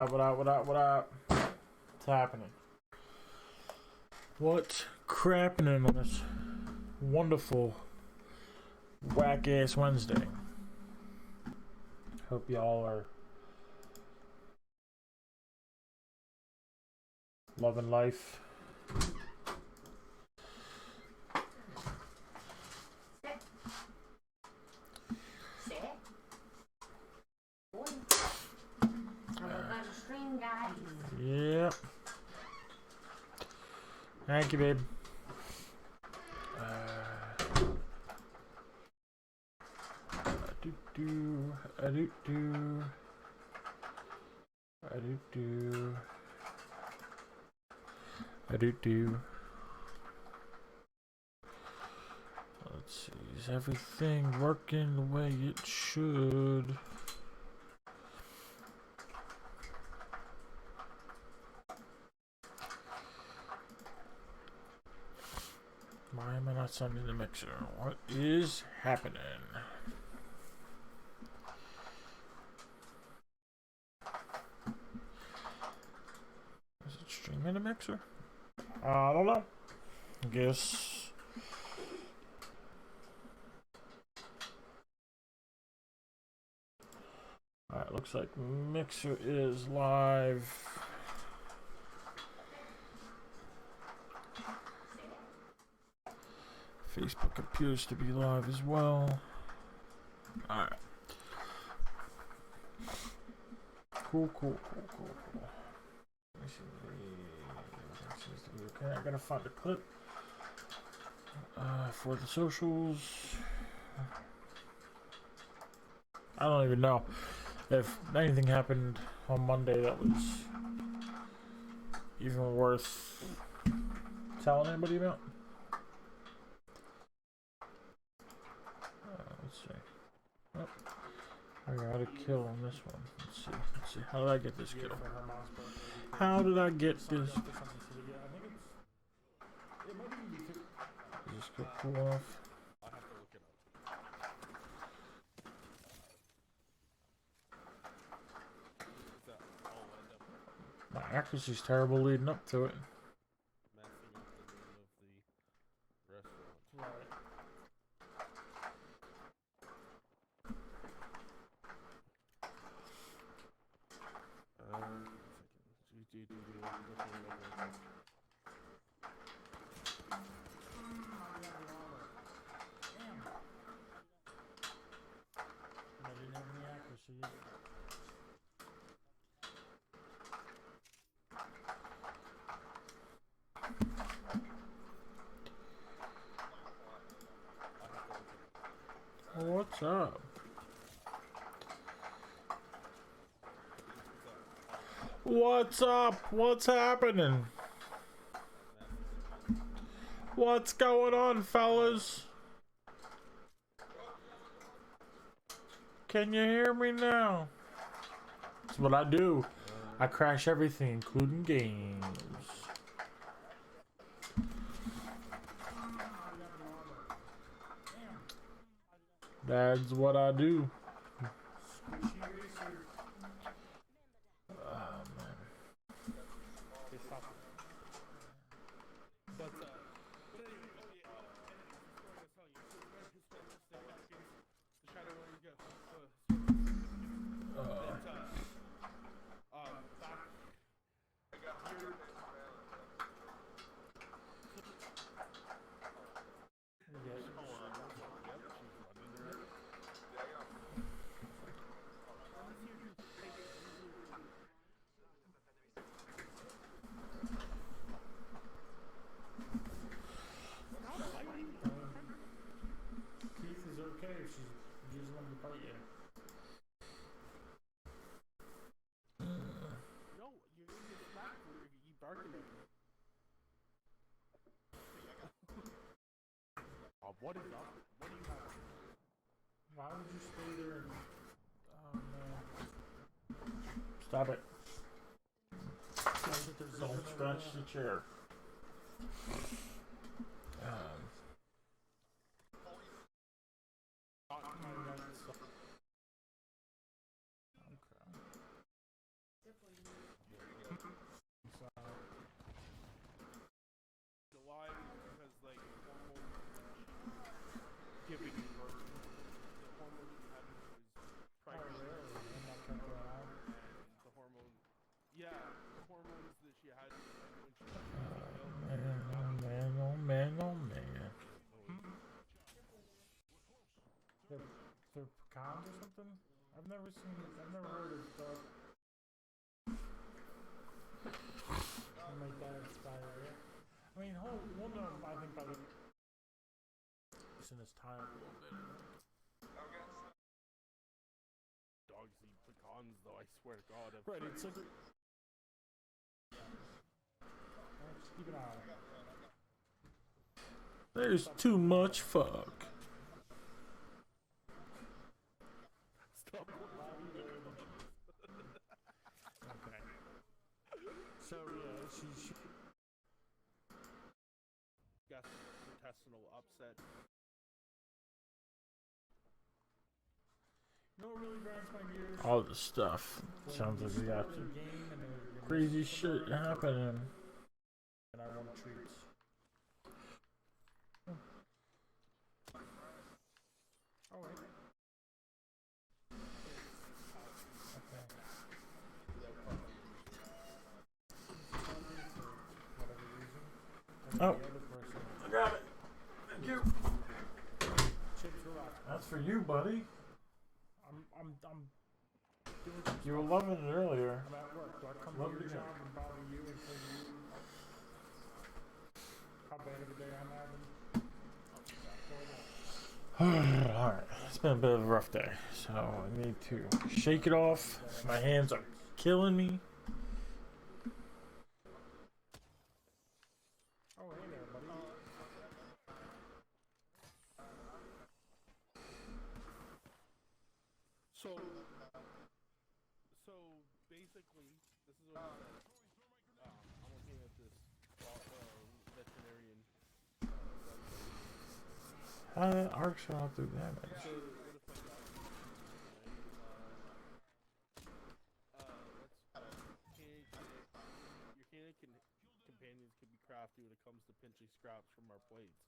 What up, what up, what up? What's happening? What's crapping on this wonderful, whack ass Wednesday? Hope y'all are loving life. Yep. Thank you, babe. Let's see, is everything working the way it should? Why am I not sending the mixer? What is happening? Is it streaming the mixer? I don't know. I guess. Alright, looks like mixer is live. Facebook appears to be live as well. Alright. Cool. Okay, I gotta find a clip for the socials. I don't even know if anything happened on Monday that was even worth telling anybody about. Let's see. Oh, I got a kill on this one. Let's see. How did I get this kill? How did I get this? Is this cool enough? My accuracy's terrible leading up to it. What's up? What's up? What's happening? What's going on, fellas? Can you hear me now? That's what I do. I crash everything, including games. That's what I do. What is up? What do you have? Why would you stay there? Oh man. Stop it. Don't scratch the chair. I've never heard of dark. I'll make that expire, yeah. I mean, one of them, I think by the... It's in this tile a little bit. Dogs eat pecans, though, I swear to God. Right, it's like... Just keep an eye on it. There's too much fuck. Stop. Okay. So, yeah, she... Gastrointestinal upset. You know what really grinds my gears? All the stuff. Sounds like we got some crazy shit happening. And I want treats. Oh, wait. Okay. Oh, I got it. Thank you. That's for you, buddy. I'm doing. You were loving it earlier. I'm at work. Do I come Love to it your again. job and bother you and tell you how bad of a day I'm having? Alright, it's been a bit of a rough day, so I need to shake it off. My hands are killing me. Oh, hey there, buddy. So basically, this is what it says. I'm looking at this veterinarian. Arcs are not do damage. So what if I got your canine companions could be crafty when it comes to pinching scraps from our plates.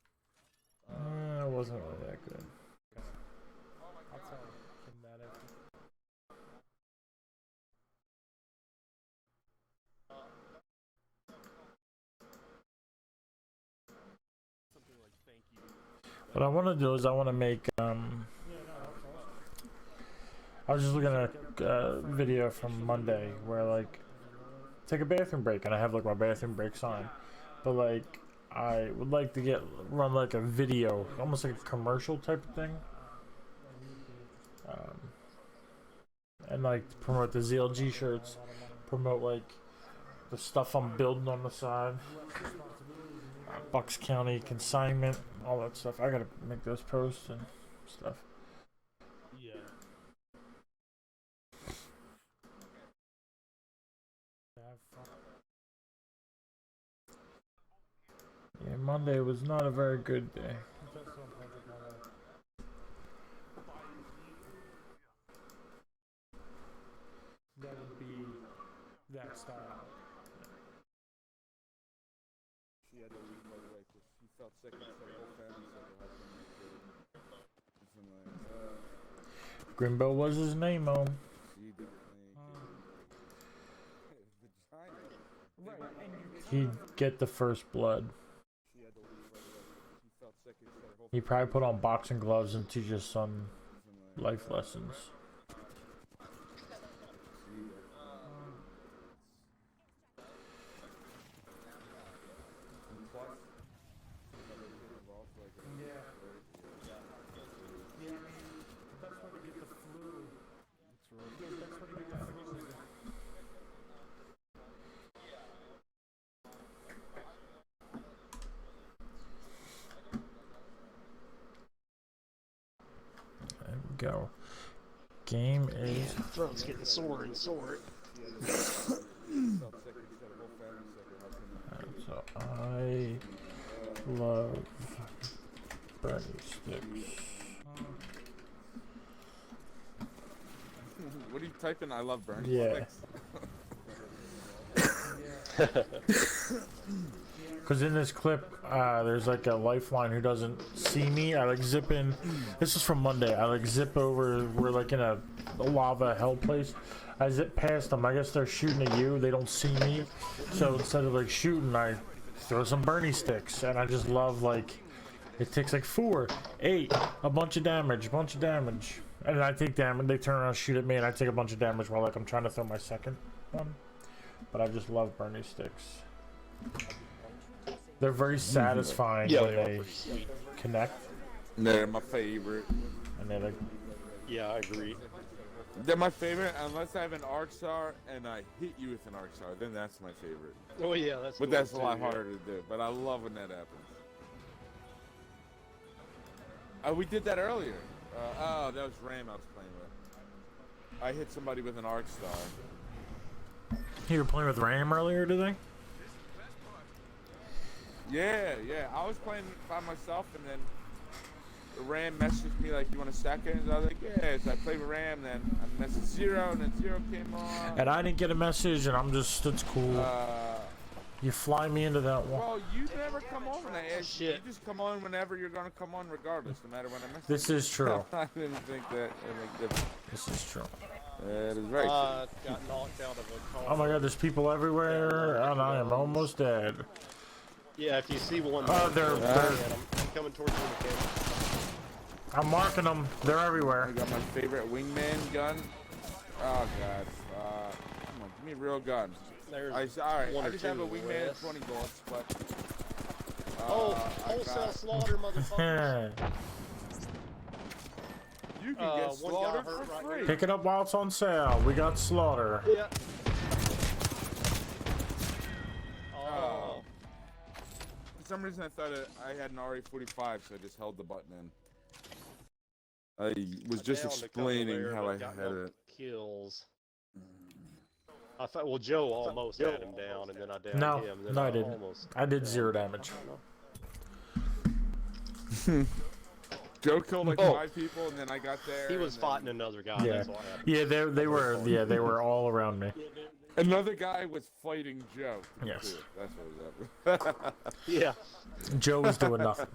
It wasn't really that good. I'll tell him that after. Something like thank you. What I want to do is I want to make I was just looking at a video from Monday where like take a bathroom break and I have like my bathroom breaks on, but like I would like to run like a video, almost like a commercial type of thing, and like promote the ZLG shirts, promote like the stuff I'm building on the side, Bucks County consignment, all that stuff. I gotta make those posts and stuff. Yeah. Yeah, Monday was not a very good day. That would be that style. She had to leave by the way because she felt sick and said her whole family said her husband. Grimbo was his name, She did the vagina. Right, and He'd get the first blood. She had to leave by the way because she felt sick and said her whole He probably put on boxing gloves and teach his son life lessons. There we go. Game is. Throat's getting sore and sore. So I love Bernie sticks. What are you typing? I love Bernie Yeah. Because in this clip, there's like a lifeline who doesn't see me. I like zip in. This is from Monday. I like zip over. We're like in a lava hell place. I zip past them. I guess they're shooting at you. They don't see me. So instead of like shooting, I throw some Bernie sticks. And I just love like, it takes like 4, 8, a bunch of damage, And I take damage. They turn around, and shoot at me, and I take a bunch of damage while like I'm trying to throw my second one. But I just love Bernie sticks. They're very satisfying Yeah, when they are they pretty sweet. connect, They're my favorite. and they're like, Yeah, I agree. They're my favorite unless I have an arc star and I hit you with an arc star. Then that's my favorite. Oh yeah, that's. But cool that's a lot too, yeah. harder to do. But I love when that happens. We did that earlier. Oh, that was Ram I was playing with. I hit somebody with an arc star. you were playing with Ram earlier today? Yeah. I was playing by myself, and then Ram messaged me like, "You want to stack it?" And I was like, "Yeah." So I played with Ram, then I messaged Zero, and then Zero came on. And I didn't get a message, and I'm just, it's cool. You fly me into that one. Well, you never come on when I ask you. You Shit. just come on whenever you're gonna come on, regardless, no matter when I message. This is true. I didn't think that it make difference. This is true. That is right. Got knocked out of a car. Oh my god, there's people everywhere, and I am almost dead. Yeah, if you see one. Oh, they're- I'm coming towards you again. I'm marking them. They're I everywhere. got my favorite wingman gun. Oh god. Come on, give me a real gun. There's Alright, one I or just have a two wingman less. at 20 bullets, but. Oh, I wholesale got- slaughter, motherfucker. You can get one guy slaughtered hurt for right free. now. Pick it up while it's on sale. We got slaughter. Yeah. Oh. For some reason, I thought I had an RE45, so I just held the button in. I was just Downed a couple explaining there, how but I got had no it. kills. I thought, well, Joe almost had him down, and then I downed No, him. And then no, I didn't. Almost I did downed 0 him. damage. Joe killed like Oh. 5 people, and then I got there. He was and then fighting another guy. Yeah. That's what happened. Yeah, they were all around me. Another guy was fighting Joe. Yes. That's what was up. Yeah. Joe was doing nothing.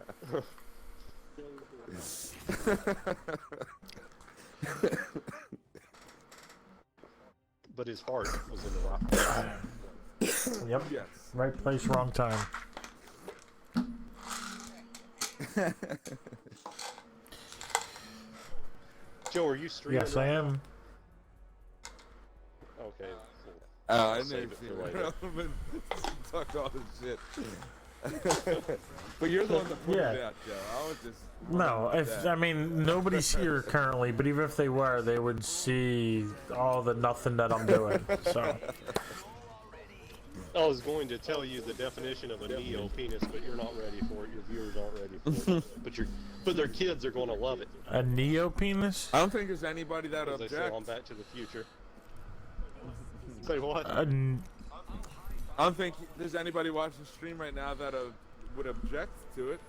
But his heart was in the right. Yep. Yes. Right place, wrong time. Joe, are you streaming? Yes, I am. Okay. Cool. Oh, I Save didn't it see for later. it. Talk all this shit. But you're the one that put Yeah. it out, Joe. I was just. No, if I mean nobody's here currently, but even if they were, they would see all the nothing that I'm doing. So I was going to tell you the definition of a neo penis, but you're not ready for it. Your viewers aren't ready for it. But their kids are going to love it. a neo penis? I don't think there's anybody that As they say on objects. Back to the Future. Say what? A n- I don't think there's anybody watching the stream right now that would object to it.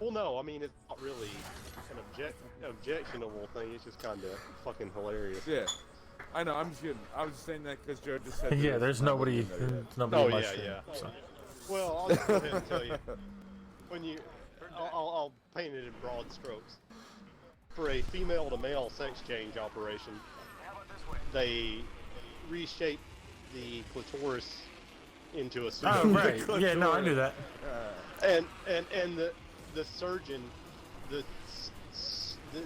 Well, no, I mean, it's not really an objectionable thing. It's just kind of fucking hilarious. Yeah. I know, I'm just kidding. I was just saying that because Joe just said. yeah, that there's it's not nobody. looking at it. There's nobody Oh, in my yeah, stream, yeah. so. Well, I'll just go ahead and tell you. When you, I'll paint it in broad strokes. For a female to male sex change operation, they reshape the clitoris into a pseudo. Oh right, yeah, no, I knew that. And the surgeon,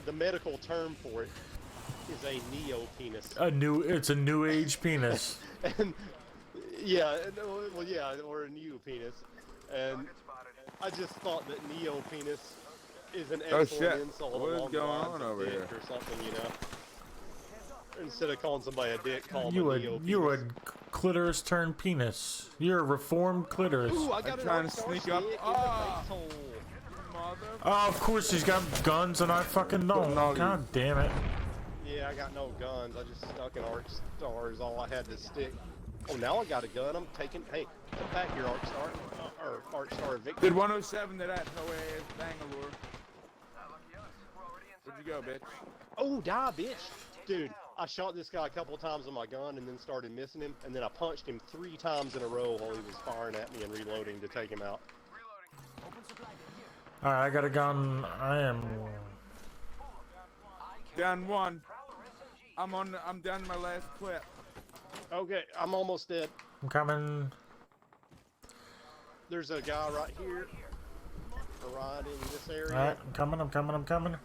the medical term for it is a neo penis. It's a new age penis. And yeah, well, yeah, or a neo penis. And I just thought that neo penis is an Oh, excellent shit. insult What is along the going lines on of over dick here? or something, you know. Instead of calling somebody a dick, call them You a neo would, penis. you would clitoris turn penis. You're a reformed clitoris. Ooh, I got an trying to all-star sneak up. stick in Ah! the face hole. Mother. Oh, of course he's got guns and I fucking don't. No, God damn it. Yeah, I got no guns. I just stuck an arc star is all I had to stick. Oh, now I got a gun. I'm taking. Hey, put back your arc star or arc star victory. Did 107 to that Hoe Bangalore. Where'd you go, bitch? Oh, die, bitch! Dude, I shot this guy a couple of times with my gun and then started missing him, and then I punched him 3 times in a row while he was firing at me and reloading to take him out. Alright, I got a gun. I am. Down 1. I'm down to my last clip. Okay, I'm almost dead. I'm coming. There's a guy right here, right in this area. Alright, I'm coming.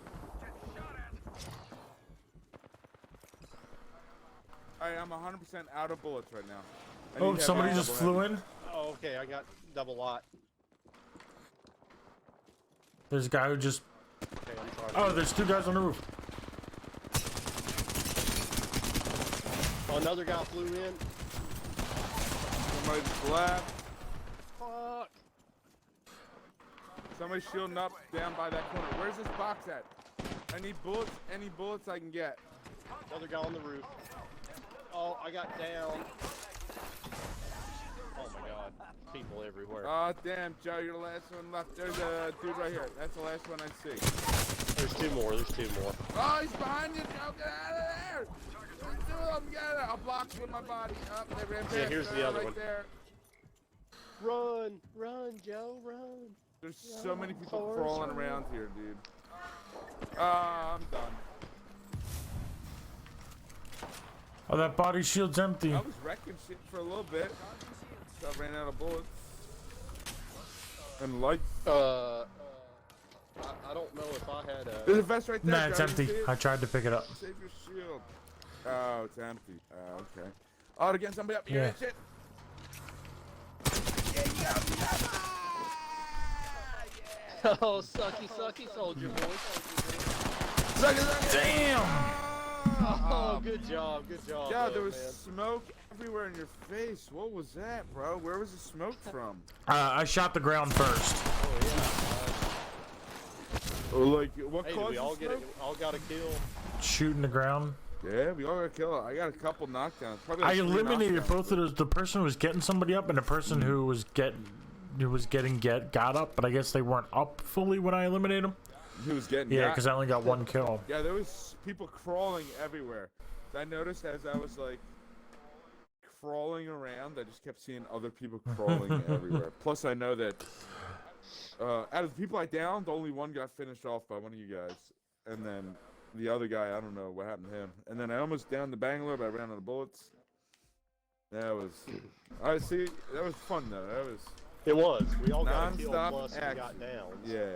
Alright, I'm 100% out of bullets right now. I Oh, need somebody heavy, just double flew heavy. in. Oh, okay, I got double lot. There's a guy who just. Okay, I'm trying Oh, to there's two guys on the roof. Oh, another guy flew in. Somebody just left. Fuck. Somebody shielding up down by that corner. Where's this box at? I need bullets. Any bullets I can get. Another guy on the roof. Oh, I got down. Oh my god. People everywhere. Oh, damn, Joe, you're the last one left. There's a dude right here. That's the last one I see. There's two more. There's two more. Oh, he's behind you, Joe. Get out of there. There's two of them. Get out of there. I'll block you with my body. Up, they ran past. Yeah, here's the other right one. there. Run, run, Joe, run. There's so many people Forrest, crawling run. around here, dude. I'm done. Oh, that body shield's empty. I was wrecking shit for a little bit. So I ran out of bullets. And lights. I don't know if I had There's a. a vest right there. Nah, it's Joe. You empty. see it? I tried to pick it up. Save your shield. Oh, it's empty. Oh, okay. Oh, to get somebody up here Yeah. and shit. Oh, sucky, sucky, soldier boy. Damn! Oh, good job, Yeah, though, there was man. smoke everywhere in your face. What was that, bro? Where was the smoke from? I shot the ground first. Or like, what Hey, did caused we all the get smoke? it? All got a kill. Shooting the ground. Yeah, we all got killed. I got a couple knockdowns. Probably I like 3 eliminated knockdowns. both of those. The person who was getting somebody up and the person who was got up, but I guess they weren't up fully when I eliminated them. He was getting Yeah, got. because I only got one kill. Yeah, there was people crawling everywhere. I noticed as I was like crawling around, I just kept seeing other people crawling everywhere. Plus, I know that out of the people I downed, only one got finished off by one of you guys, and then the other guy, I don't know what happened to him. And then I almost downed the Bangalore, but I ran out of bullets. That was, I see. That was fun though. That was, It was. We all got a kill Non-stop plus we got action. downs. yeah.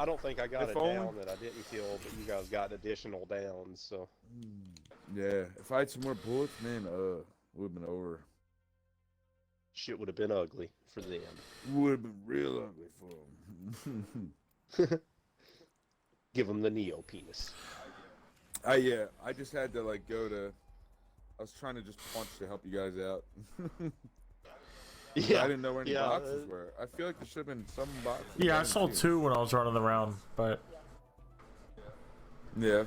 I don't think I got If a only- down that I didn't kill, but you guys got additional downs. So Yeah, if I had some more bullets, man, would have been over. shit would have been ugly for them. Would have been real ugly for them. Give them the neo penis. Yeah, I just had to like go to. I was trying to just punch to help you guys out. I didn't know where any yeah, boxes were. I feel like there should have been some boxes. Yeah, I didn't saw see 'em. two when I was running around, but Yeah.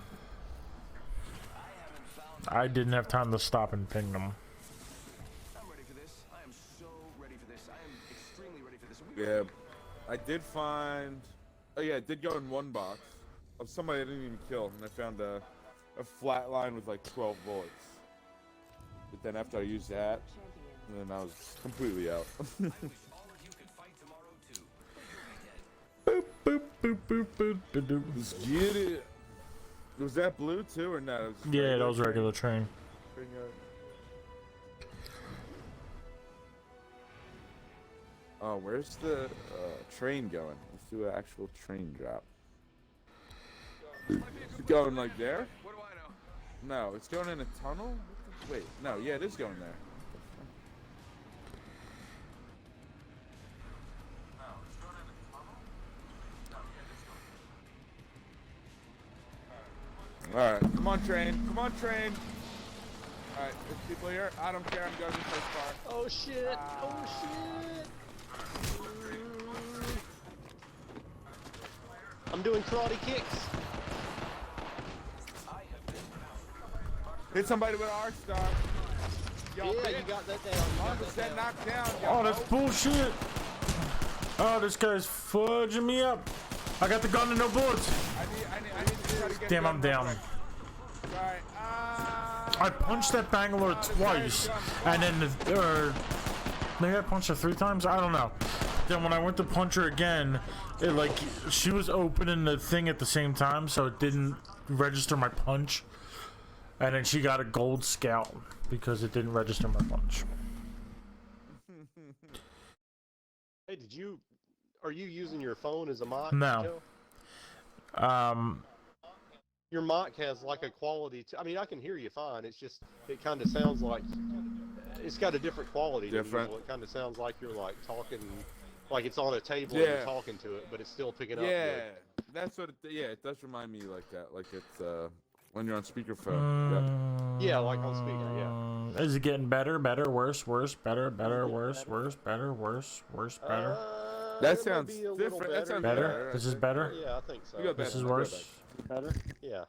I didn't have time to stop and ping them. I'm ready for this. I am so ready for this. I am extremely ready for this. Yeah. I did find. Oh yeah, it did go in one box of somebody I didn't even kill, and I found a flat line with like 12 bullets. But then after I used that, then I was completely out. Boop, boop, boop, boop, boop, boop, boop. Let's get it. Was that blue too or not? It was Yeah, that was a regular train. Oh, where's the train going? Let's do an actual train drop. It's going like there? What do I know? No, it's going in a tunnel? Wait, no, yeah, it is going there. Alright, come on train, come on train! Alright, there's people here. I don't care, I'm going to the first car. Oh shit! Oh shit! I'm doing karate kicks. Hit somebody with an arc star. Yo, Yeah, bitch. you got that down. You got that 100% down. knocked down. Oh, yo. that's bullshit. Oh, this guy's fudging me up. I got the gun and no bullets. I need to try to get Damn, gun I'm down. real quick. Alright, I punched that Bangalore twice, and then maybe I punched her 3 times. I don't know. Then when I went to punch her again, it like she was opening the thing at the same time, so it didn't register my punch. And then she got a gold scout because it didn't register my punch. Hey, are you using your phone as a mic? No. Joe? your mic has like a quality to, I mean, I can hear you fine. It's just it kind of sounds like it's got a different quality. Different. It kind of sounds like you're like talking, like it's on a table and Yeah. you're talking to it, but it's still picking up. Yeah, Good. that's what. It does remind me like that. Like it's when you're on speakerphone. Yeah, like on speaker, yeah. Is it getting better, worse, better, worse, better, worse, better? That it might sounds be a little different. That sounds Better? better. This is I better? Yeah, I think so. You got This is better. worse? Better? Yeah.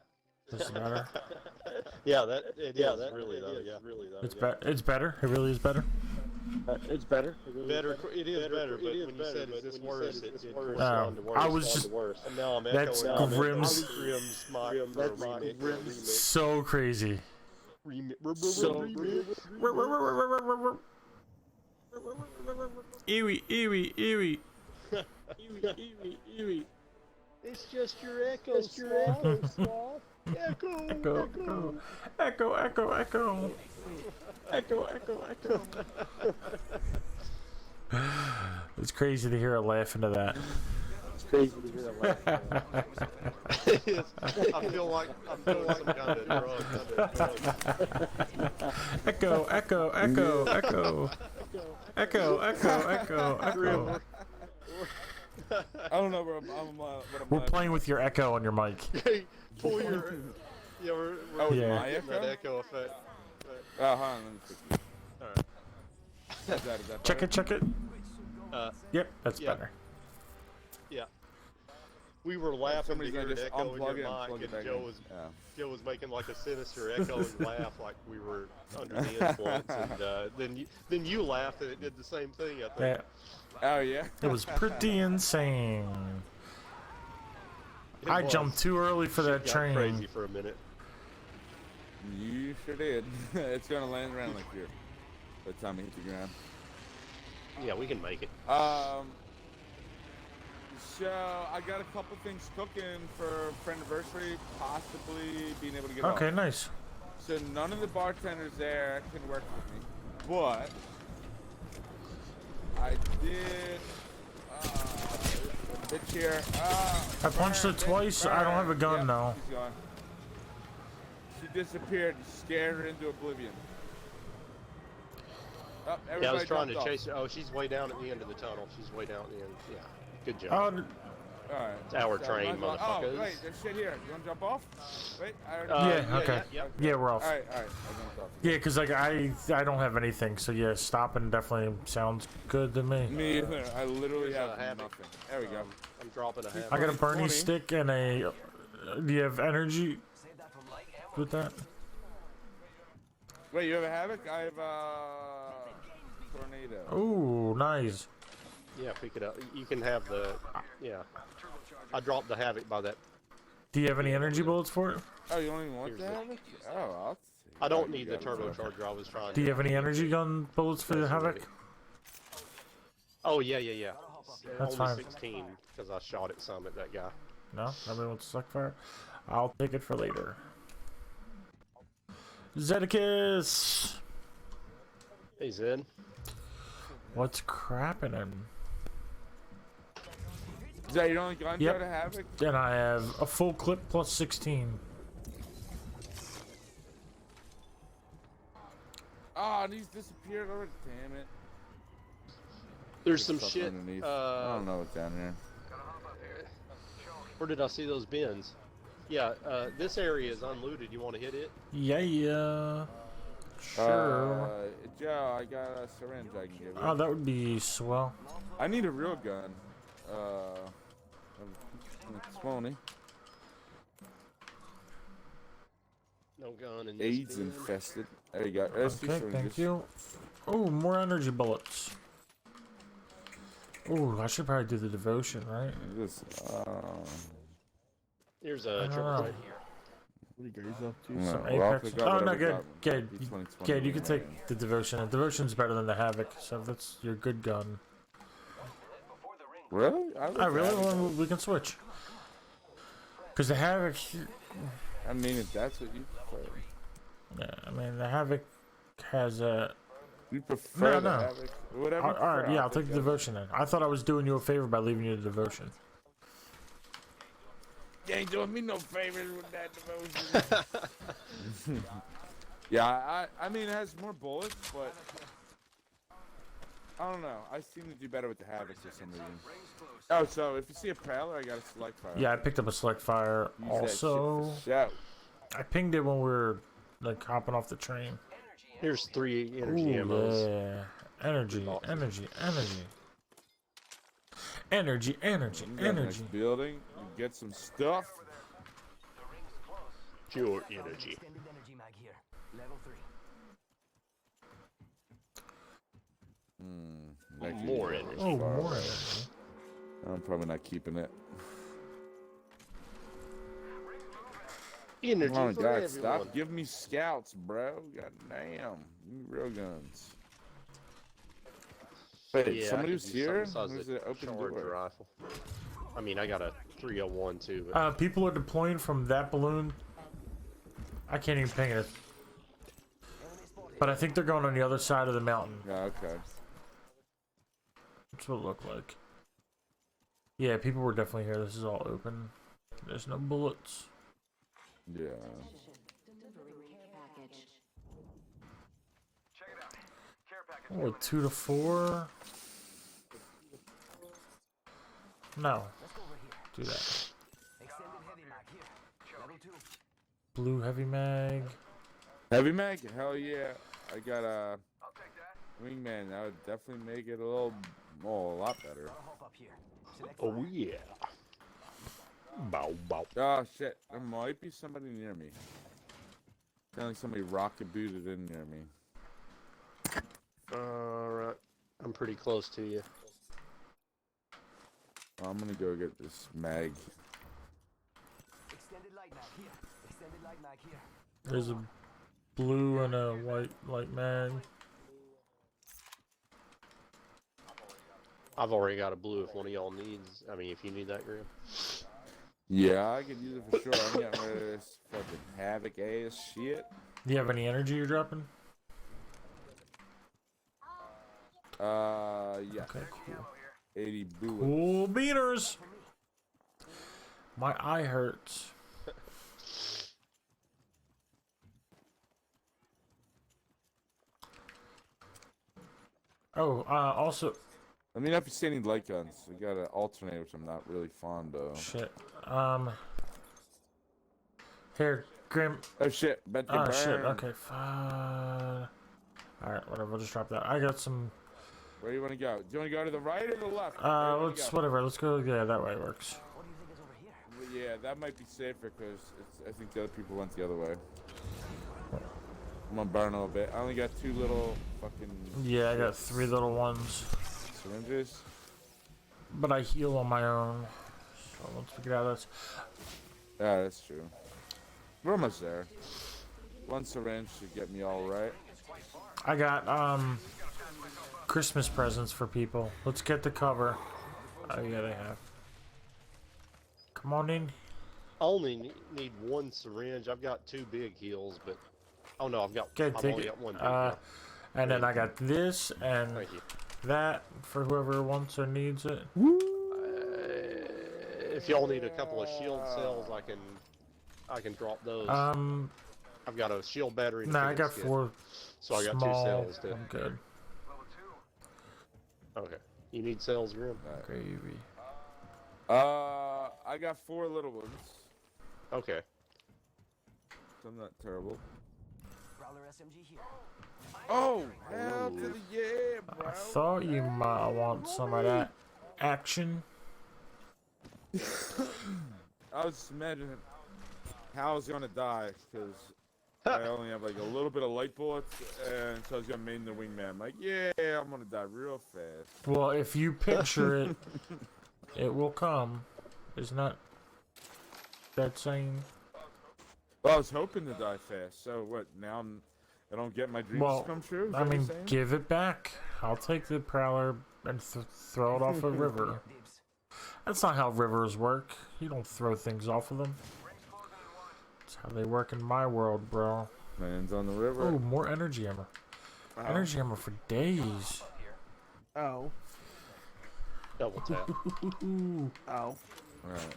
This is better? Yeah, that it is really though. Yeah, It's it's better? It really is better? It's better. Better. It is better. But when you said is this worse, it corresponded to worse. I was just... And now I'm That's echoing. Grimm's... Grimm's mic. That's Grimm's. So crazy. Ewy. It's just your echo. It's your echo. Echo. It's crazy to hear her laugh into that. I feel like I'm doing some kind of drug. Echo. I don't know where what I'm We're playing with your echo on your mic. Pull your. Yeah, we're Oh, Yeah. my getting that echo? echo effect. Oh, hold on, let me fix it. Alright. Is that Check better? it. Yep, that's yeah. better. Yeah. We were laughing to Somebody's hear gonna an just echo in unplug it your and plug mic, it back and in. Yeah. Joe was making like a sinister echoing laugh, like we were under the influence, and then you laughed, and it did the same thing. I think. Yeah, Oh, yeah? it was pretty insane. It I was. jumped too early for that Got train. crazy for a minute. You sure did. It's gonna land around like here by the time it hits the ground. Yeah, we can make it. So I got a couple things cooking for anniversary, possibly being able to get Okay, off. nice. So none of the bartenders there can work with me, but I did. Bitch here. I punched her twice. I don't have a gun Yep, now. She's gone. She disappeared. Scared her into oblivion. Oh, Yeah, I was everybody trying to jumped off. chase her. Oh, she's way down at the end of the tunnel. She's way down at the end. Yeah, good job. Oh, Alright. It's our train, might as well- Oh, motherfuckers. wait, there's shit here. You wanna jump off? Wait, I already. Yeah, okay. Yeah, we're off. Alright, I jumped off. Yeah, cause like I don't have anything, so yeah, stopping definitely sounds good to me. Me either. I literally Here's a have havoc. nothing. There we go. I'm dropping a half. I got a Bernie 20. stick and a. Do you have energy with that? Wait, you have a Havoc? I have Tornado. Ooh, nice. Yeah, pick it up. You can have the. Yeah. I dropped the havoc by that. Do you have any energy bullets for it? Oh, you don't even want Here's the the- Havoc? Oh, I'll see. I don't You need the got it. turbocharger. I was trying. Do you have any energy gun bullets for the Havoc? Oh yeah. That's Only fine. 16 because I shot at some at that guy. No, nobody wants to suck fire. I'll take it for later. Zedicus, Hey Zed. what's crapping? Is that your only gun? Yep. To Havoc? And I have a full clip plus 16. Oh, and he's disappeared already. Damn it. There's some Stuff shit. underneath. I don't know what's down here. Where did I see those bins? Yeah, this area is unlooted. You want to hit it? Yeah. Sure. Joe, I got a syringe I can give you. Oh, that would be swell. I need a real gun. It's phony. No gun in this AIDS bin. infested. There you go. There's two Okay, syringes. thank you. Oh, more energy bullets. Oh, I should probably do the devotion, right? This, Here's a I don't triple know. threat. What are you guys up to? no, Some well, I'll Apex. pick up Oh, no, whatever good. gun. Good. D20 Good, you can right take the devotion. The devotion's better than the havoc, so that's your good gun. Really? Oh, really? Well, we can switch. Because the havoc. I mean, if that's what you prefer. Yeah, I mean, the havoc has a. You prefer No. the Havoc? Whatever. you Alright, prefer, yeah, I'll take the that. devotion then. I thought I was doing you a favor by leaving you the devotion. ain't doing me no favors with that devotion. Yeah, I mean, it has more bullets, but I don't know. I seem to do better with the Havoc for some reason. Oh, so if you see a Prowler, I got a Select Fire. Yeah, I picked up a select fire. Use that shit Also, for show. I pinged it when we were like hopping off the train. Here's 3 energy Ooh, ammos. yeah. Energy, energy, energy. Energy, energy, You got the energy. next building, you get some stuff. Pure energy. Extended energy mag here. Level 3. That could More go energy. Oh, far more away. energy. I'm probably not keeping it. Energy Come on, for God, everyone. stop giving me scouts, bro. God damn. Give me real guns. Wait, Yeah, somebody I was could use here? something Who's besides the a open charge door? rifle. I mean, I got a 301 too. But People are deploying from that balloon. I can't even ping it. But I think they're going on the other side of the mountain. Yeah, okay. That's what it looked like. Yeah, people were definitely here. This is all open. There's no bullets. Yeah. Oh, 2 to 4. No. Do that. Extended heavy mag here. Level 2. Blue heavy mag. Heavy mag? Hell yeah. I got a wingman. That would definitely make it a little, well, a lot better. Hop up here. Select oh yeah. Bow bow. Oh shit. There might be somebody near me. Sound like somebody rocket booted in near me. Alright. I'm pretty close to you. I'm gonna go get this mag. extended light mag here. Extended light mag here. There's a blue and a white light mag. I've already got a blue if one of y'all needs. I mean, if you need that, Graham. Yeah, I could use it for sure. I'm getting rid of this fucking havoc ass shit. Do you have any energy you're dropping? Yeah. Okay, cool. 80 bullets. Cool beaners! My eye hurts. Oh, also, Let me know if you see any light guns. I got an alternator, which I'm not really fond of. shit. Here, Grim. Oh shit, bet you Oh, burn. shit, okay, fine. Alright, whatever, we'll just drop that. I got some, Where do you want to go? Do you want to go to the right or the left? Where do you wanna let's, go? whatever, let's go, yeah, that way works. What do you think is over here? Well, yeah, that might be safer because I think the other people went the other way. I'm gonna burn a little bit. I only got 2 little fucking Yeah, I got 3 little ones, syringes. but I heal on my own. So once we get out of this, Yeah, that's true. We're almost there. 1 syringe should get me all right. I got, Christmas presents for people. Let's get the cover. Oh, yeah, they have. Come on in. I only need 1 syringe. I've got 2 big heals, but oh no, I've Okay, I've take only it. got 1 big heal. And then I got this and Thank you. that for whoever wants or needs it. If y'all need a couple of shield cells, I can drop those. I've got a shield battery. and a Nah, I got Phoenix kit, 4 so I got 2 small. cells. To, I'm good. okay, you need cells, Grim? Gravy. I got 4 little ones. Okay. So I'm not terrible. Prowler SMG here. Oh, hell to the yeah, bro. I thought you might want some of that action. I was just imagining how I was gonna die because I only have like a little bit of light bullets, and so I was gonna main the wingman. I'm like, yeah, I'm gonna die real fast. Well, if you picture it, it will come. Isn't that saying? Well, I was hoping to die fast. So what? Now I don't get my dreams Well, to come true. Is I that what mean, you're saying? give it back. I'll take the prowler and throw it off a river. Dibs. That's not how rivers work. You don't throw things off of them. That's how they work in my world, bro. Lands on the river. Oh, more energy ammo. Energy ammo for days. Oh. Double tap. Oh. Alright.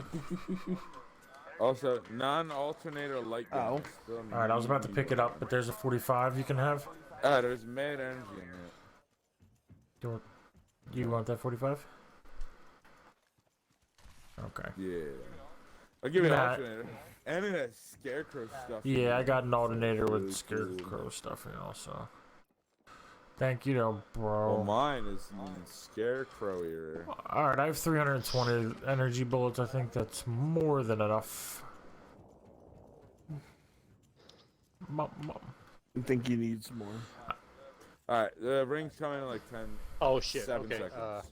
Also, non-alternator light gun. Oh. Still All right, I was about to pick it up, but there's a 45 you can have. Ah, there's mad energy in it. You want that 45? Okay. Yeah. I'll give you an Nah. alternator. And it has scarecrow stuff. Yeah, I got an alternator Really with cool. scarecrow stuff in also. Thank you, though, Well, bro. mine is scarecrow here. All right, I have 320 energy bullets. I think that's more than enough. Mum. I think he needs more. Alright, the ring's coming in like 10, Oh shit. 7 Okay. seconds.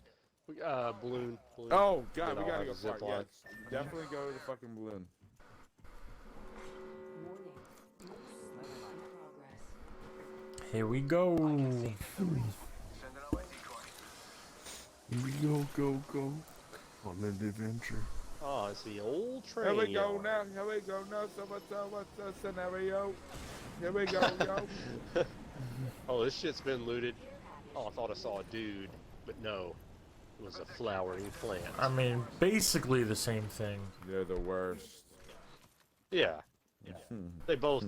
Balloon. Oh god, Then we I'll gotta have go a zip far. line. Yes, definitely go to the fucking balloon. Here we go. Go. On an adventure. Oh, it's the old train. Here we go yard. now, here we go now. So what's the scenario? Here we go, yo. Oh, this shit's been looted. Oh, I thought I saw a dude, but no, it was a flowering plant. I mean, basically the same thing. They're the worst. Yeah, they both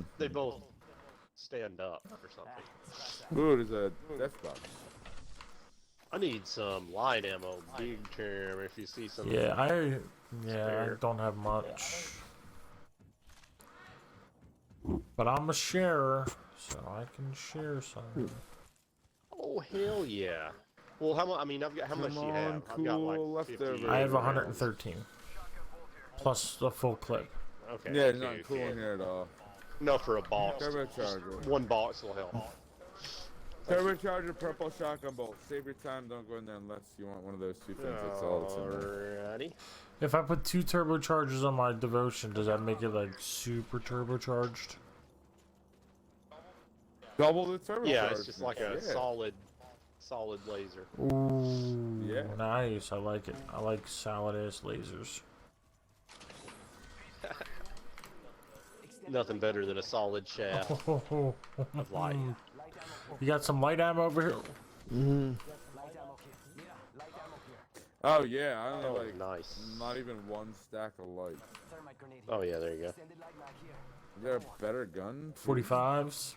stand up or something. Ooh, there's a death box. I need some light ammo, big term. If you see some, Yeah, I Spare. don't have much. But I'm a sharer, so I can share some. Oh hell yeah! Well, how much? I mean, I've got how much do you Come have? on, I've got cool like 50. leftover. I have rounds. 113. Plus the full clip. Okay. Yeah, it's okay, not cool okay. in here at all. No, for a box. Turbocharger. One box will help. Turbocharger, purple shotgun bolt. Save your time, don't go in there unless you want one of those two things. That's all that's in there. Alrighty. If I put 2 turbochargers on my devotion, does that make it like super turbocharged? Double the turbocharger. Yeah, it's just like a Yeah. solid laser. Ooh, Yeah. nice. I like it. I like solid ass lasers. Nothing better than a solid shaft of light. You got some light ammo over here? Oh yeah, I only Oh, like nice. not even one stack of light. Oh yeah, there you go. Is there a better gun? 45s.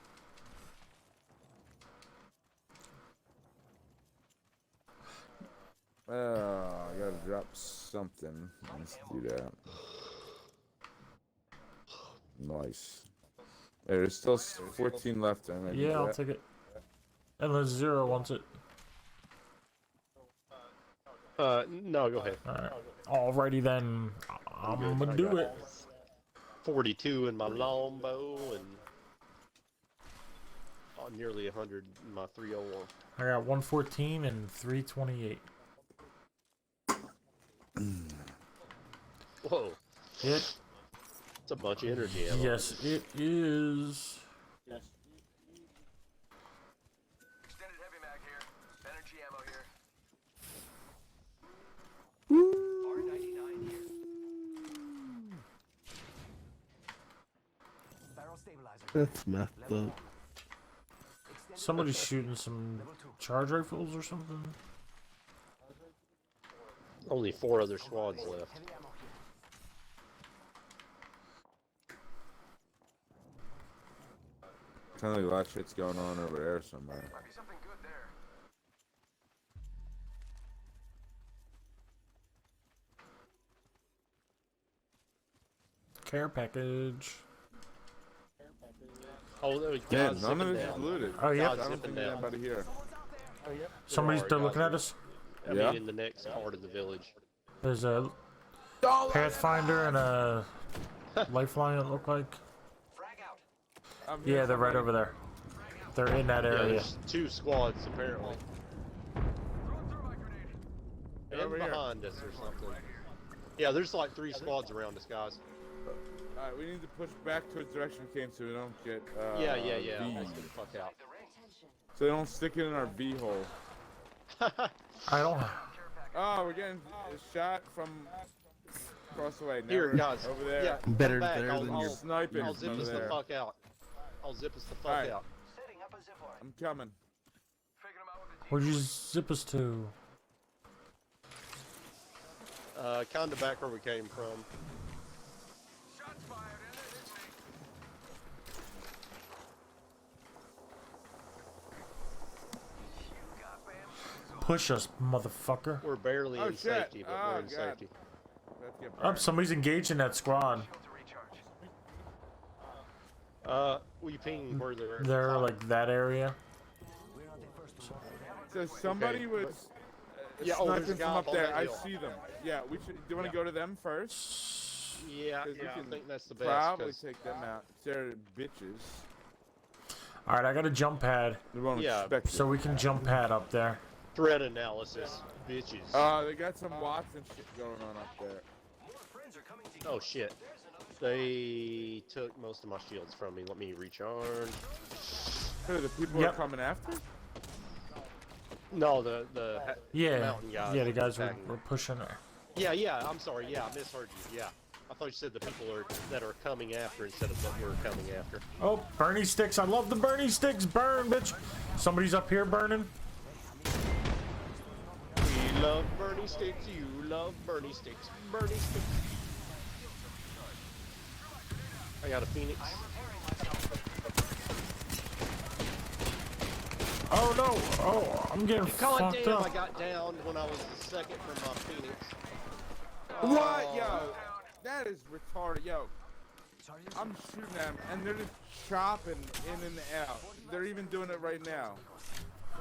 I gotta drop something. Let's do that. Nice. There's still 14 left. I'm gonna do Yeah, I'll that. take it. Unless Zero wants it. No, go ahead. Alright. Alrighty then. I'm Good, gonna I do got it. 42 in my longbow and nearly 100 in my 301. I got 114 and 328. Whoa, It, it's a bunch of energy ammo. yes, it is. Extended heavy mag here. Energy ammo here. R99 here. Barrel stabilizer. That's messed up. Somebody's shooting some charge rifles or something. Only 4 other squads left. Kind of like a lot of shit's going on over there somewhere. Might be something good there. Care package. Oh, there was Yeah, guys none of zipping this is down. looted. Oh, yeah. I don't Zipping think there's down. anybody here. Somebody's are they're guys looking at there. us. I Yeah. mean, in the next part of the village. There's a Pathfinder and a Lifeline, it looked like. Frag out. I'm here Yeah, they're right somewhere. over there. They're in that Yeah, area. there's 2 squads apparently. Throwing thermite grenade. And Over here. behind us or something. Yeah, there's like 3 squads around us, guys. Alright, we need to push back towards the direction we came so we don't get Yeah. I'll V's. get the fuck out. So they don't stick it in our V hole. I don't. Oh, we're getting shot from across the way. Here, Never. guys. Over there. Yeah, Better come back. there I'll, than I'll, your Sniping I'll zip over us the there. fuck out. I'll zip us the fuck Alright. out. Setting up a zip line. I'm coming. Faking them out with the Where'd you zip us to? Kinda back where we came from. push us, motherfucker. We're barely Oh, in shit. safety, but Oh, we're in God. safety. Let's get Oh, burned. somebody's engaging that squad. Will you ping where they're? They're like that area. So somebody Okay, was yeah, oh, there's a sniping guy from up up on there. that I hill. see them. Yeah, we should. Do you want to go to them first? Yeah, 'Cause we yeah, I can think that's the best. Probably 'Cause- take them out. They're bitches. All right, I got a jump pad, They won't Yeah, expect so we can jump pad up there. threat analysis, bitches. They got some Watson shit going on up there. Oh shit. They took most of my shields from me. Let me recharge. Who, the people Yep. are coming after? No, the Yeah, mountain guys. yeah, the guys were, attacking. were pushing her. Yeah, I'm sorry. Yeah, I misheard you. Yeah. I thought you said the people that are coming after instead of what we're coming after. Oh, Bernie sticks! I love the Bernie sticks. Burn, bitch! Somebody's up here burning. We love Bernie sticks. You love Bernie sticks. Bernie sticks. I got a Phoenix. Oh no! Oh, I'm getting God fucked damn, up. I got downed when I was the second from my Phoenix. What? Yo, that is retarded. Yo, I'm shooting at them, and they're just chopping in and out. They're even doing it right now.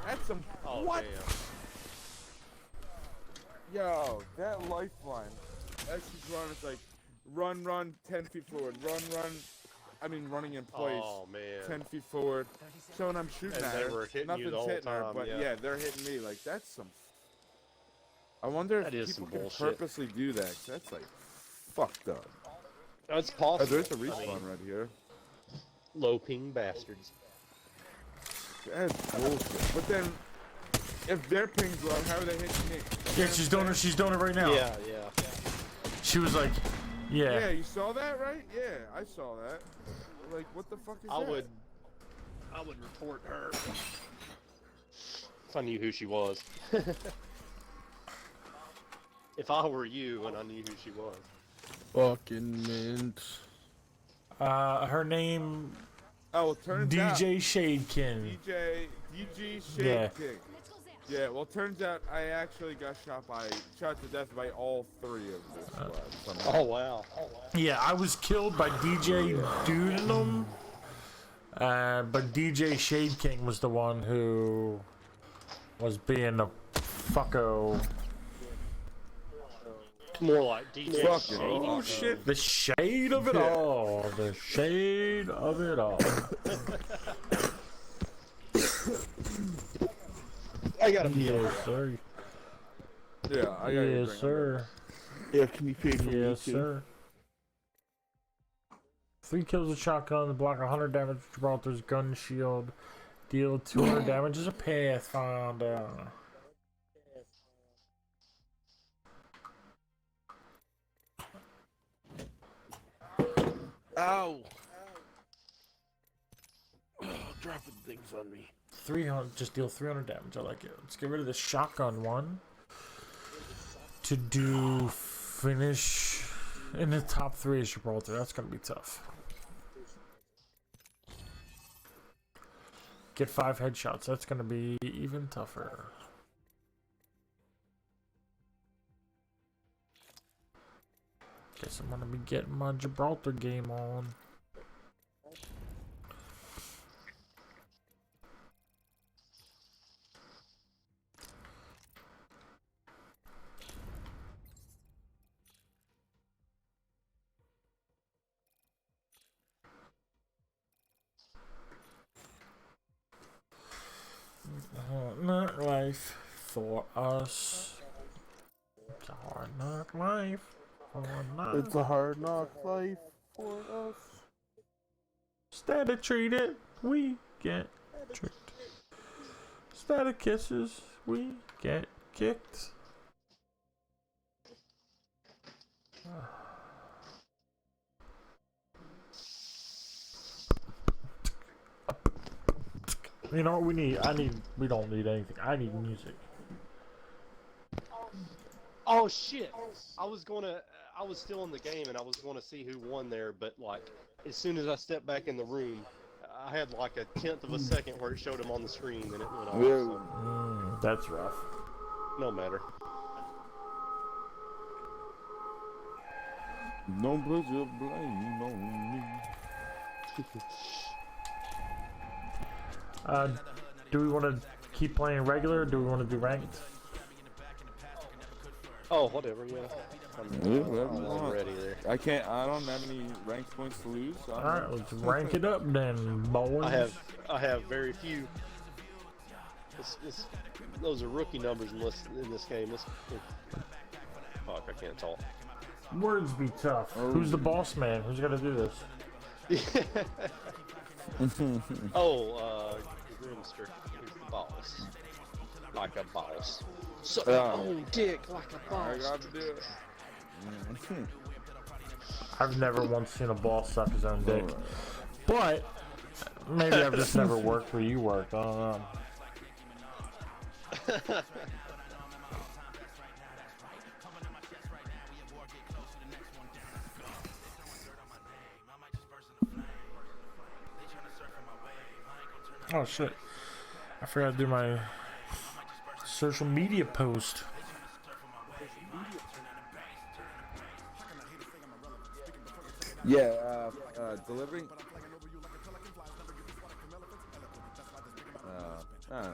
That's some. Oh, what? damn. Yo, that lifeline. Ex's run is like run, 10 feet forward. Run. I mean, running in place. Oh, man. 10 feet forward. So when I'm shooting And at they her, were hitting you nothing's the whole hitting her, time, but yeah. yeah, they're hitting me. Like, that's some. I wonder That if is people some can bullshit. purposely do that. 'Cause that's like fucked up. That's Oh, possible. there's a I mean, respawn right here. low ping bastards. That's bullshit. But then, if their ping's low, how are they hitting me? Yeah, she's doing it. She's doing it right now. Yeah. She was like, Yeah, yeah. you saw that, right? Yeah, I saw that. Like, what the fuck is I that? would report her if I knew who she was. If I were you and I knew who she was. Fucking mint. Her name Oh, it turns out DJ Shadekin. DG Shade Yeah. King. Yeah, well, turns out I actually got shot to death by all three of this squad. somehow. Oh wow. Yeah, I was killed by DJ Doodlenum. But DJ Shade King was the one who was being a fucko. More like DJ. Fucking Shady. oh, Shit, the shade of it all. The shade of it all. I got a Yes, sir. Yeah, I gotta Yes, drink. sir. Yeah, can you pay for me Yes, too? sir. 3 kills with shotgun, block 100 damage with Gibraltar's gun shield, deal 200 damage as a Pathfinder. Ow! Oh, dropping things on me. 300, just deal 300 damage. I like it. Let's get rid of the shotgun one to do finish in the top 3 is Gibraltar. That's gonna be tough. Get 5 headshots. That's gonna be even tougher. Guess I'm gonna be getting my Gibraltar game on. Not life for us. It's a hard knock life for us. It's a hard knock life for us. Instead of treated, we get tricked. Instead of kisses, we get kicked. You know what we need? We don't need anything. I need music. Oh shit! I was still in the game and I was gonna see who won there, but like, as soon as I stepped back in the room, I had like a tenth of a second where it showed him on the screen and it went off. So. That's rough. No matter. No put your blame on me. Do we want to keep playing regular, or do we want to do ranked? Oh, whatever, yeah. Yeah, whatever you I'm want. ready there. I don't have any ranked points to lose. So Alright, let's rank it up then, boys. I have very few. Those are rookie numbers in this game. Fuck, I can't talk. Words be tough. Who's the boss man? Who's gonna do this? Grimster. He's the boss. Like a boss. Suck Yeah. your own dick like a I boss. got to do it. I've never once seen a boss suck his own dick. But maybe I've just never worked where you worked. I don't know. Oh shit. I forgot to do my social media post. Yeah, delivering. I don't know.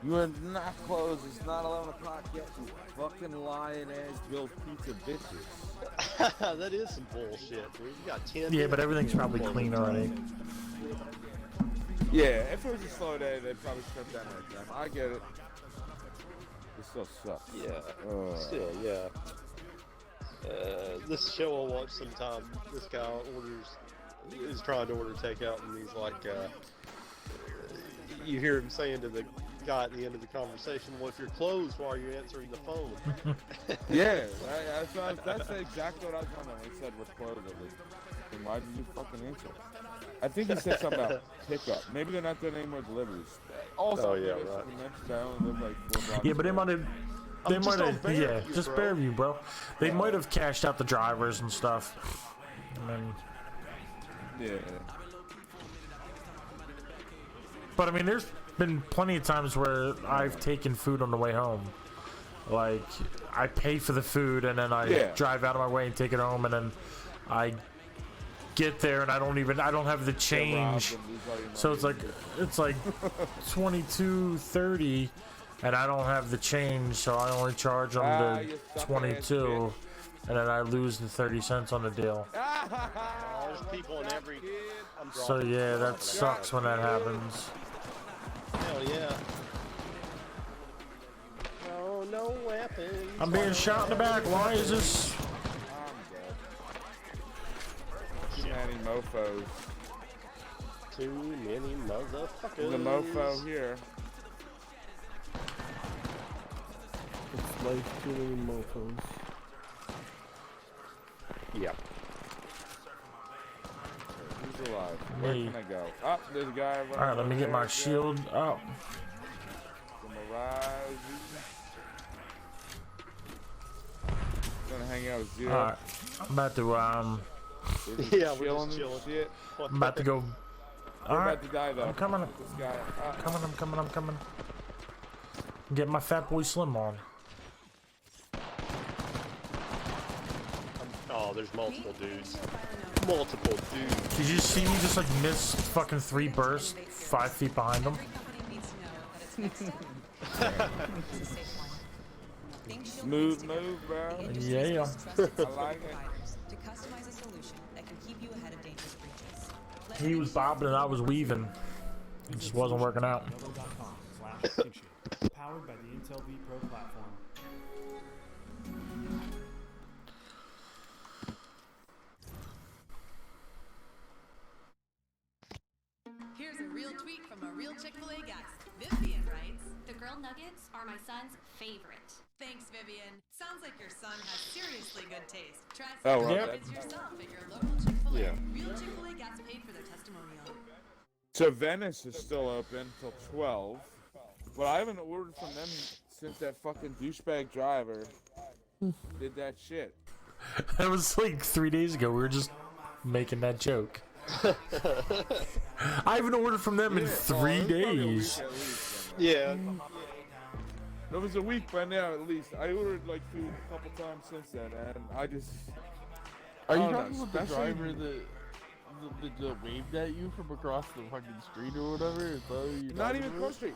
You are not closed. It's not 11 o'clock yet. You fucking lying ass Bill's Pizza bitches. That is some bullshit, dude. You got 10 Yeah, but everything's probably clean already. Yeah, if it was a slow day, they'd probably shut down right time. I get it. It still sucks. Yeah. Still, yeah. This show I watch sometime, this guy is trying to order takeout, and he's like, you hear him saying to the guy at the end of the conversation, well, if you're closed, why are you answering the phone? Yeah, that's exactly what I was wondering when he said we're closed. Then why did you fucking answer? I think he said something about pickup. Maybe they're not doing any more deliveries. Also, yeah, right. I only live like 4 blocks Yeah, but they might have. They I'm might just on have. Yeah, Fairview, just bro. Fairview, bro. They might have cashed out the drivers and stuff. And then, Yeah. but I mean, there's been plenty of times where I've taken food on the way home. Like, I pay for the food and then I drive out of my way and take it home, and then I get there and I don't have the change. So it's like $22.30, and I don't have the change, so I only charge them the 22, and then I lose the 30 cents on the deal. There's people in every... So yeah, that sucks when that happens. Hell yeah. No weapons. I'm being shot in the back. Why is this? Too many mofos. Too many motherfuckers. There's a mofo here. It's like too many mofos. Yeah. Who's alive? Where Me. can I go? Oh, there's a guy. All right, let me get my shield up. Gonna hang out with Zero. All right, I'm about to Yeah, we're just chilling. Shit. I'm about to go. All We're right, about to die though. I'm coming. This guy. I'm coming. Get my Fat Boy Slim on. Oh, there's multiple dudes. Multiple dudes. Did you see me just like miss fucking 3 bursts 5 feet behind him? Smooth move, bro. Yeah. I like it. To customize a solution that can keep you ahead of dangerous breaches. He was bobbing and I was weaving. It just wasn't working out. Powered by the Intel V Pro platform. Here's a real tweet from a real Chick-fil-A guest. Vivian writes, The grilled nuggets are my son's favorite. thanks Vivian. Sounds like your son has seriously good taste. Try Oh, some well, nuggets yourself at your local Chick-fil-A. Yeah. Real Chick-fil-A guests paid for their testimonial. So Venice is still open till 12, but I haven't ordered from them since that fucking douchebag driver did that shit. That was like 3 days ago. We were just making that joke. I haven't ordered from them in Yeah, 3 well, it was probably a week days. at least, Yeah. It was a week by now at least. I ordered like food a couple times since then, and I just. Are you I don't talking know, about the especially- driver that waved at you from across the fucking street or whatever? Is that what you're Not talking even about? cross street.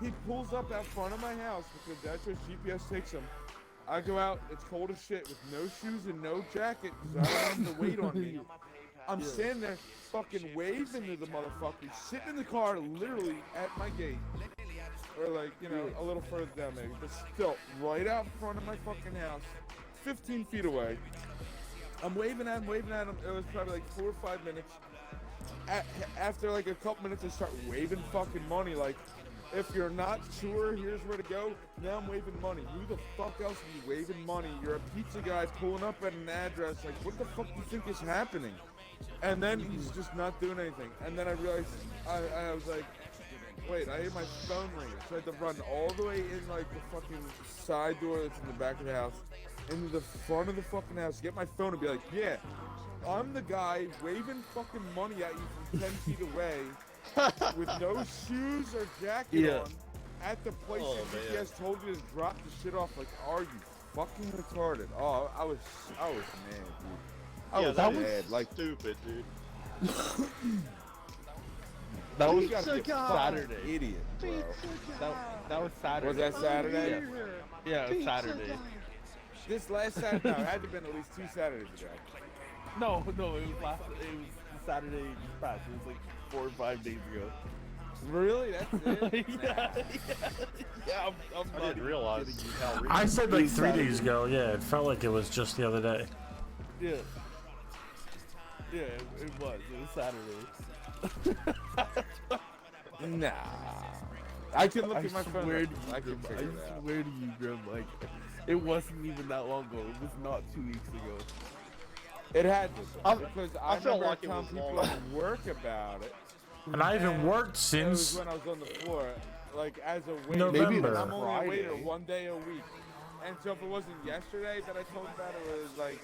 He pulls up out front of my house because that's where GPS takes him. I go out, it's cold as shit with no shoes and no jacket because I don't want him to wait on me. I'm standing there fucking waving to the motherfucker, sitting in the car literally at my gate. Or like, you know, a little further down maybe, but still right out in front of my fucking house, 15 feet away. I'm waving at him. It was probably like 4 or 5 minutes. After like a couple minutes, I start waving fucking money. Like, if you're not sure, here's where to go. Now I'm waving money. Who the fuck else is waving money? You're a pizza guy pulling up at an address. Like, what the fuck do you think is happening? And then he's just not doing anything. And then I realized, I was like, wait, I hear my phone ringing. So I had to run all the way in like the fucking side door that's in the back of the house, into the front of the fucking house, get my phone and be like, yeah, I'm the guy waving fucking money at you from 10 feet away with no shoes or jacket on at the place that GPS told you to drop the shit off. Like, are you fucking retarded? Oh, I was mad, dude. I was mad. Like, stupid, dude. That was Pizza guy. Saturday. Idiot, bro. That was Saturday. Was that Saturday? Yeah, it was Saturday. This last Saturday, no, it had to have been at least 2 Saturdays ago. No, it was Saturday past. It was like 4 or 5 days ago. Really? That's it? Yeah. I'm I didn't realize how I said like 3 days ago. Yeah, it felt like it was just the other day. Yeah. Yeah, it was. It was Saturday. Nah. I can look at my phone. Swear to I you, can Grim. figure it I out. swear to you, Grim. Like, it wasn't even that long ago. It was not 2 weeks ago. It had to be, because I felt remember like it telling was people long. at work about it. And I haven't worked It was since when I was on the floor, like as a waiter. November. I'm only a waiter Friday. 1 day a week. And so if it wasn't yesterday that I told about it, it was like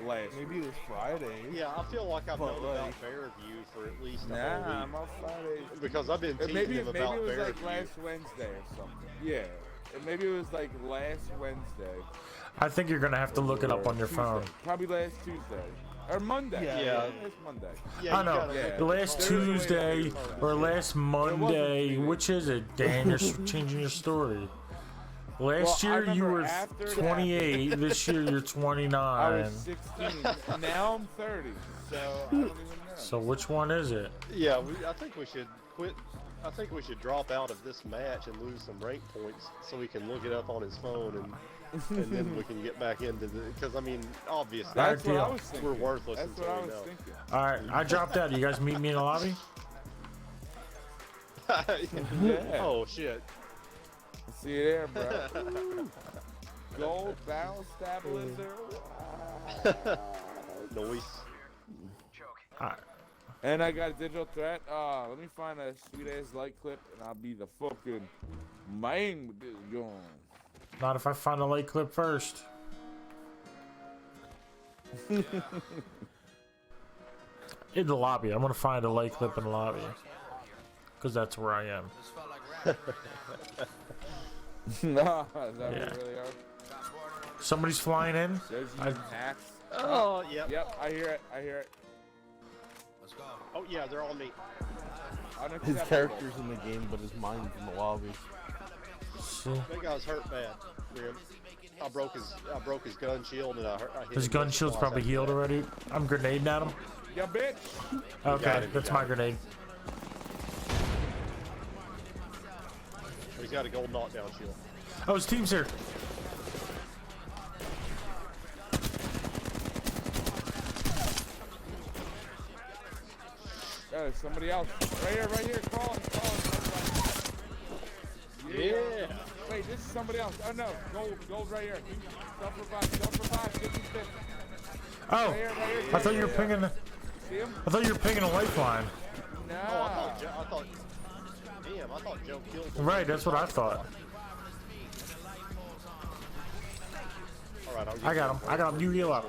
last. Maybe it was Friday. Yeah, I feel like I've But, known about like- Fairview for at least a Nah, whole I'm on Fridays. week. Because I've been teasing Maybe him it about was like Fairview. last Wednesday or something. Yeah. Maybe it was like last Wednesday. I think you're gonna have to look it up or on your Tuesday. phone. Probably last Tuesday. Or Monday. Yeah. Last Monday. Yeah, I you know. gotta Yeah. look The at last the Tuesday or last Monday, Tuesday. which is it? Dan, you're changing your story. Last Well, I year you remember were after it 28. This year you're I 29. was 16. Now I'm 30. So I don't even know. So which one is it? Yeah, I think we should quit. I think we should drop out of this match and lose some rank points so we can look it up on his phone and then we can get back into the. Because I mean, obviously, That's what I deal. was thinking. we're worthless That's until what I we was know. thinking. All right, I dropped out. You guys meet me in the lobby. Yeah. Oh shit! See you there, bro. Gold barrel stabilizer. Noise. All right. And I got a digital threat. Let me find a sweet ass light clip and I'll be the fucking man with this going. Not if I find a light clip first. In the lobby. I'm gonna find a light clip in the lobby. Because that's where I am. Nah, is that Yeah. what it really are? Somebody's flying in. There's you I- hacks. Oh yep. Yep, I hear it. I hear it. Oh yeah, they're on me. His Unacceptable. character's in the game, but his mind's in the lobby. See? That guy's hurt bad. Grim. I broke his gun shield and I hit His him gun with the shield's claws probably after healed that. already. I'm grenading at him. Yeah, bitch. Okay, got it, that's you my got it. grenade. He's got a gold knockdown shield. Oh, his team's here. There's somebody else. Right here. Crawling. Yeah. Wait, this is somebody else. Oh no, gold right here. Self-revive, 50-50. Oh, Right here. I thought you were pinging. See him? I thought you were pinging a lifeline. Nah. Oh, I thought. Damn, I thought Joe killed him. Right, that's what I thought. All right, I'll get I got him. You heal up.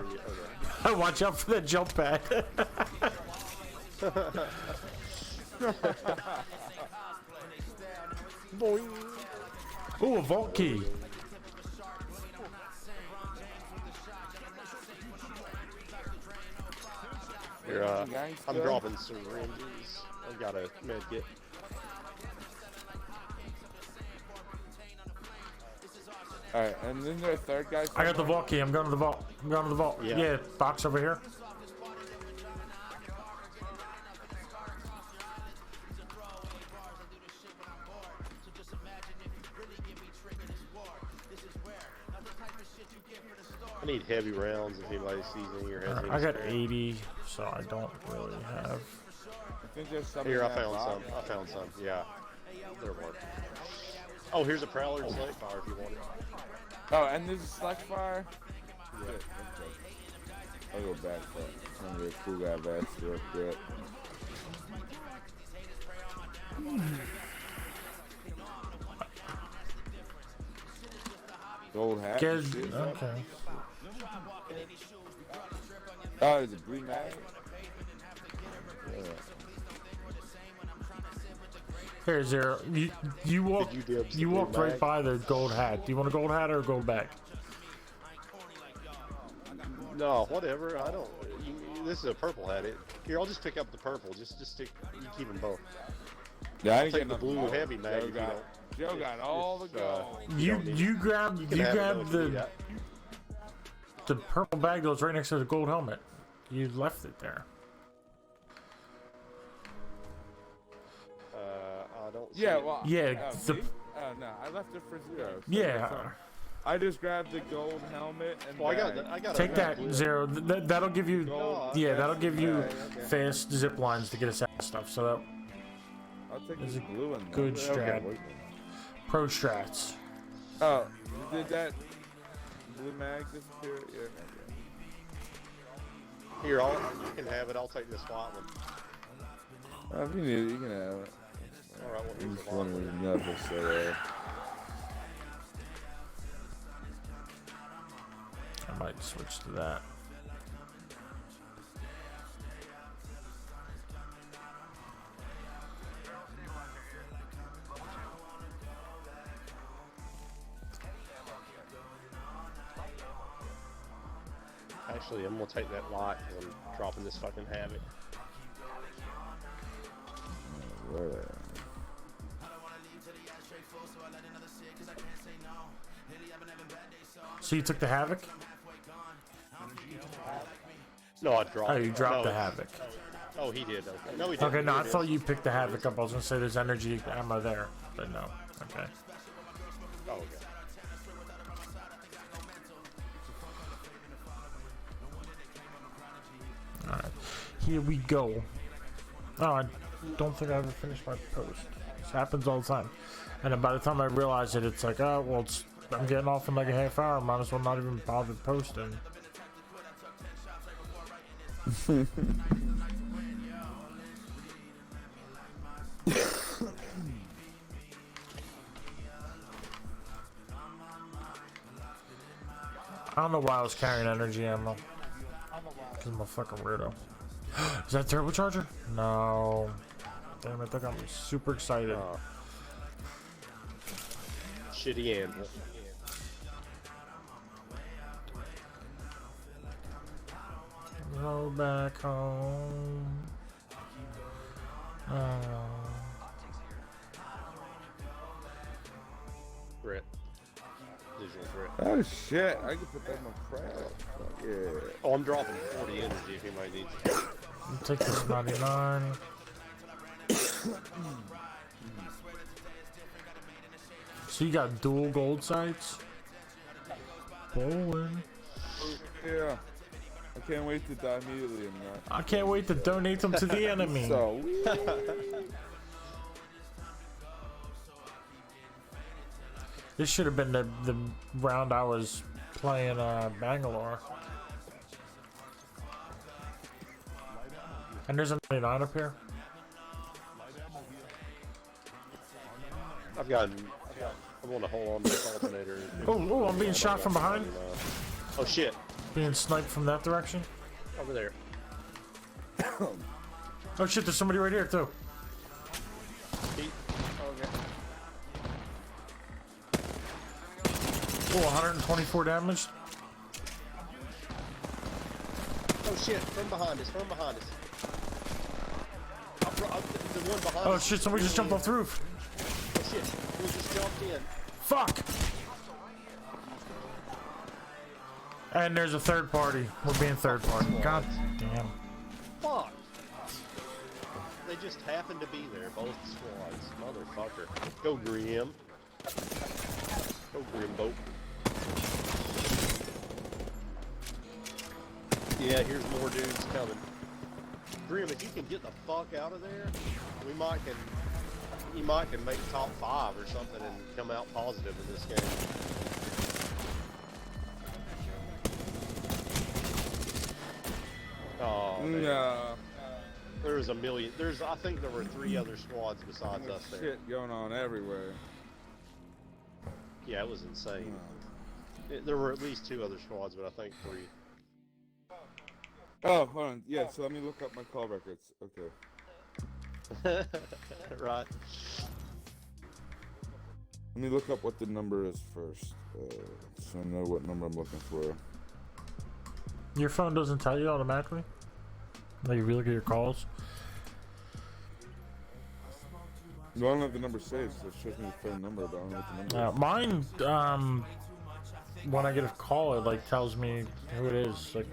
Okay. Watch out for that jump pad. Boing. Ooh, a vault key. Here, I'm dropping syringes. I've got a med kit. Alright, and then the third guy. I got the vault key. I'm going to the vault. I'm going to the vault. Yeah. Yeah, box over here. I need heavy rounds if anybody sees any or has any. I got spare. 80, so I don't really have. I think there's some. Here, I found some. I found some. Yeah. There were. Oh, here's a Prowler and Slate Fire if you want it. Oh, and there's a Slack Fire. Yeah. I'll go back for it. It's gonna be a cool guy vest real quick. Gold hat. Get, and shit. okay. Oh, is it blue mag? Yeah. Here, Zero. You walk. Did you dibs the You blue walked right mag? by the gold hat. Do you want a gold hat or a gold bag? No, whatever. I don't. This is a purple hat. Here, I'll just pick up the purple. Just stick. You keep them both. Yeah, I I'll didn't take get the nothing. blue heavy mag. Joe If you got, don't. Joe got all the gold. You grab You can have it, though, if you need the that. the purple bag that was right next to the gold helmet. You left it there. I don't. See Yeah, it. well. Yeah, the- me? No, I left it for Zero. so Yeah. that's fine. I just grabbed the gold helmet and. Well, bag. I got. Take a that, blue. Zero. That'll give you. Gold. Yeah, that'll give you Okay, okay. fast zip lines to get us out of stuff. So that I'll take Is the a blue one. good Okay, strat. wait. pro strats. Oh, did that blue mag disappear? Yeah. Okay. Here, you can have it. I'll take this white one. If you need it, you can have it. All right, well, here's This the white one was one. enough, so I might switch to that. Actually, I'm gonna take that light because I'm dropping this fucking Havoc. So you took the Havoc? No, I dropped. Oh, you dropped no, the it's- Havoc. Oh, he did. Okay. No, he didn't. Okay, no, Here I it thought is. you picked the Havoc up. I was gonna say there's energy ammo there, but no. Okay. Oh, okay. Alright. Here we go. Oh, I don't think I ever finished my post. This happens all the time. And then by the time I realize it, it's like, oh, well, I'm getting off in like a half hour. Might as well not even bother posting. I don't know why I was carrying energy ammo. Because I'm a fucking weirdo. Is that turbocharger? No. Damn it, that got me super excited. Shitty anvil. Go back home. Threat. Visual threat. Oh shit! I can put that in my crowd. Fuck yeah. Oh, I'm dropping 40 energy if anybody needs it. I'll take this 99. So you got dual gold sights? Bowling. Yeah. I can't wait to die immediately in that. I can't wait to donate them to the enemy. So. This should have been the round I was playing Bangalore. And there's a 99 up here. I want to hold on to this alternator. Oh, I'm being shot from behind. Oh shit! Being sniped from that direction. Over there. Oh shit, there's somebody right here too. Okay. Oh, 124 damage. Oh shit, from behind us, from behind us. The one behind Oh us. shit, somebody just jumped off the roof. Oh shit, we just jumped in. Fuck! And there's a third party. We're being third party. God damn. Fuck! They just happened to be there, both squads. Motherfucker. Go Grim. Go Grimbo. Yeah, here's more dudes coming. Grim, if you can get the fuck out of there, you might can make top 5 or something and come out positive in this game. Oh, man. No. There's a million. I think there were 3 other squads besides us there. Shit going on everywhere. Yeah, it was insane. There were at least 2 other squads, but I think 3. Oh, hold on. Yeah, so let me look up my call records. Okay. Right. Let me look up what the number is first, so I know what number I'm looking for. Your phone doesn't tell you automatically? Like if you look at your calls? No, I don't have the number saved, so it shows me the phone number, but I don't know what the number is. Mine, when I get a call, it like tells me who it is, like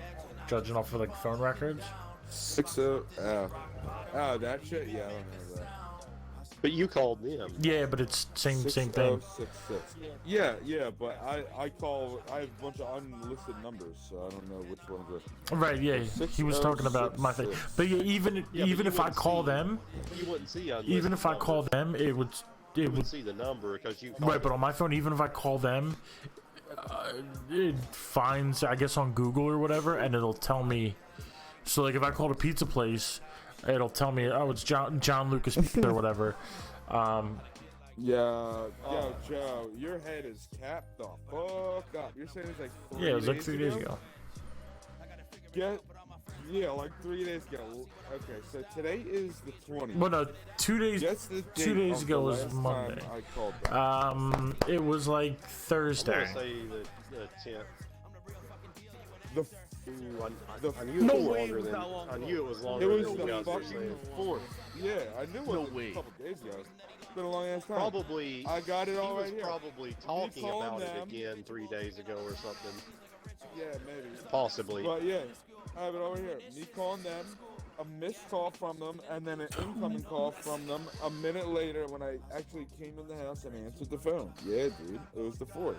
judging off of like phone records. 60. Oh, that shit? Yeah, I don't have that. But you called them. Yeah, but it's same thing. 6066. Yeah, but I have a bunch of unlisted numbers, so I don't know which ones are. Right, yeah. He was talking about my thing. But yeah, even if I call them, you wouldn't see even if I call them, it would see the number because you right. But on my phone, even if I call them, it finds, I guess, on Google or whatever, and it'll tell me. So like if I called a pizza place, it'll tell me, oh, it's John Lucas Pizza or whatever. Yo, Joe, your head is capped the fuck up. You're saying it's like 3 days ago? Yeah, it was like 3 days ago. Yeah, like 3 days ago. Okay, so today is the 20th. Well, no, 2 days. Just the 2 days date ago of the was last Monday. time I called back. It was like I'm Thursday. gonna say the 10th. I knew it was longer than. I knew it was longer It was than you the guys were fucking saying. 4th. Yeah, I knew it was a couple days ago. It's been a long ass time. Probably. I got it all he right was here. probably talking calling about them. it again 3 days ago or something. Yeah, maybe. Possibly. But yeah, I have it over here. Me calling them, a missed call from them, and then an incoming call from them a minute later when I actually came in the house and answered the phone. Yeah, dude, it was the 4th.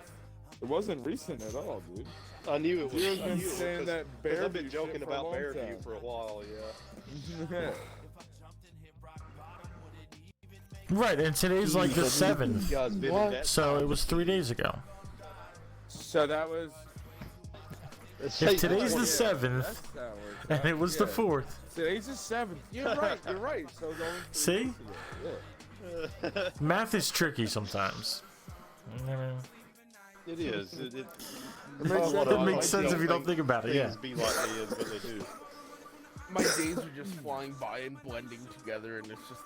It wasn't recent at all, dude. I knew it was. You've been saying that Bearview I've been joking shit for a about long Bearview time. for a while, yeah. Right, and today's like the 7th. You guys been in that So time. it was 3 days ago. So that was. If today's the 7th, That's how it works and out. it was the Yeah. 4th. Today's the 7th. You're right. You're right. So it's only 3 See? days ago. Yeah. Math is tricky sometimes. It is. It It makes sense if you don't think about it, yeah. Things be like they is, but they do. My days are just flying by and blending together, and it's just,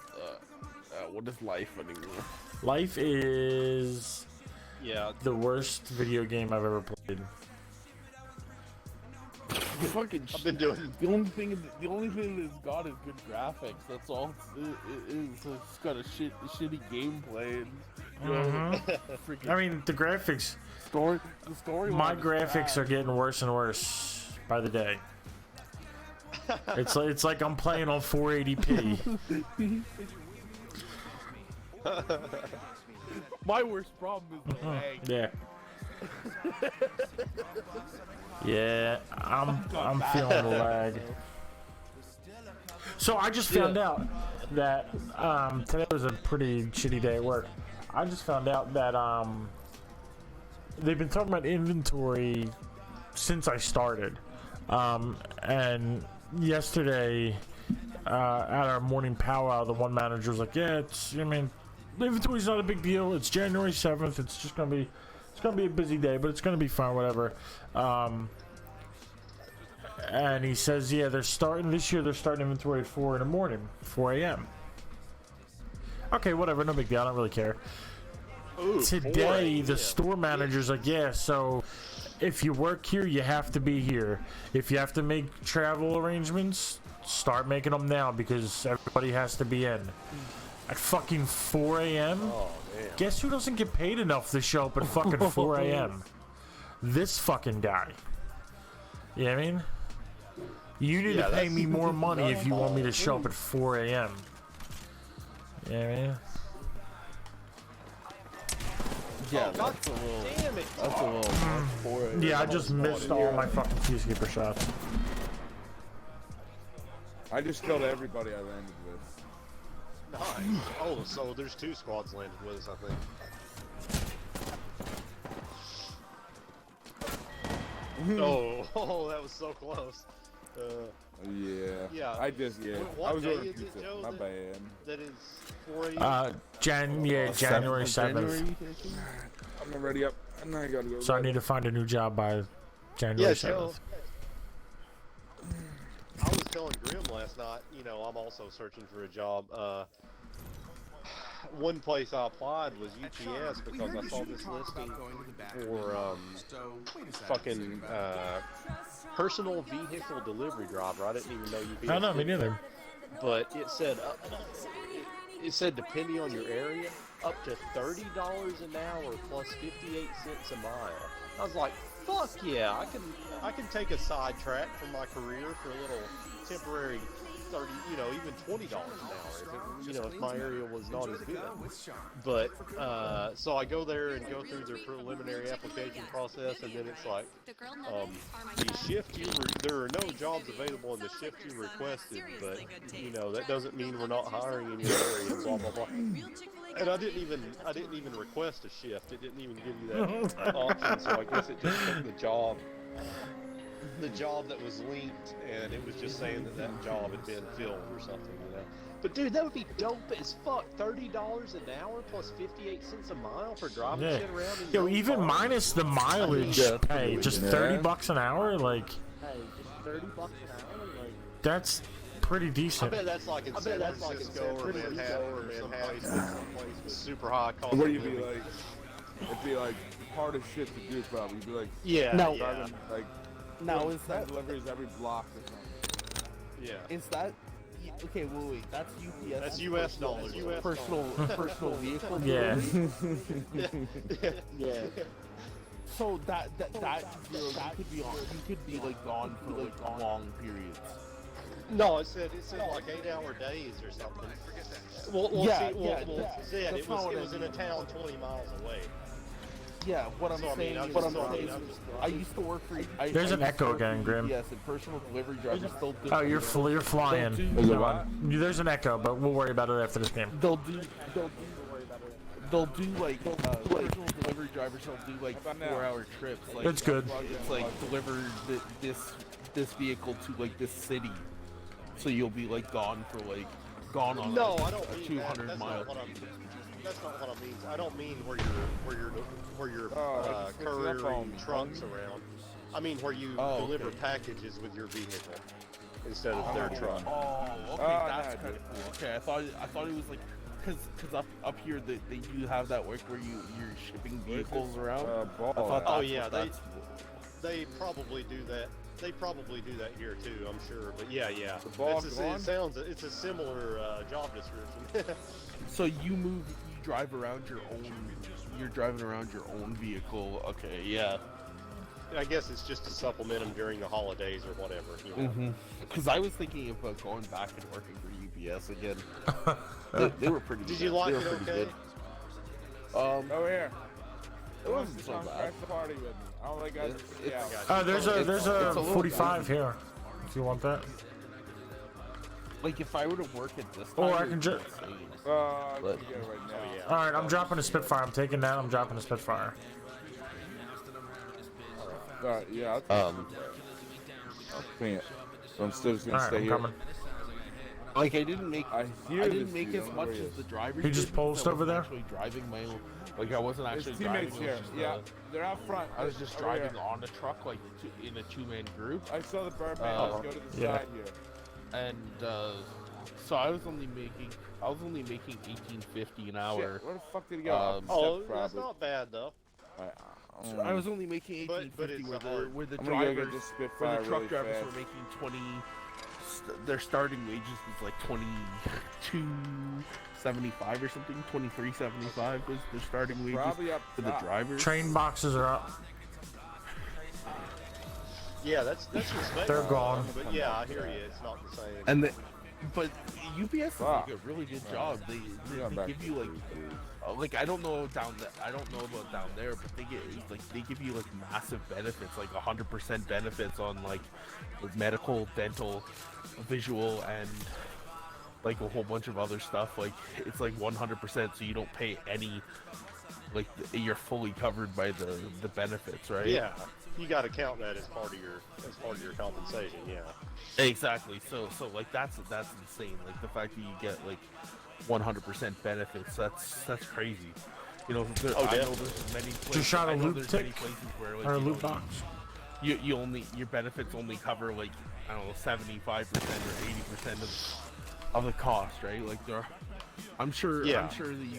what is life anymore? Life is Yeah. the worst video game I've ever played. Fucking I've been doing. the only thing that it's got is good graphics. That's all it is. It's got a shitty gameplay. And, freaking I mean, the graphics. the story. My graphics are getting worse and worse by the day. It's like I'm playing on 480p. My worst problem is the lag. Yeah. Yeah, I'm feeling the lag. So I just found out that today was a pretty shitty day at work. I just found out that they've been talking about inventory since I started. And yesterday at our morning powwow, the one manager was like, "Yeah, the inventory's not a big deal. It's January 7th. It's just gonna be a busy day, but it's gonna be fine, whatever." And he says, yeah, they're starting this year. They're starting inventory at 4 in the morning, 4 a.m. Okay, whatever, no big deal. I don't really care. Ooh, Today, 4 the a.m. store manager's like, yeah, so if you work here, you have to be here. If you have to make travel arrangements, start making them now because everybody has to be in. At fucking 4 a.m.? Oh, damn. Guess who doesn't get paid enough to show up at fucking 4 a.m.? This fucking guy. You know what I mean? You need to pay me more money if you want me to show up at 4 a.m. You know what I mean? Yeah, Oh, God that's a little. damn it. That's a little much for it. Yeah, I just missed all my fucking peacekeeper shots. I just killed everybody I landed with. Nice. Oh, so there's 2 squads landing with us, I think. Oh, that was so close. Yeah. I just What I was day ordering is it, pizza. Joe, My that- bad. That is 4 a.m. January 7th. I'm not ready up. And I gotta go. So I need to find a new job by January 7th. Joe. I was telling Grim last night, you know, I'm also searching for a job. One place I applied was UPS because I saw this listing for fucking personal vehicle delivery driver. I didn't even know UPS. I know, me did that. neither. But it said depending on your area, up to $30 an hour plus 58 cents a mile. I was like, fuck yeah, I can take a sidetrack from my career for a little temporary 30, you know, even $20 an hour. If my area was not as good. But so I go there and go through their preliminary application process, and then it's like, the shift there are no jobs available in the shift you requested, but you know that doesn't mean we're not hiring in your area. Blah blah blah. And I didn't even request a shift. It didn't even give you that option. So I guess it just took the job that was linked, and it was just saying that job had been filled or something, you know. But dude, that would be dope as fuck. $30 an hour plus 58 cents a mile for driving shit around. In Yo, your even car. minus the mileage pay, just $30 an hour, like. Hey, just $30 an hour, like. That's pretty decent. I bet that's like in San Francisco or Manhattan or someplace with super high cost. What do you be like? It'd be like hard as shit to do, probably. You'd be like, driving, like, Now is that deliveries every block or something. Yeah. Is that okay? Wait. That's UPS. That's U.S. dollars. Personal vehicle. Yeah. Yeah. So that you could be like gone for like long periods. No, it said like 8-hour days or something. Well, it was in a town 20 miles away. Yeah, what I'm saying is, I used to work for. There's an echo again, Grim. Yes, and personal delivery drivers still do. Oh, you're flying. There's an echo, but we'll worry about it after this game. They'll do like personal delivery drivers. They'll do like 4-hour trips. Like, It's good. It's like deliver this vehicle to like this city, so you'll be like gone on I don't mean 200 that. miles. That's not what I mean. I don't mean where you're couriering trucks around. I mean where you deliver packages with your vehicle instead of their truck. Oh, okay, that's kind of cool. Okay, I thought it was like, cause up here they do have that work where you're shipping vehicles around. They probably do that. They probably do that here too, I'm sure. But yeah. It's a similar job description. So you drive around your own. You're driving around your own vehicle. Okay, yeah. I guess it's just to supplement them during the holidays or whatever. You know? Because I was thinking about going back and working for UPS again. they were pretty. Did you like it? Okay. Over here. It wasn't so bad. Crash the party with me. I don't think I. There's a 45 here. If you want that. Like if I were to work at this time, Or I can just. I can get it right now. Alright, I'm dropping a Spitfire. I'm taking that. I'm dropping a Spitfire. Alright, yeah. I'll ping it. So I'm still just gonna stay I'm here. coming. Like I didn't make I hear didn't this make dude, as I much know he as is. the drivers. He just did because posed I over wasn't there? Actually driving my own, like I wasn't His actually driving. teammates it was here. just, Yeah, they're out front. I was just Over driving here. on a truck, like in a two-man group, I saw the Birdman. Let's go to the Yeah. side here. and so I was only making 18.50 an hour. Shit, where the fuck did he go? Um, Oh, Step, that's probably. not bad though. So I was only making But 18.50 it's where hard. where the I'm gonna go drivers, get this where Spitfire the truck really drivers fast. were making 20. Their starting wages was like 22.75 or something. 23.75 was their starting wages Probably up for the top. drivers. Train boxes are up. Yeah, that's respectable. They're gone. But yeah, I hear you. It's not the same. And but UPS does Wow. like a really good job. They Going back give to you the like I don't know down there. I don't know about down there, but they give you like massive benefits, like 100% benefits on like medical, dental, visual, and like a whole bunch of other stuff. Like it's like 100%, so you don't pay any. Like you're fully covered by the benefits, right? Yeah, you got to count that as part of your compensation. Yeah. Exactly. So like that's insane. Like the fact that you get like 100% benefits. That's crazy. You know, I know there's many places. Just shot a I know loot there's tick many places where like or a you loot know, box. you only your benefits only cover like I don't know 75% or 80% of the cost, right? Like I'm sure that you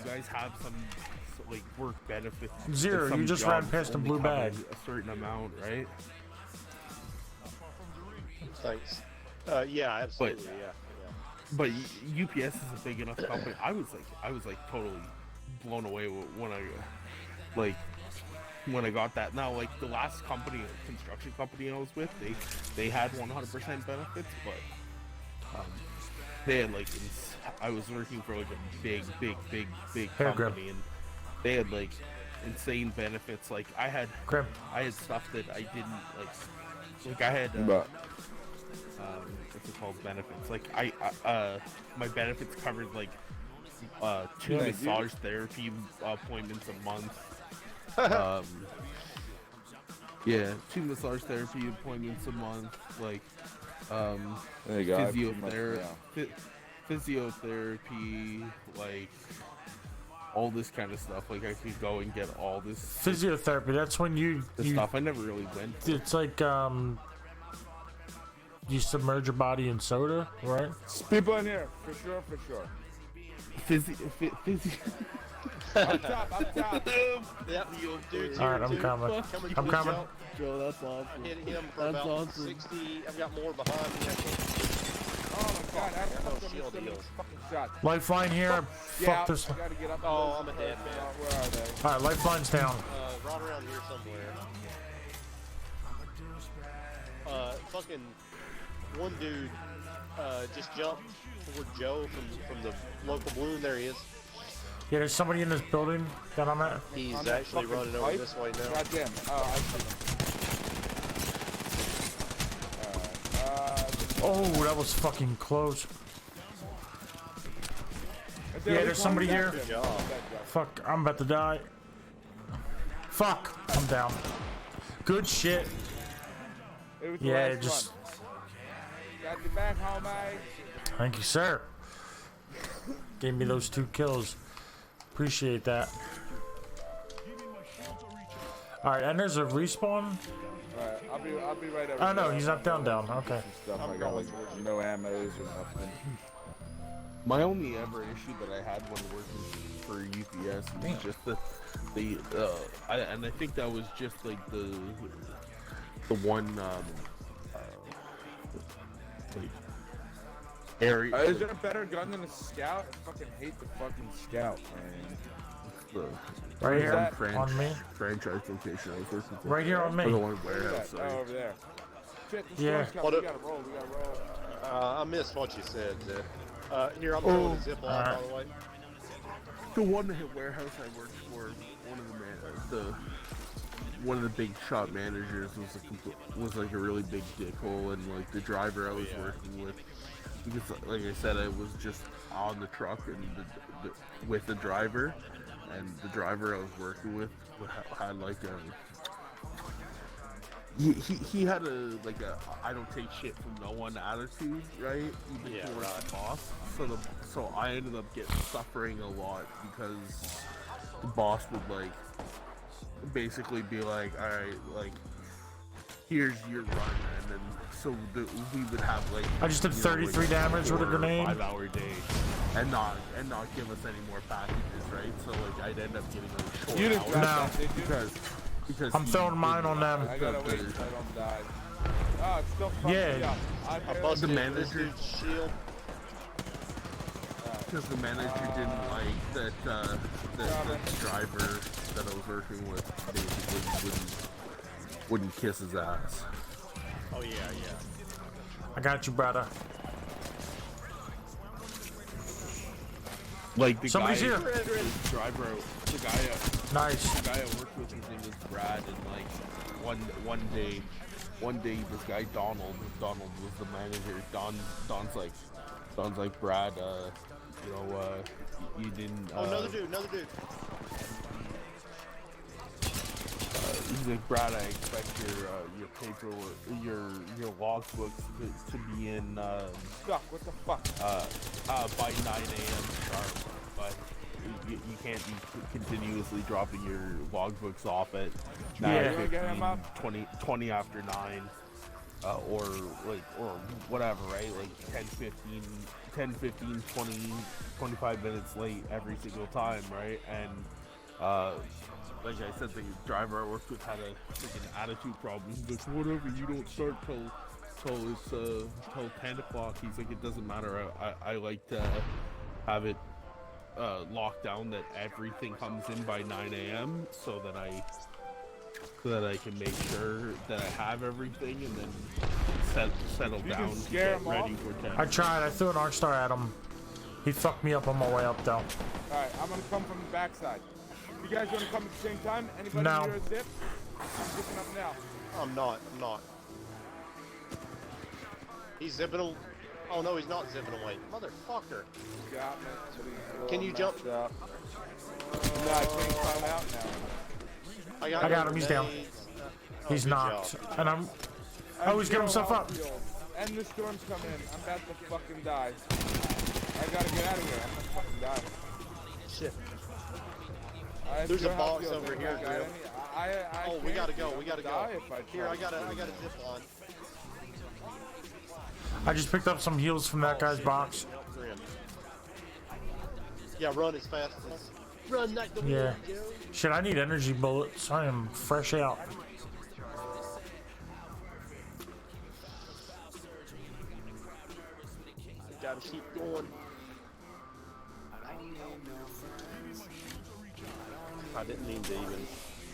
guys have some like work benefits. Zero, Like, some you just ran jobs past a only blue cover bag. a certain amount, right? Thanks. Yeah, absolutely. Yeah. But UPS is a big enough company. I was like totally blown away when I got that. Now like the last construction company I was with, they had 100% benefits, but they had like I was working for like a big company, and they had like insane benefits. Like I had stuff that I didn't like I had what's it called, benefits. Like I my benefits covered like 2 massage therapy appointments a month. 2 massage therapy appointments a month, like There you go. physiotherapy, like all this kind of stuff. Like I could go and get all this Physiotherapy, that's when you stuff I never really went to. It's like you submerge your body in soda, right? People in here, for sure. Up top. Yep. Dude, All right, I'm coming. I'm coming. Joe, that's awesome. I hit him for about 60. I've got more behind me. Oh my god, I don't know so many fucking shots. Lifeline here. Fuck this. I gotta get up. Oh, I'm ahead, man. Where are they? All right, lifeline's down. Right around here somewhere. Fucking one dude just jumped toward Joe from the local balloon. There he is. Yeah, there's somebody in this building that I'm at. He's actually running over this way now. God damn it. Oh, I see. Oh, that was fucking close. Yeah, there's somebody here. Good job. Fuck, I'm about to die. Fuck, I'm down. Good shit. It was the Yeah, last just. one. Got your back, homie. Thank you, sir. Gave me those 2 kills. Appreciate that. Alright, and there's a respawn. Alright, I'll be right over. Oh no, he's not down. Okay. Stuff. I got like no ammos or nothing. My only ever issue that I had when working for UPS was just and I think that was just like the one like area. Is there a better gun than a scout? I fucking hate the fucking scout, man. Right here on me. Franchise location I was working for. Right here on me. The one warehouse. Oh, over there. Shit, the Yeah. storm's coming. We gotta roll. I missed what you said. Here, I'm throwing a zip line, by the way. The one warehouse I worked for, one of the big shop managers was like a really big dickhole, and like the driver I was working with, because like I said, I was just on the truck and with the driver, and the driver I was working with had like he had a I don't take shit from no one attitude, right? Even Yeah, towards right. the boss. So I ended up suffering a lot because the boss would like basically be like, all right, like here's your run, and then we would have like I just did 33 damage with a grenade. 5-hour day, and not give us any more packages, right? So like I'd end up getting like short You didn't hours grab that, did you? because I'm he throwing mine on them. I gotta wait until I don't die. Oh, it's still fucking Yeah. me up. I I barely- busted The this manager- dude's shield. Because the manager didn't like that the driver that I was working with basically wouldn't kiss his ass. Oh yeah, yeah. I got you, brother. Like the Somebody's guy, here. the driver, the Nice. guy I worked with, his name was Brad, and like one day this guy Donald was the manager. Don's like Brad, you didn't. Oh, another dude. He's like, Brad, I expect your paperwork, your logbooks to be in Fuck, what the fuck? by 9 a.m. sharp, but you can't be continuously dropping your logbooks off at 20 after 9, or whatever, right? Like 10, 15, 20, 25 minutes late every single time, right? And like I said, the driver I worked with had an attitude problem. He's like, whatever, you don't start till 10 o'clock. He's like, it doesn't matter. I like to have it locked down that everything comes in by 9 a.m. so that I can make sure that I have everything and then settle You down can to scare get him ready off? for 10. I tried. I threw an arc star at him. He fucked me up on my way up, though. Alright, I'm gonna come from the backside. You guys wanna come at the same time? Anybody No. hear a zip? I'm zipping up now. I'm not. He's zipping away. Oh no, he's not zipping away. Motherfucker. Got me. But he's a little Can you jump? messed up. No, I can't climb out now. I got him, he's down. grenades. He's good knocked. job. And Oh, he's getting himself up. And the storm's coming in. I'm about to fucking die. I gotta get out of here. I'm gonna fucking die. Shit. I There's a still have box heals. over I here, got Drew. any- I Oh, we can't gotta go. heal. We gotta I'm go. gonna die if I Here, try I got to. a zip line. I just picked up some heals from that guy's box. Yeah, run as fast as. Run like the Yeah. wind, Joe. Shit, I need energy bullets. I am fresh out. Gotta keep going. I didn't mean to even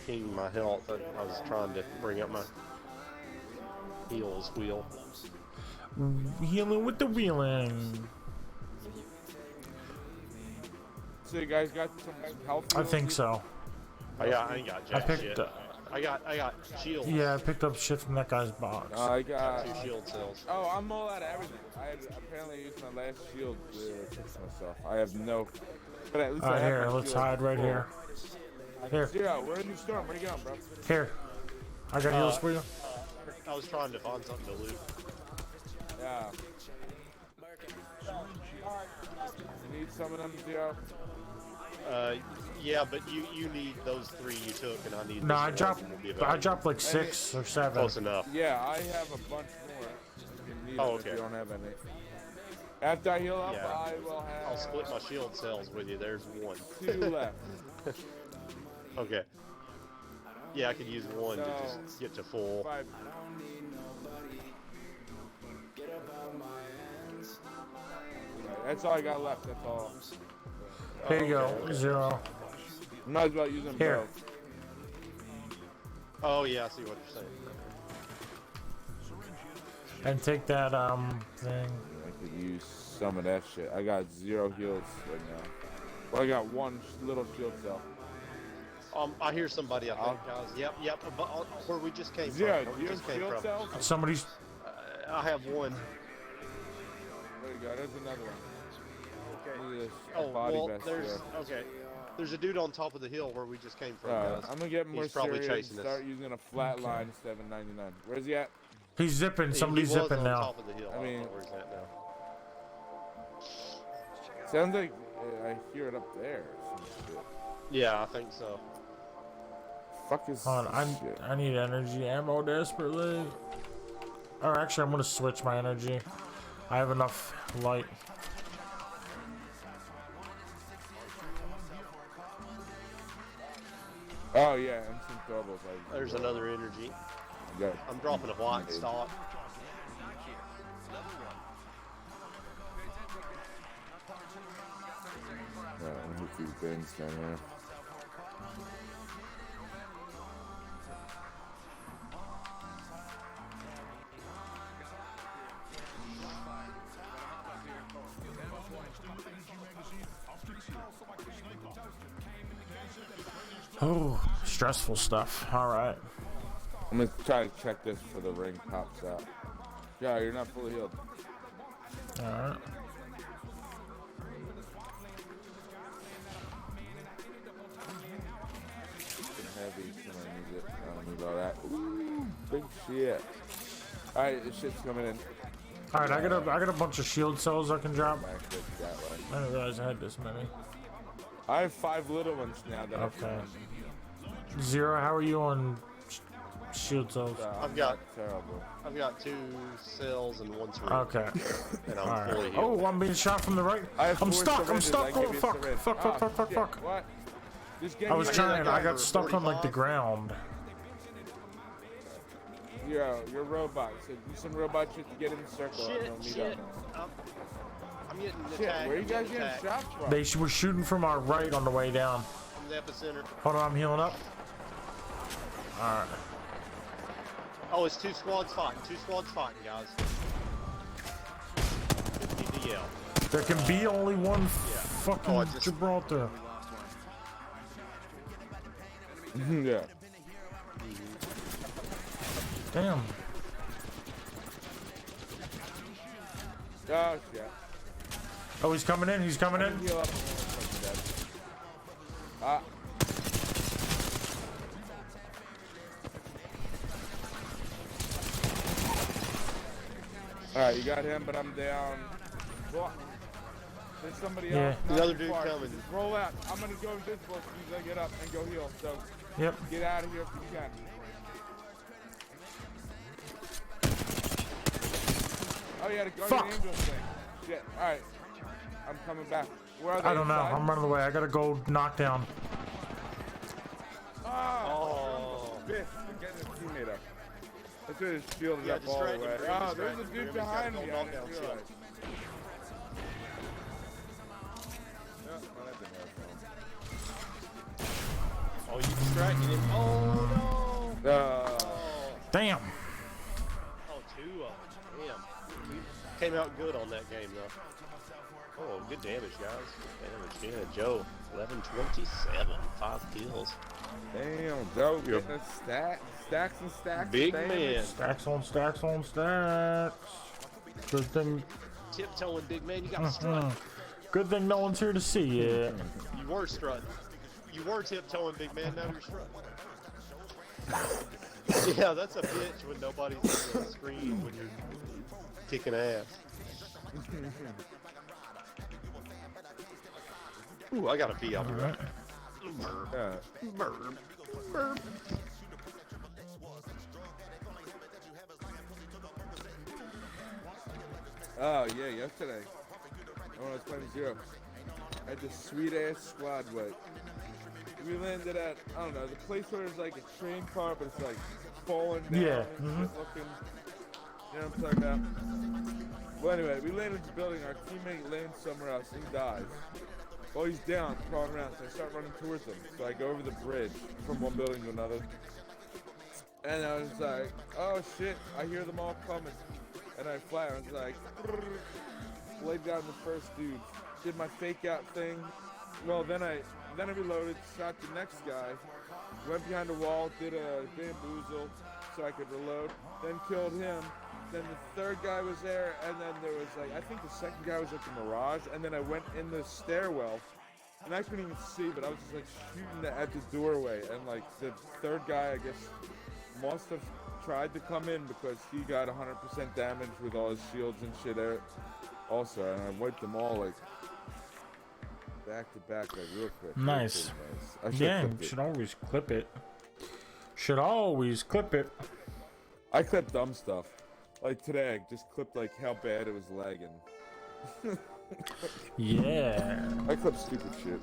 king my health. I was trying to bring up my heals wheel. Healing with the wheeling. So you guys got some health? I think so. I ain't got jack picked shit. up- I got shields. Yeah, I picked up shit from that guy's box. I got 2 shield cells. Oh, I'm all out of everything. I had apparently used my last shield to fix myself. I have no. But at least I have Here, my let's shield hide right full. here. Here, Zero, we're in the storm. Where you going, bro? here. I got heals for you. I was trying to find something to loot. Yeah. You need some of them, Zero? Yeah, but you need those 3 you took, and I need. No, this I one, dropped. and we'll be I about dropped like 6 or 7. close enough. Yeah, I have a bunch more. If you need Oh, them, if okay. you don't have any. After I heal up, Yeah. I will have I'll split my shield cells with you. There's 1. 2 left. Okay. Yeah, I could use 1 to So- just get to full. 5. That's all I got left. That's all. Here you go, 0. Might as well use them Here. both. Oh yeah, I see what you're saying. And take that thing. I could use some of that shit. I got 0 heals right now. Well, I got 1 little shield cell. I hear somebody. I think, guys. Yep. But where we just came Zero, from. Where do we you just have came shield from. cells? Somebody's. I have 1. There you go. There's another one. Okay. Look at this Oh body well, vest there's here. okay. There's a dude on top of the hill where we just came from, I'm guys. gonna get more He's probably serious and chasing us. start using a flat line 799. Where's he at? He's zipping. He Somebody's was zipping on now. top of the hill. I mean- don't know where he's at now. Sounds like I hear it up there. Or some shit. Yeah, I think so. Fuck is Hold on, this shit? I need energy ammo desperately. Or actually, I'm gonna switch my energy. I have enough light. Oh yeah, instant doubles. There's another energy. Yeah. I'm dropping a white stock. Yeah, let me hit these things down here. Oh, stressful stuff. All right. I'm gonna try to check this before the ring pops out. Yeah, you're not fully healed. All right. Heavy, so I need it. I don't need all that. Ooh, big shit. Alright, this shit's coming in. All right. I got a bunch of shield cells I can drop. Back this that way. I didn't realize I had this many. I have 5 little ones now that I've Okay. found. Zero. How are you on shield cells? I've got terrible. I've got 2 cells and 1 syringe. Okay. And I'm All right. fully healed. Oh, I'm being shot from the right. I have I'm 4 stuck. I'm syringes. stuck. I Oh, give you a fuck. syringe. Fuck. Oh, Fuck. Fuck. Fuck. shit. Fuck. What? Just get I was me- trying. I for got stuck on like the 45. ground. Yo, you're robots. So do some robot shit to get in the circle. and Shit, they'll meet shit. up. I'm getting Shit, attacked. where are you I'm guys getting getting attacked shot from? They were shooting from our right on the way down. from the epicenter. Hold on, I'm healing up. All right. Oh, it's 2 squads fighting. 2 squads fighting, guys. Just need to yell. There can be only one fucking Oh, I just- Gibraltar. Yeah. Damn. Oh, shit. Oh, he's coming in. He's coming in. Heal up. Ah. Alright, you got him, but I'm down. Well, there's somebody Yeah. else. not Another too dude far. coming. Just roll out. I'm gonna go invisible as soon as I get up and go heal. So Yep. get out of here if you can. Oh yeah, the Guardian Fuck. Angels thing. Shit. Alright. I'm coming back. Where are they? I don't know. Inside? I'm running away. I gotta go knock down. Oh, bitch. We're getting his teammate up. I should have shielded Yeah, up all the distract him, way. Grim, Oh, distract there's a him, dude Grim. He's gotta behind go me. I knock didn't down realize. shit. Yeah, well, that didn't Oh, you distracted him. Oh, no. work. Damn. Oh, 2 of them. Damn. We came out good on that game, though. Oh, good damage, guys. Good damage. Yeah, Joe. 1127. 5 kills. Damn, Joe, getting a stacks and stacks. Big of man. damage. Stacks on stacks on stacks. Good thing. Tiptoeing, big man. You got to strut. Good thing no one's here to see it. You were strutting. You were tiptoeing, big man. Now you're strutting. Yeah, that's a bitch when nobody's on the screen when you're kicking ass. Ooh, I gotta pee. I'll be right back. Yeah. Burp. Burp. Oh, yeah, yesterday. When I was playing Zero, I had this sweet ass squad wait. We landed at, I don't know, the place where there's like a train car, but it's like falling down Yeah, and shit looking. You know what I'm talking about? Well, anyway, we landed in the building. Our teammate lands somewhere else. He dies. Well, he's down, crawling around, so I start running towards him. So I go over the bridge from one building to another. And I was like, oh shit, I hear them all coming. And I fly, I was like, laid down the first dude, did my fake out thing. Well, then I reloaded, shot the next guy, went behind a wall, did a bamboozle so I could reload, then killed him. Then the third guy was there, and then there was like, I think the second guy was like a mirage, and then I went in the stairwell and I couldn't even see, but I was just like shooting at the doorway, and like the third guy, I guess, must have tried to come in because he got 100% damage with all his shields and shit there. Also, and I wiped them all like back to back, like real quick. Nice. I should Yeah, clip it. should always clip it. Should always clip it. I clip dumb stuff. Like today, I just clipped like how bad it was lagging. Yeah. I clip stupid shit.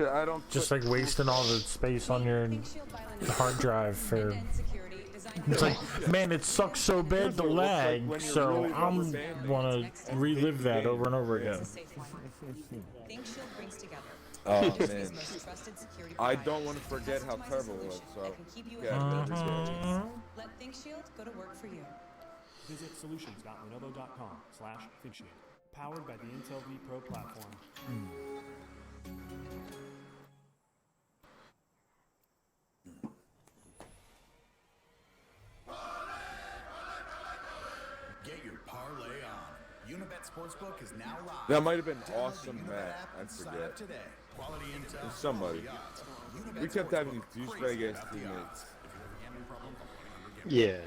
I don't. Just like wasting all the space on your hard drive for. It's like, man, it sucks so bad to lag, so I'm wanna relive that over and over again. Oh man, I don't want to forget how terrible it was. So, yeah. Let ThinkShield go to work for you. Visit solutions.lenovo.com/ThinkShield. Powered by the Intel V Pro platform. Get your parlay on. Unibet Sportsbook is now live. That might have been Download awesome, the Unibet Matt. app I and sign forget. up today. Quality intel. There's somebody. We kept having these douchebag ass teammates. Yeah.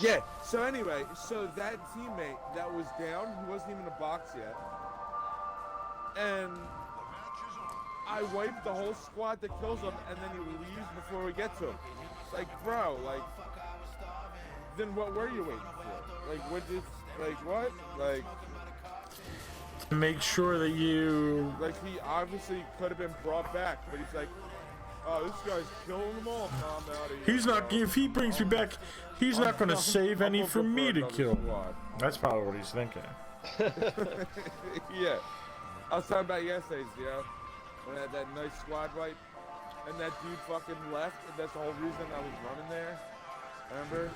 Yeah. So anyway, so that teammate that was down, he wasn't even in a box yet, and I wiped the whole squad that kills him, and then he leaves before we get to him. It's like, bro, like, then what were you waiting for? Like, what did, like, what? Like, Make sure that you. like he obviously could have been brought back, but he's like, oh, this guy's killing them all. No, I'm out of here. He's not. bro. If he brings me back, he's not gonna save any I'm for looking me to another kill. squad. That's probably what he's thinking. Yeah. I was talking about yesterday's, when I had that nice squad wipe, and that dude fucking left, and that's the whole reason I was running there. Remember?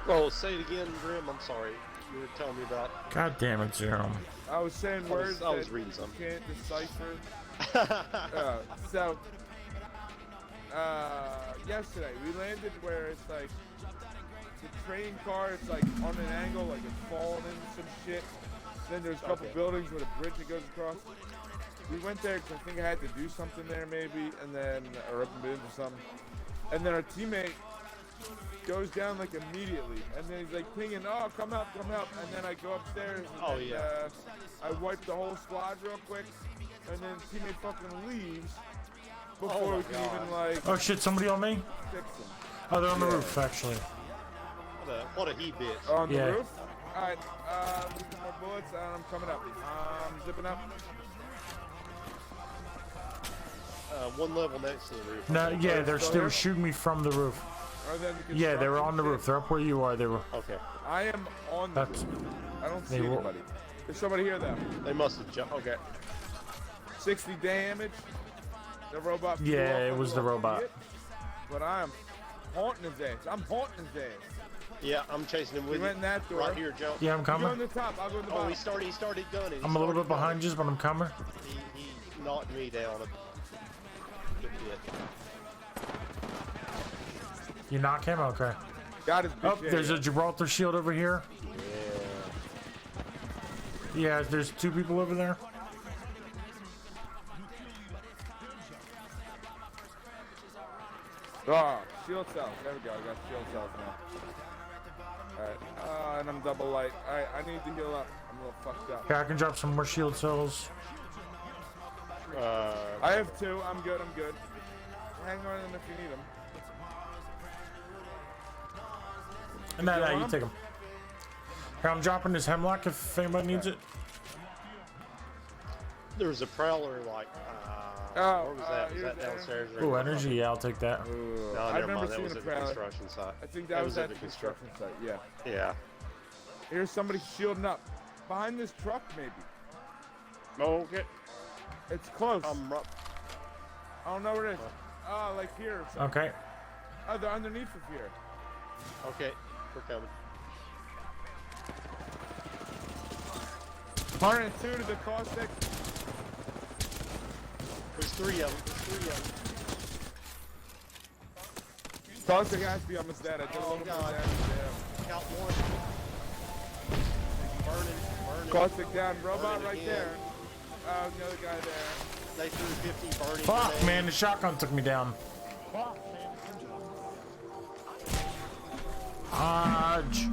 Oh, say it again, Grim. I'm sorry. You were telling me about. God damn it, Jerome. I was saying words I was that reading you something. can't decipher. Yesterday we landed where it's like the train car, it's like on an angle, like it's falling into some shit. Then there's a couple buildings with a bridge that goes across. We went there because I think I had to do something there maybe, and then, or open business or something. And then our teammate goes down like immediately, and then he's like pinging, oh, come help, and then I go upstairs, and then, I wipe the whole squad real quick, and then teammate fucking leaves before we can even like Oh shit! Somebody on me? fix him. Oh, they're on the roof actually. What a he bitch. On the Yeah. roof? Alright, looking more bullets, and I'm coming up. Zipping up. One level next to the roof. No, yeah, they're still still here? shooting me from the roof. Or then the Yeah, they were on the construction roof. They're up where you are. They were. Okay. shit. I am on the That's. roof. I don't They see were- anybody. There's somebody here though. They must have jumped. Okay. 60 damage. The robot. flew Yeah, off it like was a the little robot. idiot, But I'm haunting his ass. I'm haunting his ass. Yeah, I'm chasing him We with went in that door. right here, Joe. Yeah, I'm You go in coming. the top. I'll go in the Oh, bottom. he started gunning. I'm a little bit behind you, but I'm coming. He knocked me down a good bit. You knock him? Okay. Got his Oh, bitch there's ass. a Gibraltar shield over here. Yeah, there's two people over there. Oh, shield cells. There we go. I got shield cells now. Alright. And I'm double light. Alright, I need to heal up. I'm a little fucked up. Okay, I can drop some more shield cells. I have two. I'm good. Hang on to them if you need them. No, you no, want you 'em? take them. Here, I'm dropping this hemlock if anybody needs it. There's a prowler like. Oh, where was that? Was here's that the downstairs? or- Ooh, energy. Yeah, I'll take that. No, I never remember mind. That seeing was a at the prowler. construction site. I think that was at the construction. construction site. Yeah. Yeah. Here's somebody shielding up. Behind this truck, maybe. Okay. It's close. I'm I don't know where it is. Oh, like here or something. Okay. Oh, they're underneath of here. okay. We're coming. 102 to the caustic. There's three of them. Caustic has to be almost dead. I did a Oh, little bit of God. damage. Got one. Burning. Caustic down. Robot Burning right again. there. Another guy there. they threw 50 burning Fuck, grenades. man, the shotgun took me down. Dodge.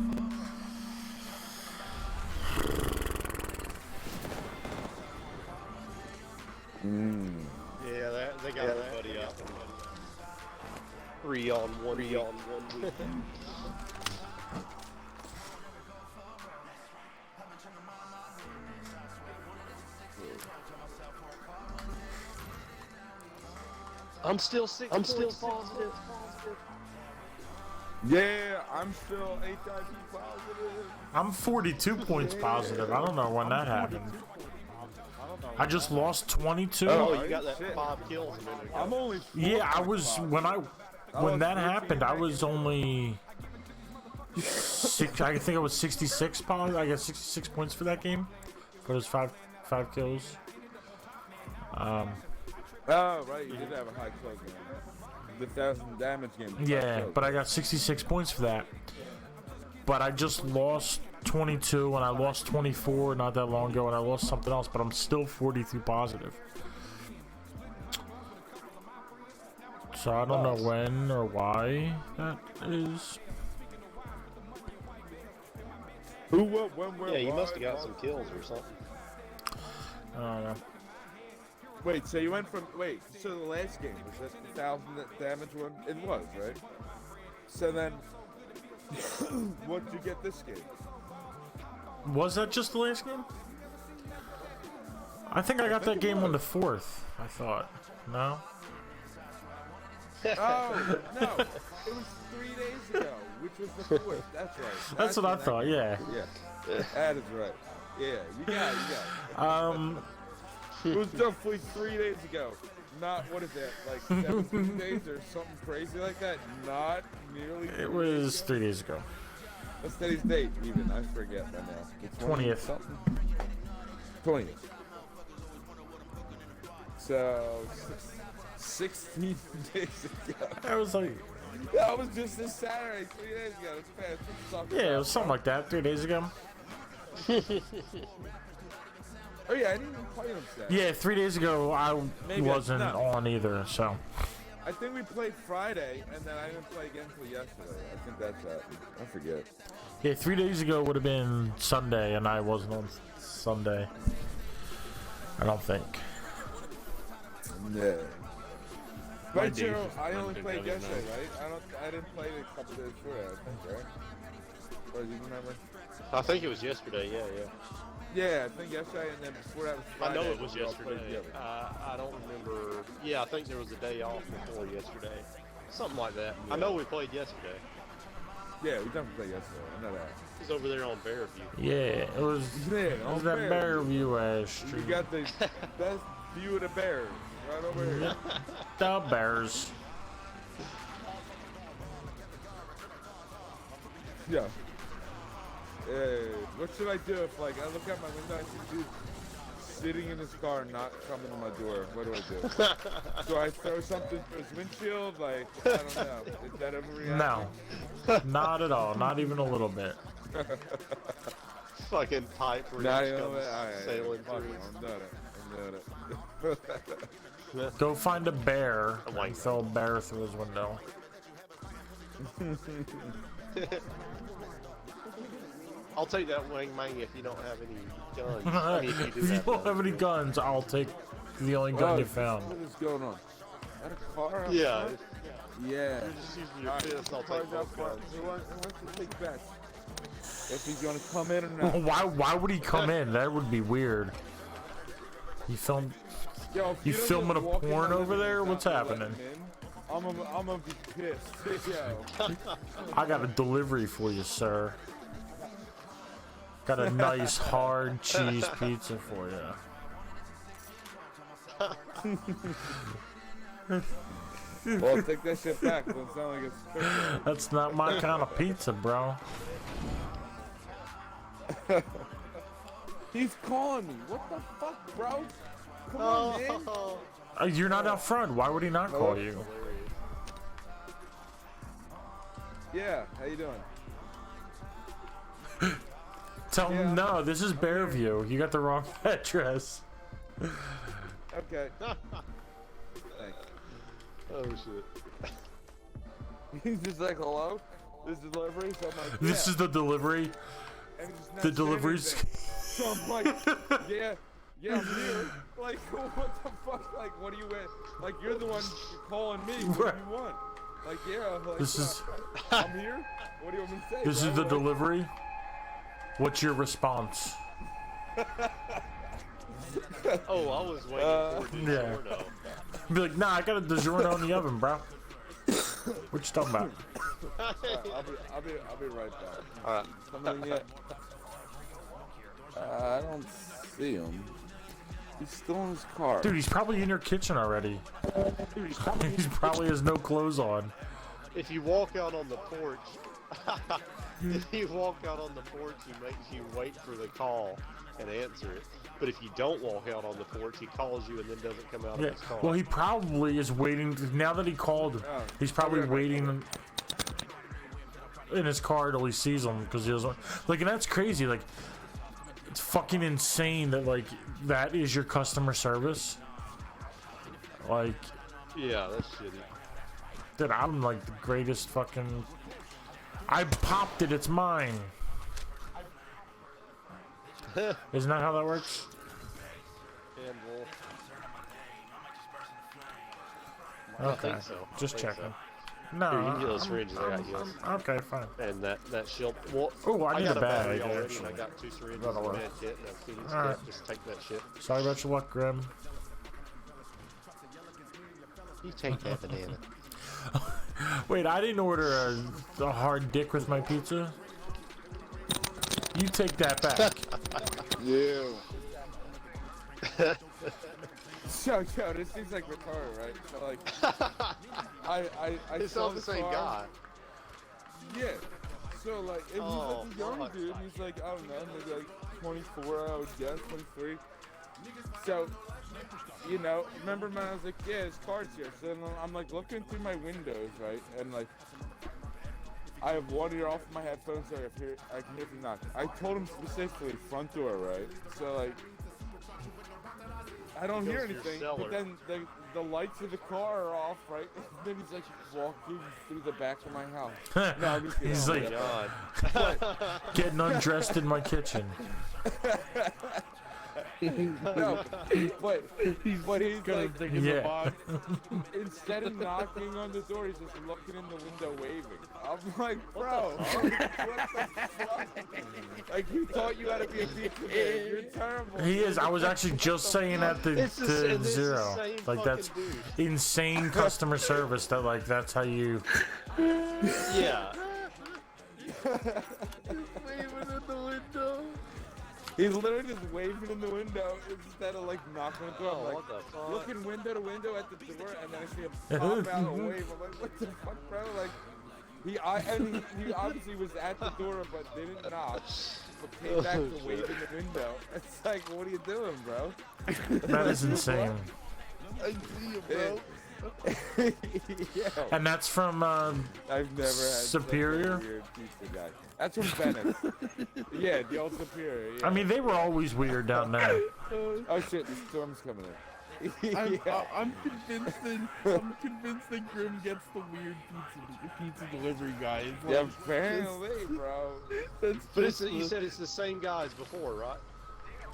Yeah, they got everybody up. 3 on 1. 3 on 1. I'm still 6 positive. Yeah, I'm still HIV positive. I'm 42 points positive. I don't know when that happened. I just lost 22. Oh, you got that 5 kills a minute ago. I'm only. Yeah, I was when that happened. I was only I think I was 66 positive. I got 66 points for that game. For those five kills. Oh right, you did have a high kill game. The 1,000 damage game. Yeah, but I got 66 points for that. But I just lost 22 and I lost 24 not that long ago and I lost something else, but I'm still 43 positive. So I don't know when or why that is. Who, what, when, where, Yeah, you why, must have got how- some kills or something. I don't know. Wait, so you went from so the last game was that 1,000 damage one? It was, right? So then, what'd you get this game? Was that just the last game? I think I got that game on the 4th, I thought. No? Oh no, it was 3 days ago, which was the 4th. That's right. That's what I that thought, game. yeah. Yeah, that is right. Yeah, you got it. It was definitely 3 days ago. Not, what is that, like 17 days or something crazy like that? Not nearly. It was 3 days ago. What's today's date even? I forget by now. The 20th. Something? 20th. So, 16 days ago. I was like, That was just this Saturday, 3 days ago. It's fast. What you talking yeah, it about, was something bro? like that 3 days ago. Oh yeah, I didn't even play them Saturday. Yeah, 3 days ago I Maybe I- wasn't no. on either, so. I think we played Friday, and then I didn't play again until yesterday. I think that's that. I forget. Yeah, 3 days ago would have been Sunday, and I wasn't on Sunday. I don't think. Yeah. My Right, days Jero, just I only blended played together yesterday, now. right? I didn't play it a couple days before that, I think, right? Or do you remember? I think it was yesterday, yeah. Yeah, I think yesterday, and then before that was I Friday. know it was we all played yesterday. together. I don't remember. Yeah, I think there was a day off before yesterday. Something like that. I know we played yesterday. Yeah, we definitely played yesterday. I know that. It was over there on Bearview. Yeah, it was, Yeah, it was on that Bear. Bearview ass You street. got the best view of the Bears right over here. The Bears. Yeah. What should I do if, like, I look out my window and see dude sitting in his car and not coming to my door? What do I do? Do I throw something through his windshield? Like, I don't know. Is that overreacting? No. Not at all. Not even a little bit. Fucking pipe where Nah, it you just know comes what? Alright, sailing fuck through. it. I'm doing it. Go find a bear Oh my and throw a bear through his window. I'll take that wingman if you don't have any guns. I mean, if you do If you have don't have any guns, I'll take the only gun you found. What is going on? Is that a car? out Yeah. front? Yeah. You're just using your Alright, fist, I'll cars take out both front. guns. Who wants to take bets? If he's gonna come in or not. Why would he come in? That would be weird. You film Yo, if You don't filming just a walk in porn my over living there? room What's without happening? letting him in, I'm gonna be pissed. Yo. I got a delivery for you, sir. Got a nice hard cheese pizza for you. Well, take that shit back. Don't sound like it's scripted. That's not my kind of pizza, bro. He's calling me. What the fuck, bro? Come on, man. You're not out front. Why would he not call you? Yeah, how you doing? Tell him Yeah. no. This is Bearview. You got the wrong address. Okay. Thanks. Oh shit. He's just like, hello? This is delivery? So I'm like, This yeah. is the delivery. And he's just not The saying deliveries. anything. So I'm like, yeah, I'm here. Like, what the fuck? Like, what do you want? Like, you're the one calling me. What do you want? Like, yeah. Like, This is I'm here. What do you want me to say? this bro? is the Like, delivery. What's your response? Oh, I was waiting for Yeah. DiGiorno. Be like, nah, I got a DiGiorno in the oven, bro. What you talking about? I'll be right back. Alright. Something yet? I don't see him. He's still in his car. Dude, he's probably in your kitchen already. He probably has no clothes on. If you walk out on the porch, if you walk out on the porch, he makes you wait for the call and answer it. But if you don't walk out on the porch, he calls you and then doesn't come out Yeah. of his car. Well, he probably is waiting. Now that he called, he's probably waiting in his car till he sees him because he doesn't. Like, and that's crazy. Like, it's fucking insane that like that is your customer service. Like, Yeah, that's shitty. dude, I'm like the greatest fucking. I popped it. It's mine. Isn't that how that works? And Okay, think so. just I think checking. so. No, Here, you can get those syringes. I got yours. okay, fine. And that shield. Well, Oh, I need got a battery bag, already, actually. and I got 2 syringes That'll and a work. med kit and a Phoenix Alright. kit. Just take that shit. Sorry about your luck, Grim. You take that banana. Wait, I didn't order a hard dick with my pizza. You take that back. You. So, this seems like retarded, right? So, like, I It's saw all the same car. guy. Yeah. So, like, and he's Oh, like a young fuck. dude. He's like, I don't know, maybe like 24, I would guess, 23. So, you know, remember when I was like, yeah, his car's here. So then I'm like looking through my windows, right? And like, I have one ear off my headphones, so I can hear him knock. I told him specifically front door, right? So like, I don't hear Goes to your anything, cellar. but then the lights of the car are off, right? And then he's like walking through the back of my house. No, I'm just kidding. He's like God. getting undressed in my kitchen. No, but he's like, Yeah. instead of knocking on the door, he's just looking in the window waving. I'm like, bro, what the fuck? Like, he taught you how to be a pizza man. You're terrible. He is. I was actually just saying that to It's the Zero. same Like, that's fucking dude. insane customer service. That like that's how you. Yeah. Waving in the window. He's literally just waving in the window instead of like knocking on the door. I'm Oh, like, what the fuck? looking window to window at the door, and then I see him pop out and wave. I'm like, what the fuck, bro? Like, he obviously was at the door but didn't knock, but came back to wave in the window. It's like, what are you doing, bro? That is insane. I see you, bro. Yeah. And that's from I've never had Superior? such a weird pizza guy. That's from Venice. Yeah, the old Superior. Yeah. I mean, they were always weird down there. Oh shit, the storm's coming in. I'm convinced that Grim gets the weird pizza delivery guy. It's Yeah, like, apparently, bro. that's But just you said it's the same guy as before, right?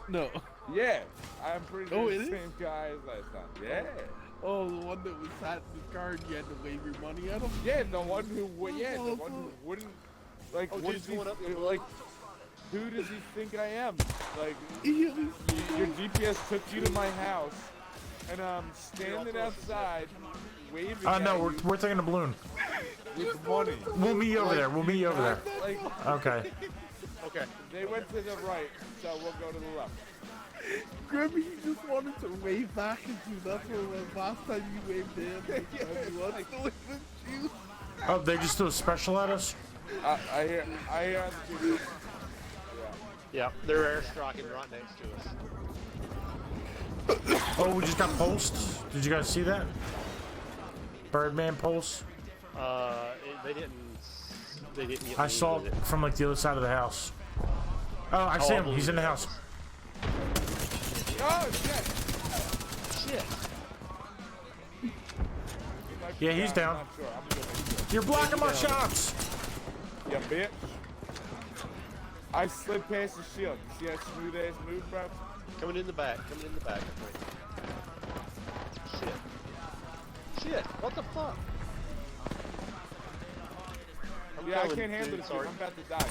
no. Yeah, I'm pretty Oh, sure it the is? same guy as last time. Yeah. Oh, the one that was sat in the car and you had to wave your money at him? Yeah, the one who wouldn't, like, Oh, what dude's does he, going up the like, who does he think I am? Like, your GPS took you to my house, and I'm standing outside, waving Oh no, at we're taking a balloon. you with money. We'll meet you over there. We'll meet you over there. Like, Okay. Okay. they went to the right, so we'll go to the left. Grim, he just wanted to wave back at you. That's what it was last time you waved in. He wants to wave at you. Oh, they just do a special at us? I hear the people. Yeah, they're airstriking right next to us. Oh, we just got pulsed. Did you guys see that? Birdman pulse. They didn't get I me saw with it from like the other side of the house. Oh, I see him. He's in the house. Oh shit! shit. Yeah, he's down. I'm not sure. I'm gonna make sure. You're blocking my shots. Yeah, bitch. I slid past the shield. You see that smooth ass move, bro? Coming in the back. Shit. Shit. What the fuck? Yeah, I can't handle this. I'm about to die.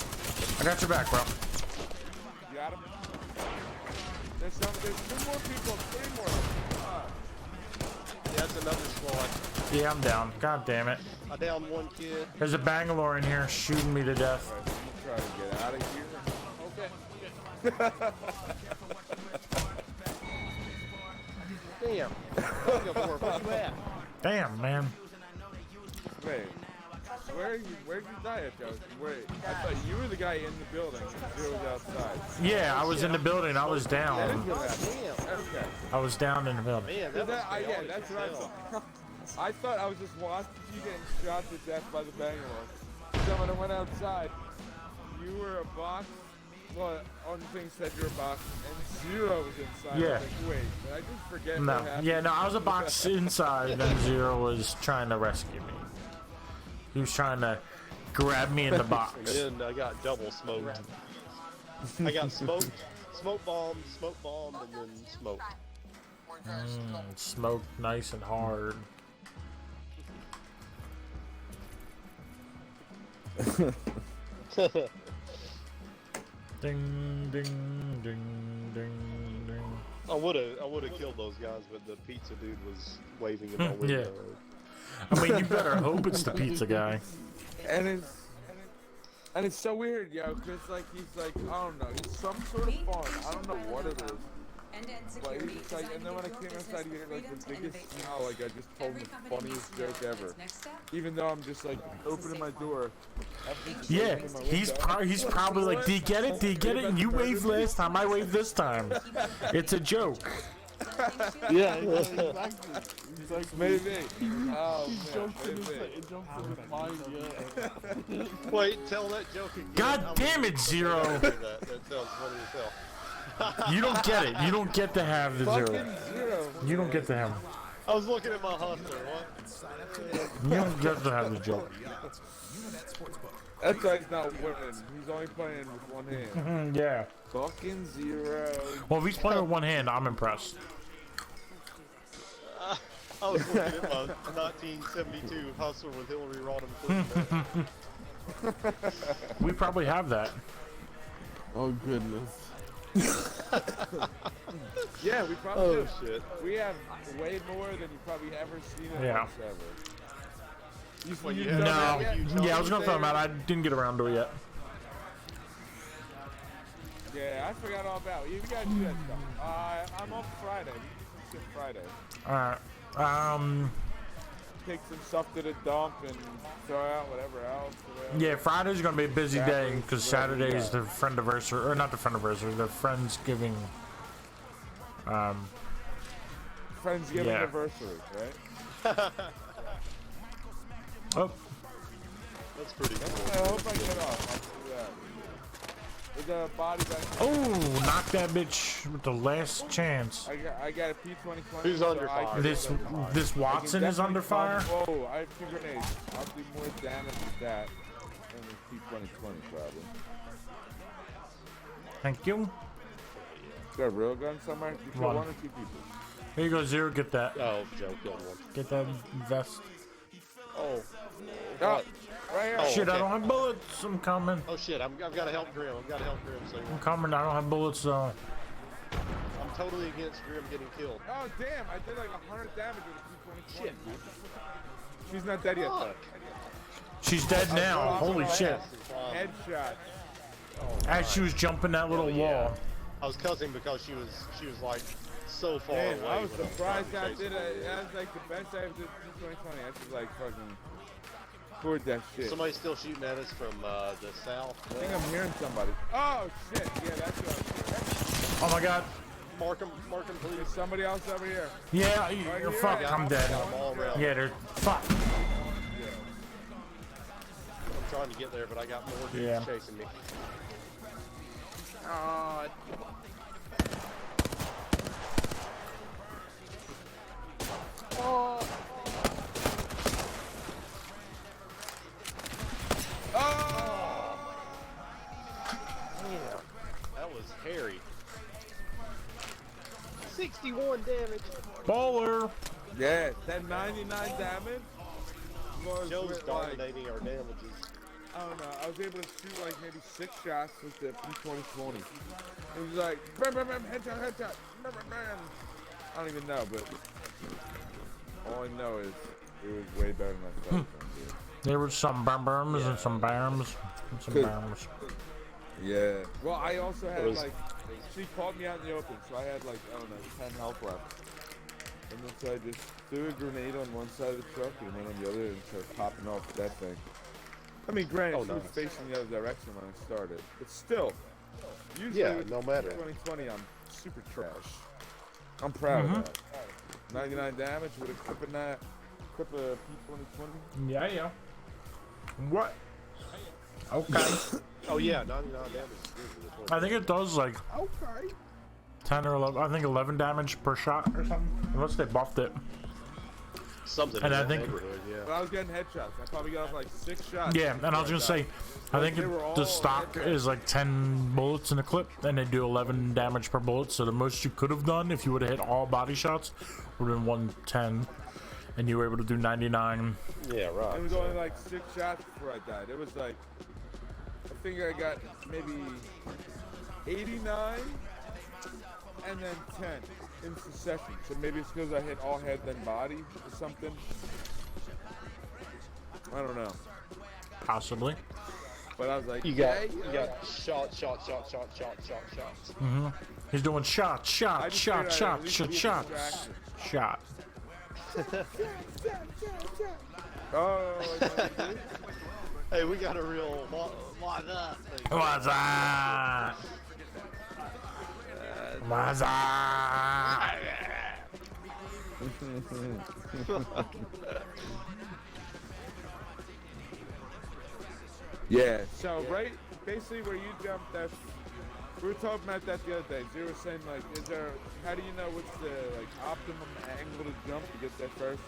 I got your back, bro. You got him? There's 2 more people. 3 more. Yeah, that's another squad. Yeah, I'm down. God damn it. I downed 1 kid. There's a Bangalore in here shooting me to death. Alright, so you try to get out of here. Damn. Where you at? Damn, man. Wait. Where'd you die at, Joe? Wait, I thought you were the guy in the building and Joe was outside. Yeah, I was in the building. I was That down. is what happened. Okay. I was down in the building. Man, that was Yeah, that's what I thought. I thought I was just watching you getting shot to death by the Bangalore. So when I went outside, you were a box. Well, on the thing said you're a box, and Zero was inside. Yeah. I was like, wait, did I just forget No. what happened? Yeah, no, I was a box inside, and then Zero was trying to rescue me. He was trying to grab me in the box. And then I got double smoked. I got smoked, smoke bombed, and then smoked. Smoked nice and hard. Ding, ding, ding, ding, ding. I would have killed those guys, but the pizza dude was waving in my window. Yeah. I mean, you better hope it's the pizza guy. And it's so weird, yo, cause like he's like, I don't know, he's some sort of farm. I don't know what it is. But he's just like, and then when I came outside, he had like the biggest smile, like I just told him the funniest joke ever. Even though I'm just like opening my door. Yeah, he's probably like, do you get it? Do you get it? You waved last time, I waved this time. It's a joke. Yeah, exactly. Maybe. Oh, man, maybe. It jumps in his mind, yeah. Wait, tell that joke again. God damn it, Zero. That sounds funny as hell. You don't get it. You don't get to have the Fucking Zero. Zero. You don't get to have. I was looking at my hustler. What? You don't get to have the joke. That's why he's not winning. He's only playing with one hand. Yeah. Fucking Zero. Well, if he's playing with one hand, I'm impressed. I was looking at my 1972 hustler with Hillary Rodham Clinton. We probably have that. Oh goodness. Yeah, we probably do. Shit. We have way more than you've probably ever seen in Yeah. us ever. Well, You you done that No. yet? Yeah, I was gonna throw him out. I didn't get around to it yet. Yeah, I forgot all about it. You gotta do that stuff. I'm off Friday. We can do some shit Friday. Alright. Take some stuff to the dump and throw out whatever else. Whatever. Yeah, Friday's gonna be a busy day because Saturday is the friendiversary, or not the friendiversary, the Friendsgiving. Friendsgiving Yeah. anniversary, right? Oh, That's pretty I cool. hope I get off. I'll do that. There's a body back there. oh, knock that bitch with the last chance. I got a P2020. Who's under fire? This Watson is under fire. Whoa, I have 2 grenades. I'll do more damage with that than with P2020 probably. Thank you. Is there a real gun somewhere? You kill One. 1 or 2 people? Here you go, Zero. Get that. Oh, Joe killed one. Get that vest. Oh. Oh, right here. Oh, Shit, I okay. don't have bullets. I'm coming. Oh shit, I've got to help Grim. I've got to help Grim. So I'm coming. I don't have bullets though. I'm totally against Grim getting killed. Oh damn! I did like 100 damage with a P2020. Shit. She's not dead yet though. She's dead now. Holy shit. Headshot. As she was jumping that little wall. I was cussing because she was like so far Man, away. I was when surprised I chasing did her. it. That was like the best I ever did P2020. I just like fucking poured that shit. Somebody's still shooting at us from the south. I think I'm hearing somebody. Oh shit! Yeah, that's what. Oh my god. Mark him, please. There's somebody else over here. Yeah, you're fuck. I'm dead. Got 'em all around. Yeah, they're fuck. I'm trying to get there, but I got more dudes Yeah. chasing me. Damn, that was hairy. 61 damage. Baller. Yeah, that 99 damage was Joe's with, like, dominating our damages. I don't know. I was able to shoot like maybe 6 shots with the P2020. It was like bam, bam, bam, headshot, headshot, bam, bam, bam. I don't even know, but all I know is it was way better than I thought. There were some bams and some bams and some bams. Yeah. Well, I also had like, she called me out in the open, so I had like, I don't know, 10 health left. And then so I just threw a grenade on one side of the truck and one on the other and started popping off that thing. I mean, granted, she was facing the other direction when I started, but still. Usually with no matter. 2020, I'm super trash. I'm proud of that. 99 damage with a clip in that, clip a P2020. Yeah, yeah. What? Okay. Oh yeah, 99 damage. I think it does like Okay. 10 or 11. I think 11 damage per shot or something. Unless they buffed it. Something And in I that think- neighborhood, yeah. But I was getting headshots. I probably got off like 6 shots. Yeah, and I was gonna say, I think They were all the stock is like 10 bullets in a clip, and they do 11 damage per bullet. So the most you could have done if you would have hit all body shots would have been 110, and you were able to do 99. Yeah, right. It was only like 6 shots before I died. It was like, I think I got maybe 89 and then 10 in succession. So maybe it's because I hit all head then body or something. I don't know. Possibly. But I was like, You got shots. Mm-hmm. He's doing shots, I shots, just shots, figured I'd at shots, least shots, be shots, distracted. shot. Oh, I know you do. Hey, we got a real what's up thing. What's up? What's up? Yeah, so basically where you jumped, that's, we were talking about that the other day. So you were saying like, how do you know what's the like optimum angle to jump to get there first?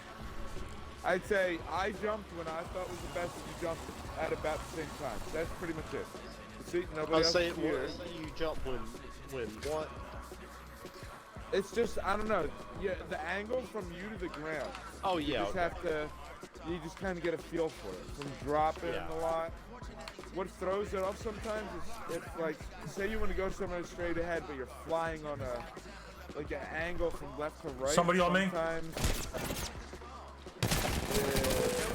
I'd say I jumped when I thought was the best, and you jumped at about the same time. So that's pretty much it. See, nobody I'll else say is here. you jump when what? It's just, I don't know, yeah, the angle from you to the ground. Oh yeah. You just have to, you just kind of get a feel for it. From dropping a lot. What throws it off sometimes is if, like, say you want to go somewhere straight ahead, but you're flying on a, like, an angle from left to right. Somebody on me? Sometimes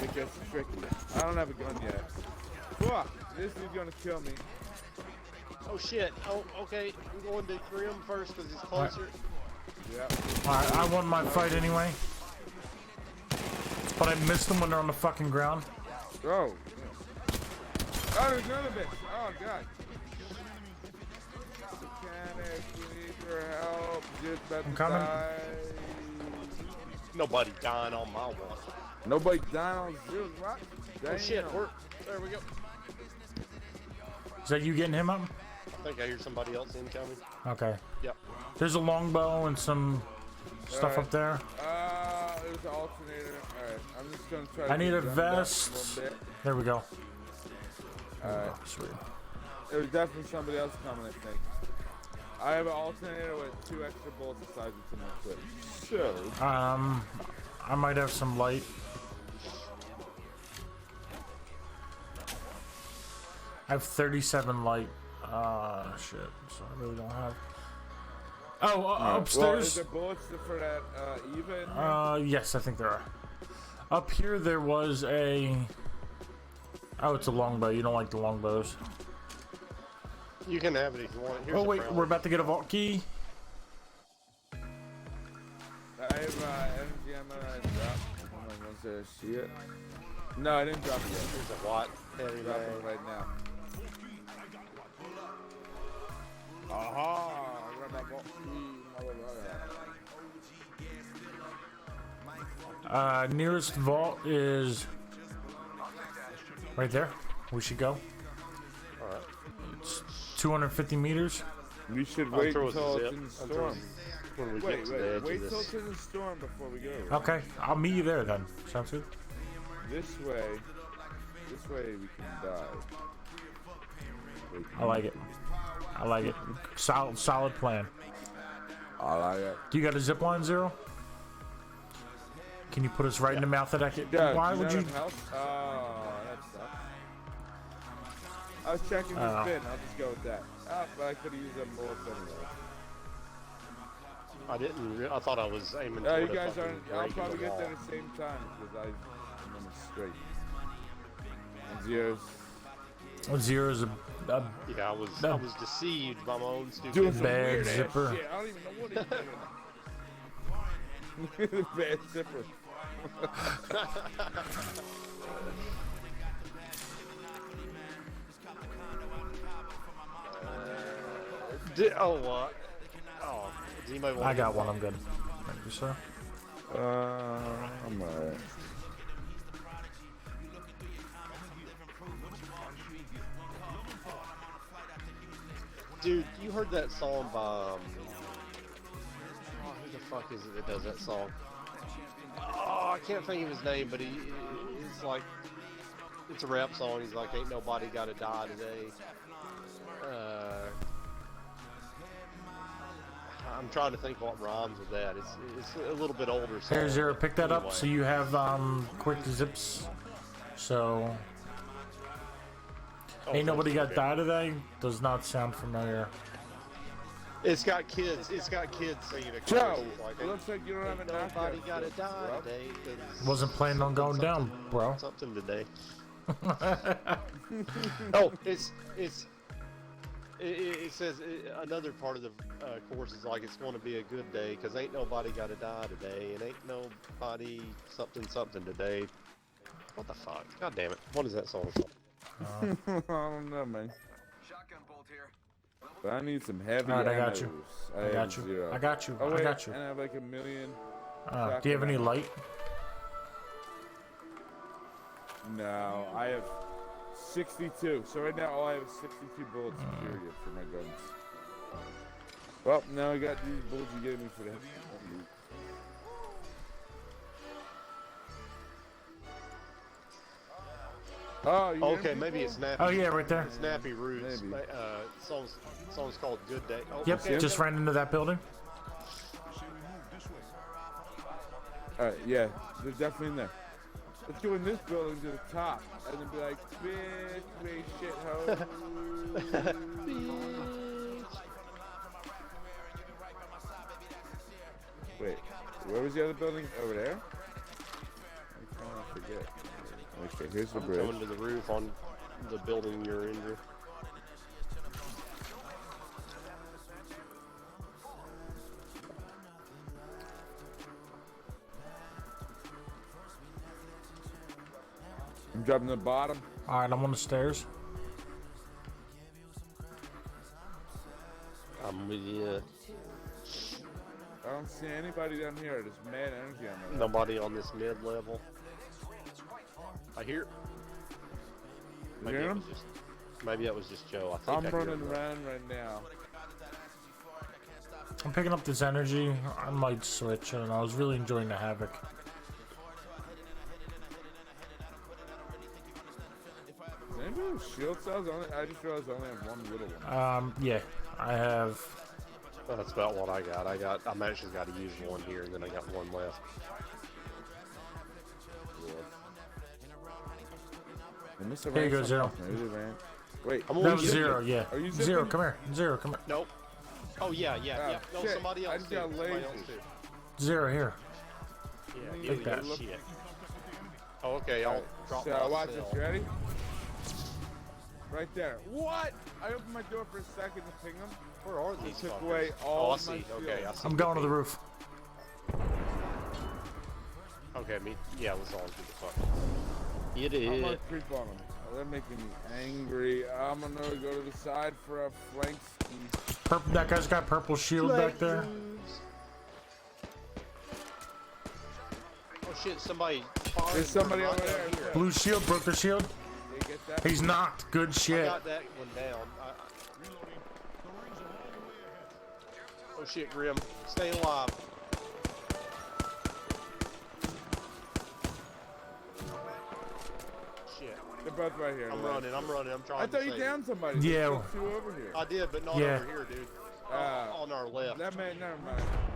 it gets tricky. I don't have a gun yet. Fuck, this dude's gonna kill me. Oh shit. Oh, okay. We're going to Grim first because he's closer. Yeah. Alright, I won my fight anyway. But I missed them when they're on the fucking ground. Oh. Oh, there's another bitch. Oh, God. Mechanic, we need your help. Just about I'm to coming. die. Nobody dying on my watch. Nobody dying on zero. What? Oh shit. Damn. There we go. Is that you getting him up? I think I hear somebody else incoming. Okay. Yep. There's a longbow and some stuff up there. There's an alternator. Alright, I'm just gonna try to I need get a jumped up vest. little bit. There we go. Alright. Sweet. There was definitely somebody else coming, I think. I have an alternator with 2 extra bullets besides what's in my clip. So, I might have some light. I have 37 light. Shit. So I really don't have. Oh, well, is upstairs. there bullets for that Eva in here? Yes, I think there are. Up here, there was a. Oh, it's a longbow. You don't like the longbows. You can have it if you want. Here's Oh a wait, crown. we're about to get a vault key. I have energy ammo I dropped. Hold on, was there a shit? No, I didn't drop it yet. Here's a what? Heavy Drop mag. it right now. Aha! I got my vault key, motherfucker. Nearest vault is right there. We should go. Alright. It's 250 meters. We should I'll wait throw until a it's zip. in the I'll throw a storm. when we Wait, get to the edge wait of till this. it's in the storm before we go. Okay, I'll meet you there then. Sounds good. This way we can die. I like it. I like it. Solid plan. I like it. Do you got a zip line, Zero? Can you put us right in the mouth of that kid? Yeah, Why do would you? have health? Oh, that sucks. I was checking this bin. I'll just go with that. Ah, but I could have used them bullets anyway. I didn't. I thought I was aiming. No, toward you a guys fucking aren't. I'll break in probably the get wall. there at the same time because I'm in a straight. And Zero's Zero's a Yeah, I was deceived by my own stupid. doing some Bad weird ass zipper. shit. I don't even know what he's doing. Bad zipper. Oh, does anybody want I got one. I'm good. Thank you, sir. I'm alright. Dude, you heard that song by who the fuck is it that does that song? Oh, I can't think of his name, but it's like it's a rap song. He's like, "Ain't nobody gotta die today." I'm trying to think what rhymes with that. It's a little bit older song. Here, Zero, pick that up anyway. so you have quick zips. So, ain't nobody got died today. Does not sound familiar. It's got kids. It's got kids singing it. Joe, Like, it looks like you don't have a "Ain't nobody knockout. gotta die bro. today." 'cause Wasn't planning on going down, bro. Something today. Oh, it says another part of the course is like it's going to be a good day because ain't nobody got to die today and ain't nobody something today. What the fuck? God damn it! What is that song called? I don't know, man. Shotgun bolt here. But I need some heavy Alright, I got you. ammos. I have got you. zero. I got you. Oh, I wait, got you. And I have like a million. Do you have any light? No, I have 62. So right now all I have is 62 bullets period for my guns. Well, now I got these bullets you gave me for that. Oh, you hear Okay, people? maybe it's Snappy. Oh yeah, right there. Snappy Roots. Maybe. Song's called "Good Day." Oh, Yep, okay. just ran into that building. Alright, yeah, they're definitely in there. Let's go in this building to the top and then be like, bitch, wait, shit, ho. Wait, where was the other building? Over there? I kind of forget. Okay, here's the I'm bridge. coming to the roof on the building you're in. Drew. I'm dropping the bottom. All right, I'm on the stairs. I'm with you. I don't see anybody down here. There's mad energy on there. Nobody on this mid level. I hear. You hear him? Maybe that was just Joe. I think I'm I hear running him. around right now. I'm picking up this energy. I might switch. I don't know. I was really enjoying the Havoc. Does anybody have shield cells? I just realized I only have one little one. Yeah, I have. That's about what I got. I'm actually got to use one here, and then I got one left. Here you go, Zero. Maybe they ran. Wait, I'm That only was using Zero, it. yeah. Are you Zero, zipping? come here. Zero, come here. Nope. Oh yeah. No, shit. somebody I else just too. got Somebody else lasers. too. Zero here. Yeah, Take that. shit. Oh, okay. I'll drop So watch myself. this. You ready? Right there. What? I opened my door for a second to ping him. Where are He these took fuckers? away Oh, all I my see. shield. Okay, I see. I'm going to the roof. Okay, let's all do the fuck. It I'm is. gonna creep on him. They're making me angry. I'm gonna go to the side for a flank ski. That guy's got purple shield back there. Oh shit! Somebody. There's somebody over there. Blue shield, broke the shield. They get that? He's knocked. Good I shit. got that one down. Oh shit, Grim. Stay alive. Shit. They're both right here. I'm Lex. running. I'm trying I to thought you save downed somebody. Yeah. There's two over here. I did, but not Yeah. over here, dude. On our left. Never mind.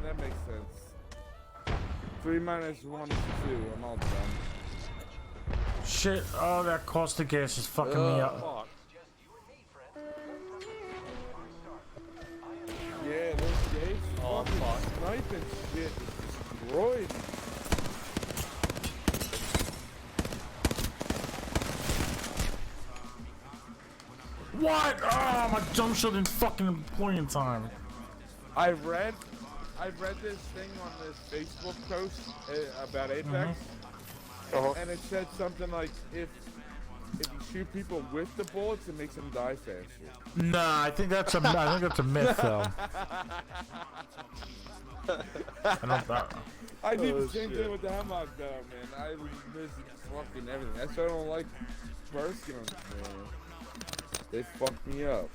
That makes sense. 3 minus 1 is 2. I'm all done. Shit. Oh, that caustic gas is fucking me up. Fuck. Yeah, those gates Oh, fucking fuck. sniping shit destroyed. What? Oh, my jump shot didn't fucking employ in time. I've read this thing on this Facebook post about Apex, and it said something like if you shoot people with the bullets, it makes them die faster. Nah, I think that's a myth though. I did the same thing with the Hemlock though, man. I was missing fucking everything. That's why I don't like burst guns, man. They fucked me up.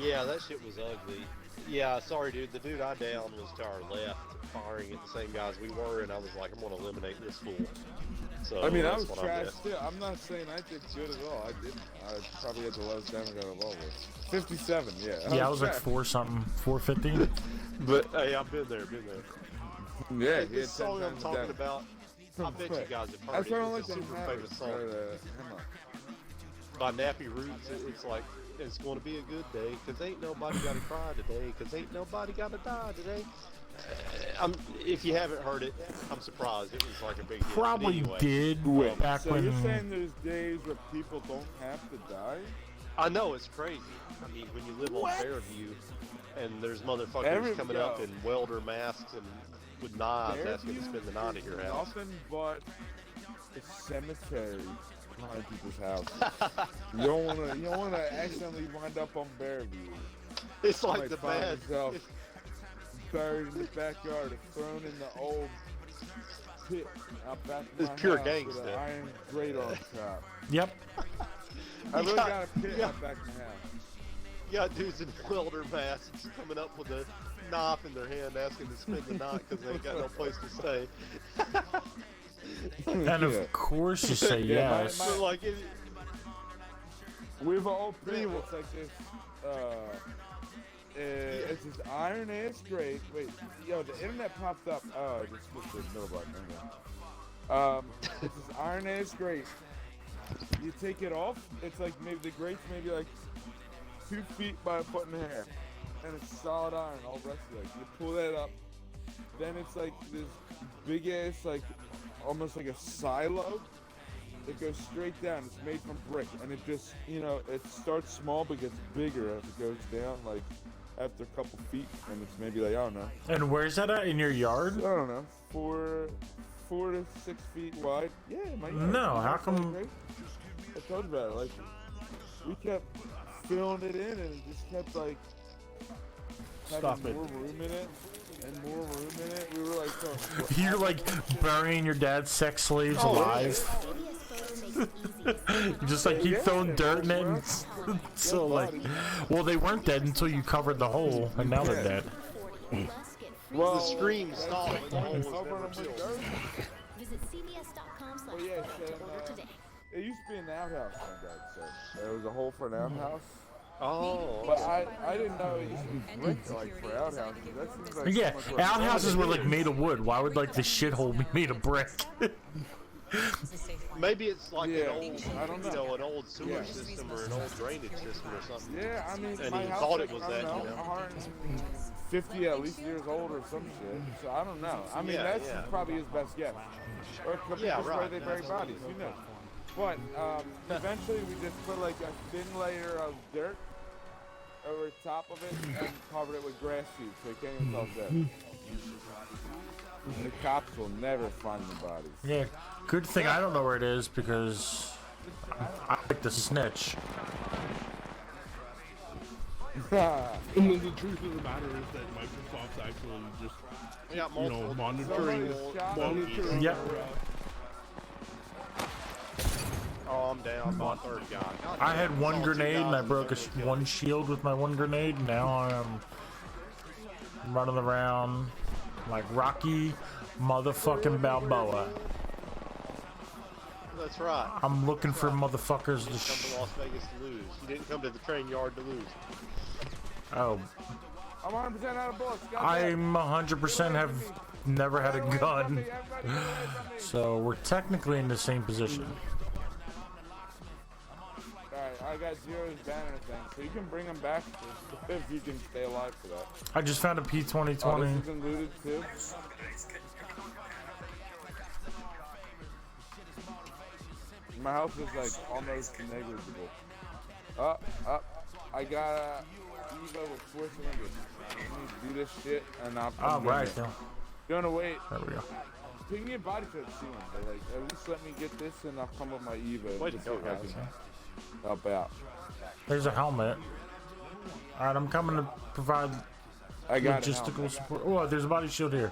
Yeah, that shit was ugly. Yeah, sorry, dude. The dude I downed was to our left, firing at the same guys we were, and I was like, I'm gonna eliminate this fool. So I mean, I that's was what trash did. too. I'm not saying I did good at all. I didn't. I probably had the lowest damage out of all of us. 57, yeah. Yeah, I was like trash. 450. But hey, I've been there. Yeah, Hey, this song I'm talking about, I bet you guys have heard That's it. why I don't like It's a the super Havoc, famous song. or the Hemlock. By Nappy Roots, it's like, it's going to be a good day, cause ain't nobody gotta cry today, cause ain't nobody gotta die today. If you haven't heard it, I'm surprised. It was like a big hit. But Probably anyway. did back So when. you're saying there's days where people don't have to die? I know, it's crazy. I mean, when you live on Fairview, and there's motherfuckers Every- coming up in welder masks and with knives asking to spend the night at your house. Nothing but a cemetery behind people's houses. you don't wanna accidentally wind up on Bearview. It's You like might the find bad. yourself buried in the backyard or thrown in the old pit out back of It's my pure house with gangsta. an iron grate on top. Yep. I really got- got a pit yeah. out back of my house. You got dudes in welder masks coming up with a knife in their hand asking to spend the night because they ain't got no place to stay. And Yeah. of course you say Yeah, my- yes. So like, We have an old pit. It's like this. It's this iron ass grate. Wait, yo, the internet popped up. Oh, I just switched to the middle button. It's this iron ass grate. You take it off. It's like maybe the grate's maybe like 2 feet by a foot and a half, and it's solid iron all rusty. Like you pull that up, then it's like this big ass like almost like a silo. It goes straight down. It's made from brick, and it just, it starts small but gets bigger as it goes down, like after a couple feet, and it's maybe like, I don't know, And where's that at? In your yard? I don't know, 4 to 6 feet wide. Yeah, my yard. No, how come- I told you about it. Like, we kept filling it in, and it just kept like Stop having it. more room in it and more room in it. We were like, You're like burying your dad's sex slaves Oh, alive. Just like keep Yeah, throwing yeah, dirt in it. bro. And so like, well, they weren't dead until you covered the hole, and now they're dead. well, the scream stopped. and the hole was cover never them with filled. dirt. Visit cvs.com/order Well, yeah, so, today. it used to be an outhouse, my dad said. There was a hole for an outhouse. Oh, But I didn't know it used to be brick, like, for outhouses. That seems like Yeah, so much work. outhouses were like made of wood. Why would like the shithole be made of brick? maybe it's like Yeah, an old, I don't know. an old sewer Yeah. system or an old drainage system or something. Yeah, I mean, And my he house, thought it like, was I that, don't you know. 150 at least years old or some shit. So I don't know. I mean, Yeah, that's yeah. probably his best guess. Or it could be Yeah, just where right. they bury bodies. Who knows? But eventually, we just put like a thin layer of dirt over top of it and covered it with grass seed, so you can't even tell it's dead. And the cops will never find the bodies. Yeah, good thing I don't know where it is because I like to snitch. And then the truth of the matter is that Microsoft's actually just, We got you know, multiple. monitoring. Somebody Yep. Oh, I'm down. My third guy. God I damn, had one saw two grenade and I guys broke and one shield with my one grenade. Now I am running around like Rocky motherfucking Balboa. That's right. I'm looking for motherfuckers You to didn't come to Las Vegas to lose. You didn't come to the train yard to lose. Oh, I'm 100% out of bullets. I'm 100% have never had a gun. So we're technically in the same position. Alright, I got Zero's banner thing, so you can bring him back if you can stay alive for that. I just found a P2020. Oh, this has been looted too? My health is like almost negligible. I got a Evo with 4 cylinders. Let me do this shit and I'll come Alright, You wanna wait? there we go. You can get body shot soon, but like at least let me get this and I'll come with my Evo. Way to go, I guys. can help out. There's a helmet. Alright, I'm coming to provide I got a logistical helmet. support. Oh, there's a body shield here.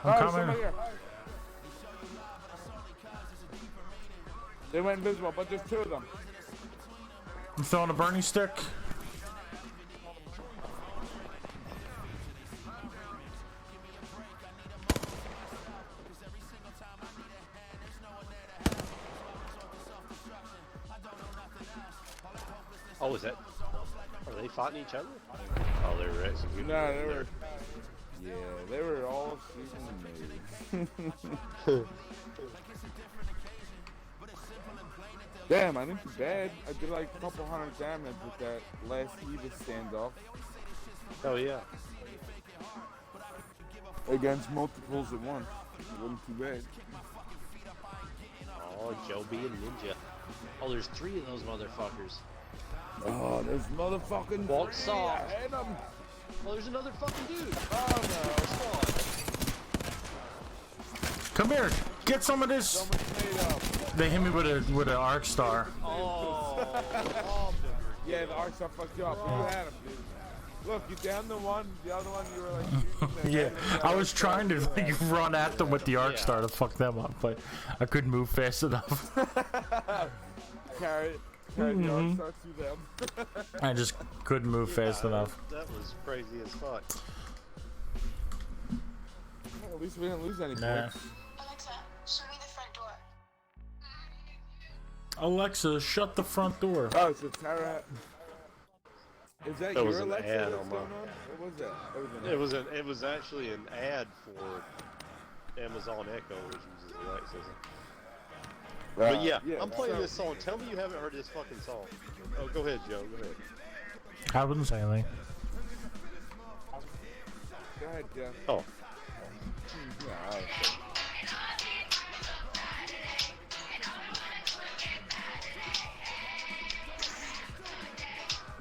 I'm Oh, coming. somebody here. They went invisible, but there's 2 of them. I'm throwing a burning stick. Oh, is that? Are they fighting each other? Oh, they were executing. No, they were. Yeah, they were all shooting me. Damn, I didn't do bad. I did like a couple hundred damage with that last Eva standoff. Oh yeah. Against multiples at once. It wasn't too bad. Oh, Joe being ninja. Oh, there's 3 of those motherfuckers. Oh, there's motherfucking Walk 3. soft. I hit 'em. Oh, there's another fucking dude. Oh no. Come here. Get some of this. Someone's made up. They hit me with an arc star. Oh, Yeah, the arcs are fucked you up. You had 'em, dude. Look, you downed the one, the other one you were like shooting. Yeah, I was trying to like run at them with the arc star to fuck them up, but I couldn't move fast enough. Carry the arc star to them. I just couldn't move fast enough. That was crazy as fuck. Well, at least we didn't lose any Nah. points. Alexa, show me the front door. Alexa, shut the front door. Oh, so Tara. Is that That was your an Alexa ad that's on going my- on? What was that? It was actually an ad for Amazon Echo, which uses Alexa's. But yeah, I'm playing this song. Tell me you haven't heard this fucking song. Oh, go ahead, Joe. Go ahead. I wouldn't say anything. Go ahead, Jeff. Oh. Yeah, alright.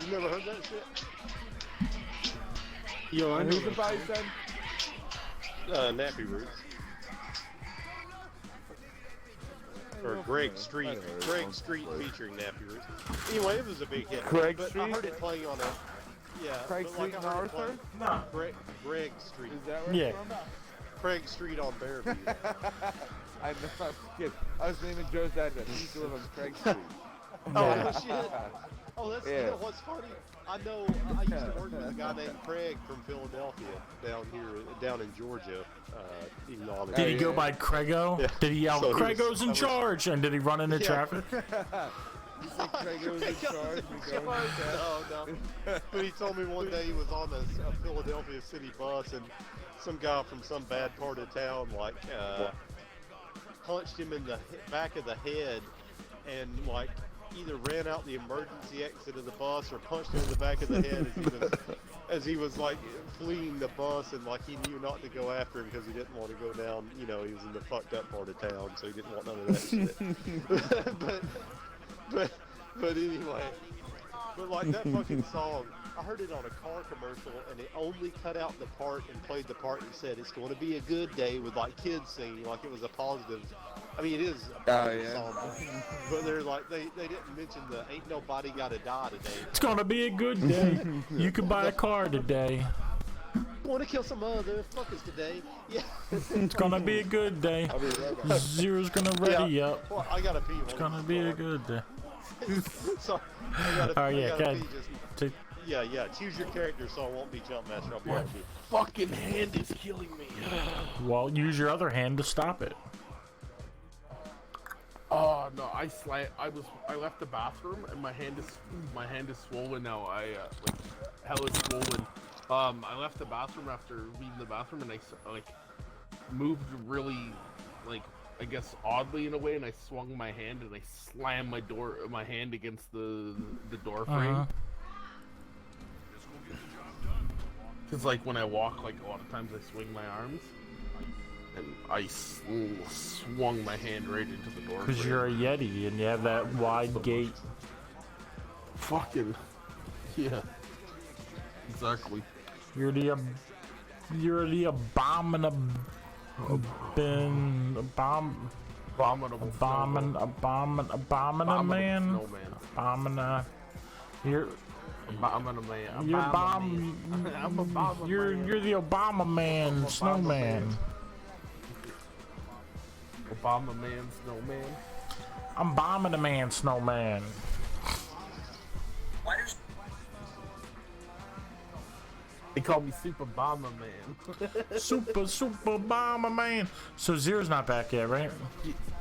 You never heard that shit? Yo, I And know. who's the body said? Nappy Roots. Or Greg Street. Greg Street featuring Nappy Roots. Anyway, it was a big hit. Craig but I Street? heard it playing on a. Yeah. Craig but like Street I and heard it Arthur? playing- Greg Street. Is that where Yeah. it's from? Craig Street on Bearview. I know, I was kidding. I was naming Joe's address. He used to live on Craig Street. Oh, shit. Oh, that's, you Yeah. know what's funny? I know, I used to work with a guy named Craig from Philadelphia down in Georgia. Even though I'm Did he go by Craigo? Yeah. Did he yell, So he was- Craigo's in I was- charge? And did he run into Yeah. traffic? Craig was in charge. We go No. But he told me one day he was on a Philadelphia city bus and some guy from some bad part of town punched him in the back of the head and like either ran out the emergency exit of the bus or punched him in the back of the head as he was like fleeing the bus and like he knew not to go after him because he didn't want to go down, you know, he was in the fucked up part of town, so he didn't want none of that shit. but anyway, but like that fucking song, I heard it on a car commercial and it only cut out the part and played the part that said it's going to be a good day with like kids singing, like it was a positive. I mean, it is a positive song, but they're like they didn't mention the ain't nobody gotta die today. It's gonna be a good day. You can buy a car today. Want to kill some motherfuckers today? Yeah. It's gonna be a good day. Zero's gonna ready up. Well, I gotta pee. It's gonna be a good day. Sorry. I gotta, Oh, yeah, I gotta go pee ahead. just... Yeah. Choose your character so I won't be jump master. I'll be right with you. Fucking hand is killing me. Well, use your other hand to stop it. Oh no, I left the bathroom and my hand is swollen now. Like hell is swollen. I left the bathroom after leaving the bathroom and I like moved really like I guess oddly in a way and I swung my hand and I slammed my hand against the door frame. Cause like when I walk, like a lot of times I swing my arms. And I swung my hand right into the door. Because you're a Yeti and you have that wide gate. Fucking yeah. Exactly. You're the abominable man. You're You're the Obama man, snowman. Obama man, snowman. I'm bombing the man, snowman. They call me Super Bomber Man. super bomber man. So Zero's not back yet, right?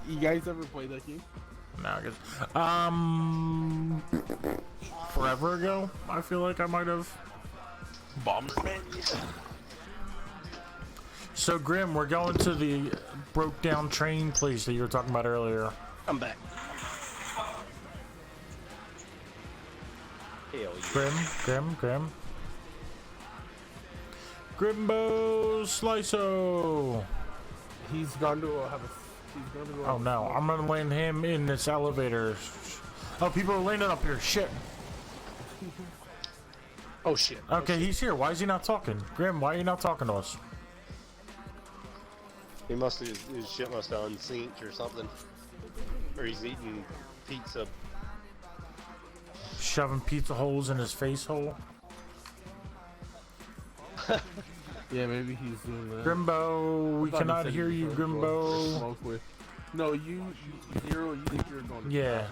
You guys ever play that game? No, I guess. Forever ago, I feel like I might have. Bomberman. Yeah. So Grim, we're going to the broke down train place that you were talking about earlier. I'm back. Hell yeah. Grim. Grimbo Sliso. He's going to have a. He's going to go. Oh no, I'm gonna land him in this elevator. Oh, people are landing up here. Shit. Oh shit. Okay, he's here. Why is he not talking? Grim, why are you not talking to us? He must have, his shit must have unsynced or something. Or he's eating pizza. Shoving pizza holes in his face hole. Yeah, maybe he's doing that. Grimbo, we cannot hear you, Grimbo. No, you Zero, you think you're going to Yeah.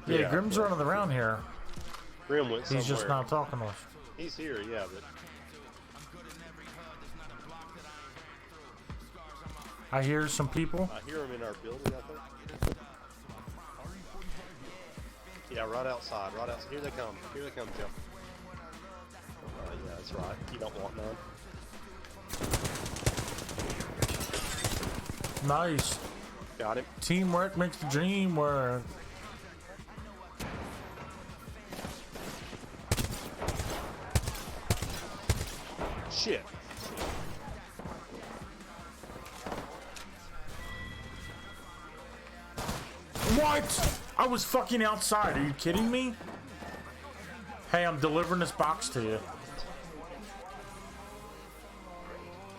Yeah, Grim's running around here. Grim went somewhere. He's just not talking to us. He's here, yeah, but... I hear some people. I hear him in our building, I think. Yeah, right outside, right outside. Here they come, Jeff. Yeah, that's right. You don't want none. Nice. Got him. Teamwork makes the dream work. Shit. What? I was fucking outside. Are you kidding me? Hey, I'm delivering this box to you.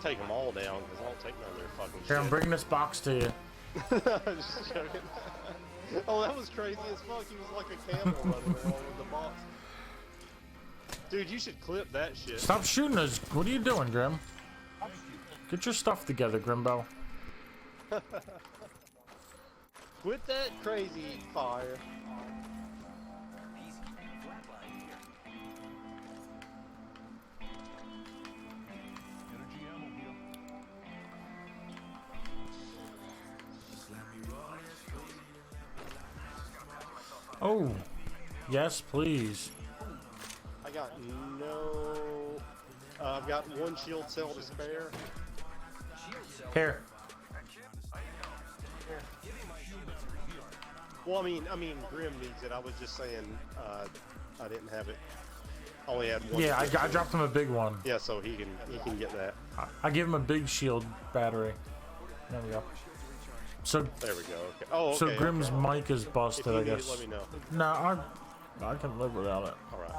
Take them all down, because I don't take none of their fucking Here, shit. I'm bringing this box to you. Just joking. Oh, that was crazy as fuck. He was like a camel running around with the box. Dude, you should clip that shit. Stop shooting us. What are you doing, Grim? Get your stuff together, Grimbo. Quit that crazy fire. Oh, yes, please. I got no... I've got one shield cell to spare. Here. Well, I mean, Grim needs it. I was just saying, I didn't have it. Only had one. Yeah, I dropped him a big one. Yeah, so he can get that. I give him a big shield battery. There we go. So there we go. Okay. Oh, okay. So Grim's mic is busted, if you I need guess. it, let me know. Nah, I can live without it. All right.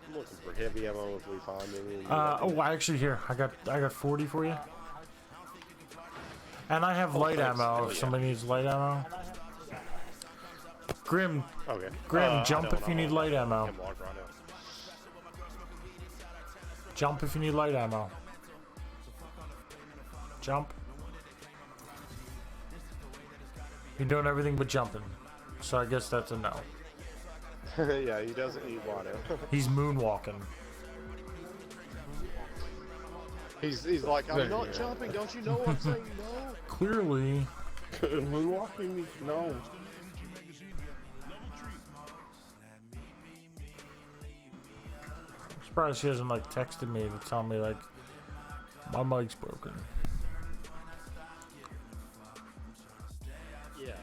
I'm looking for heavy ammo if we find any. Oh, actually, here I got 40 for you. And I have light thanks. ammo. Oh, If yeah. somebody needs light ammo. Grim. Okay. Grim, jump if you need light ammo. I'm locked right now. Jump if you need light ammo. Jump. You're doing everything but jumping. So I guess that's a no. Yeah, he doesn't need want to. He's moonwalking. He's like, I'm not jumping. Don't you know I'm saying no? Clearly. Moonwalking means no. I'm surprised he hasn't like texted me to tell me like my mic's broken. Yeah.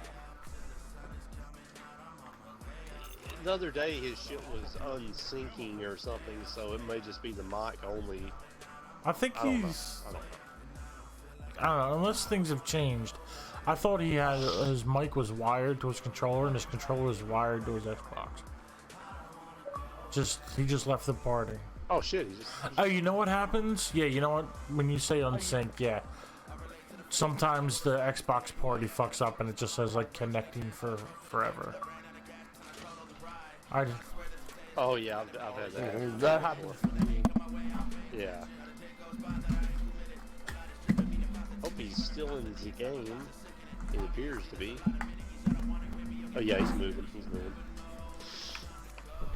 The other day his shit was unsyncing or something, so it may just be the mic only. I think I don't know. he's. I don't know. I don't know, unless things have changed. I thought he had his mic was wired to his controller and his controller was wired to his Xbox. He just left the party. Oh shit, he just Oh, you know what happens? Yeah, you know what? When you say unsync, yeah. Sometimes the Xbox party fucks up and it just says like connecting for forever. Oh yeah, I've had that. That happens to me. Yeah. Hope he's still in the game. He appears to be. Oh yeah, he's moving. He's moving.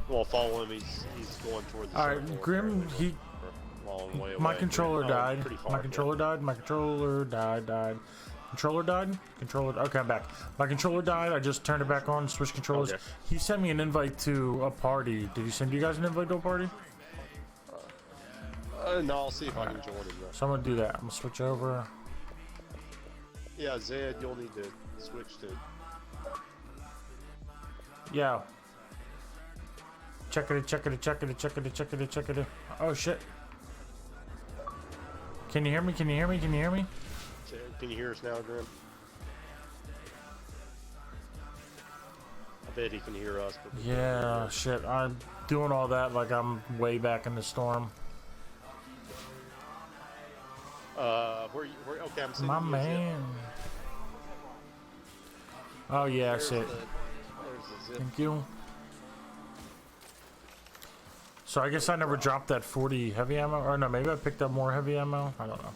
Well, follow him. He's going toward the. All right, circle. Grim. Long way away. My controller died. Pretty far, My controller died. My controller died. Controller died? Controller. Okay, I'm back. My controller died. I just turned it back on. Switched controllers. Okay. He sent me an invite to a party. Did he send you guys an invite to a party? No, I'll see if I can join him though. So I'm gonna do that. I'm gonna switch over. Yeah, Zed, you'll need to switch to. Yeah. Check it. Oh shit. Can you hear me? Can you hear me? Can you hear us now, Grim? I bet he can hear us. But Yeah, shit. I'm doing all that like I'm way back in the storm. Okay, I'm seeing My you, man. Oh yeah, There's that's it. There's the zip. Thank you. So I guess I never dropped that 40 heavy ammo, or no, maybe I picked up more heavy ammo. I don't know.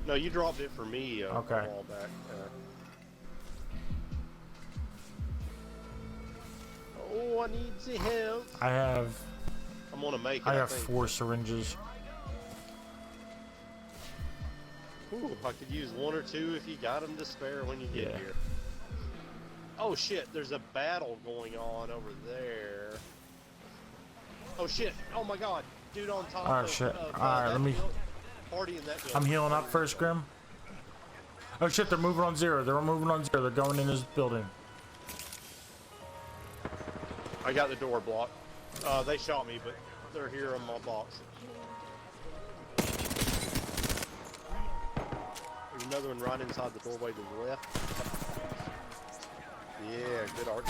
No, you dropped it for me Okay. a while back. Oh, I need the help. I'm gonna make it. I have think. 4 syringes. Ooh, I could use 1 or 2 if you got them to spare when you get Yeah. here. Oh shit, there's a battle going on over there. Oh shit, oh my god, dude on top Oh of shit. of, Alright, let me. party in that building. I'm healing up first, Grim. Oh shit, they're moving on 0. They're moving on 0. They're going in his building. I got the door blocked. They shot me, but they're here on my box. There's another one right inside the doorway to the left. Yeah, good art.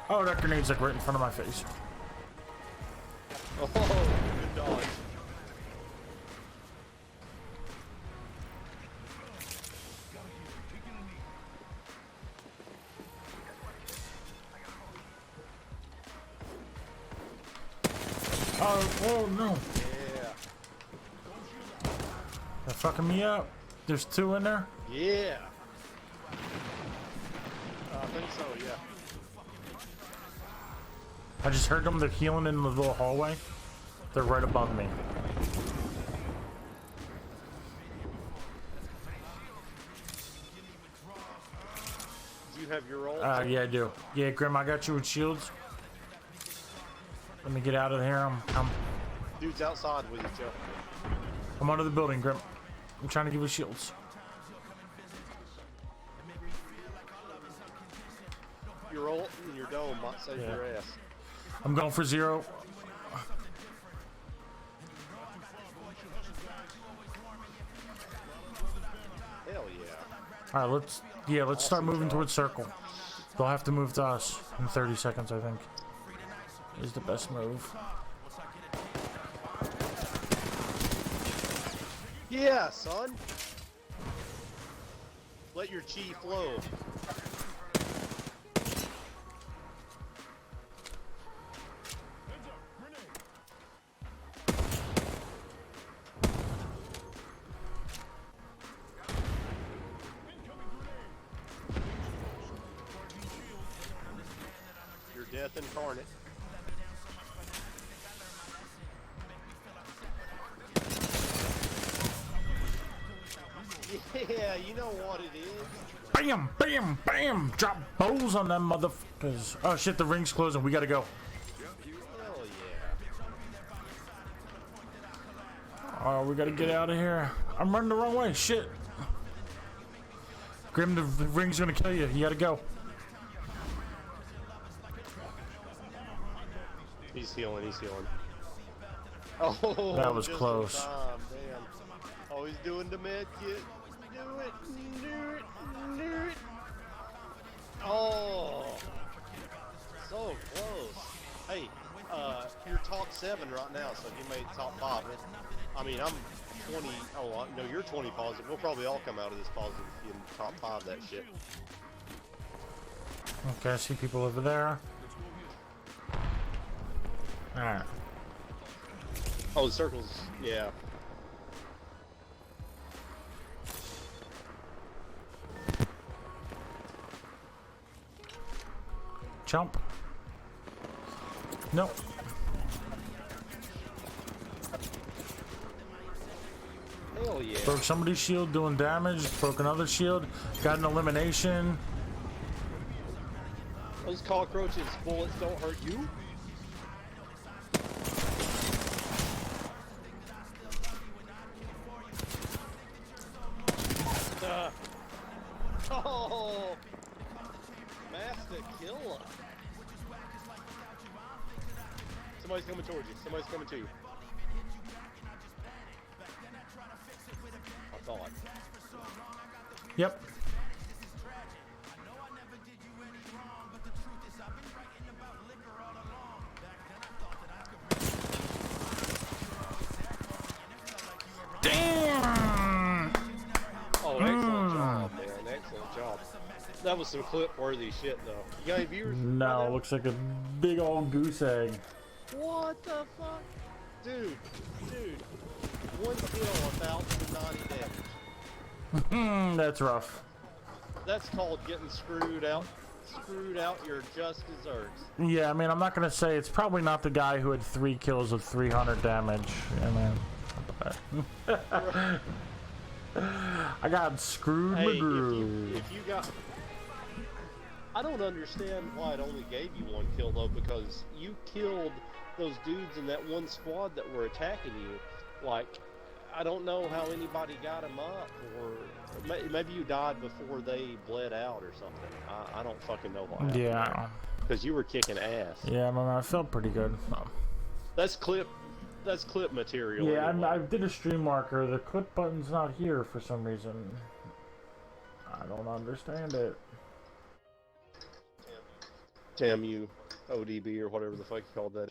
Oh, that grenade's like right in front of my face. Oh, good dodge. Oh no. Yeah. They're fucking me up. There's 2 in there. Yeah. I think so, yeah. I just heard them. They're healing in the little hallway. They're right above me. Do you have your ult? Yeah, I do. Yeah, Grim, I got you with shields. Let me get out of here. Dude's outside with you, Joe. I'm under the building, Grim. I'm trying to give you shields. Your ult and your dome might save your ass. I'm going for 0. Hell yeah. All right, let's start moving towards circle. They'll have to move to us in 30 seconds, I think. Is the best move. Yeah, son. Let your chi flow. death incarnate. Yeah, you know what it is. Bam, bam, bam. Drop bows on them motherfuckers. Oh shit, the ring's closing. We gotta go. Hell yeah. Oh, we gotta get out of here. I'm running the wrong way. Shit. Grim, the ring's gonna kill you. You gotta go. He's healing, he's healing. Oh, That was just close. in time, damn. Oh, he's doing the med kit. Do it, do it, do it. Oh, so close. Hey, you're top 7 right now, so if you made top 5, I mean, I'm 20. Oh, no, you're 20 positive. We'll probably all come out of this positive in top 5 that shit. Okay, I see people over there. Alright. Oh, the circles, yeah. Jump. No. Hell yeah. Broke somebody's shield doing damage. Broke another shield. Got an elimination. Those cockroaches' bullets don't hurt you? Oh, Master Killer. Somebody's coming towards you. Somebody's coming to you. I thought. Yep. Damn! Oh, excellent job, man. Excellent job. That was some clip-worthy shit, though. You got any viewers? No, looks like a big old goose egg. What the fuck? Dude. One kill, 1,090 damage. That's rough. That's called getting screwed out your just desserts. Yeah, I mean, I'm not gonna say it's probably not the guy who had 3 kills of 300 damage. I mean, I got screwed, Hey, McGrew. if you got... I don't understand why it only gave you 1 kill, though, because you killed those dudes in that one squad that were attacking you. Like, I don't know how anybody got them up, or maybe you died before they bled out or something. I don't fucking know why. Yeah. Because you were kicking ass. Yeah, I felt pretty good. That's clip material. Yeah, anyway. I did a stream marker. The clip button's not here for some reason. I don't understand it. Damn you, ODB or whatever the fuck you called that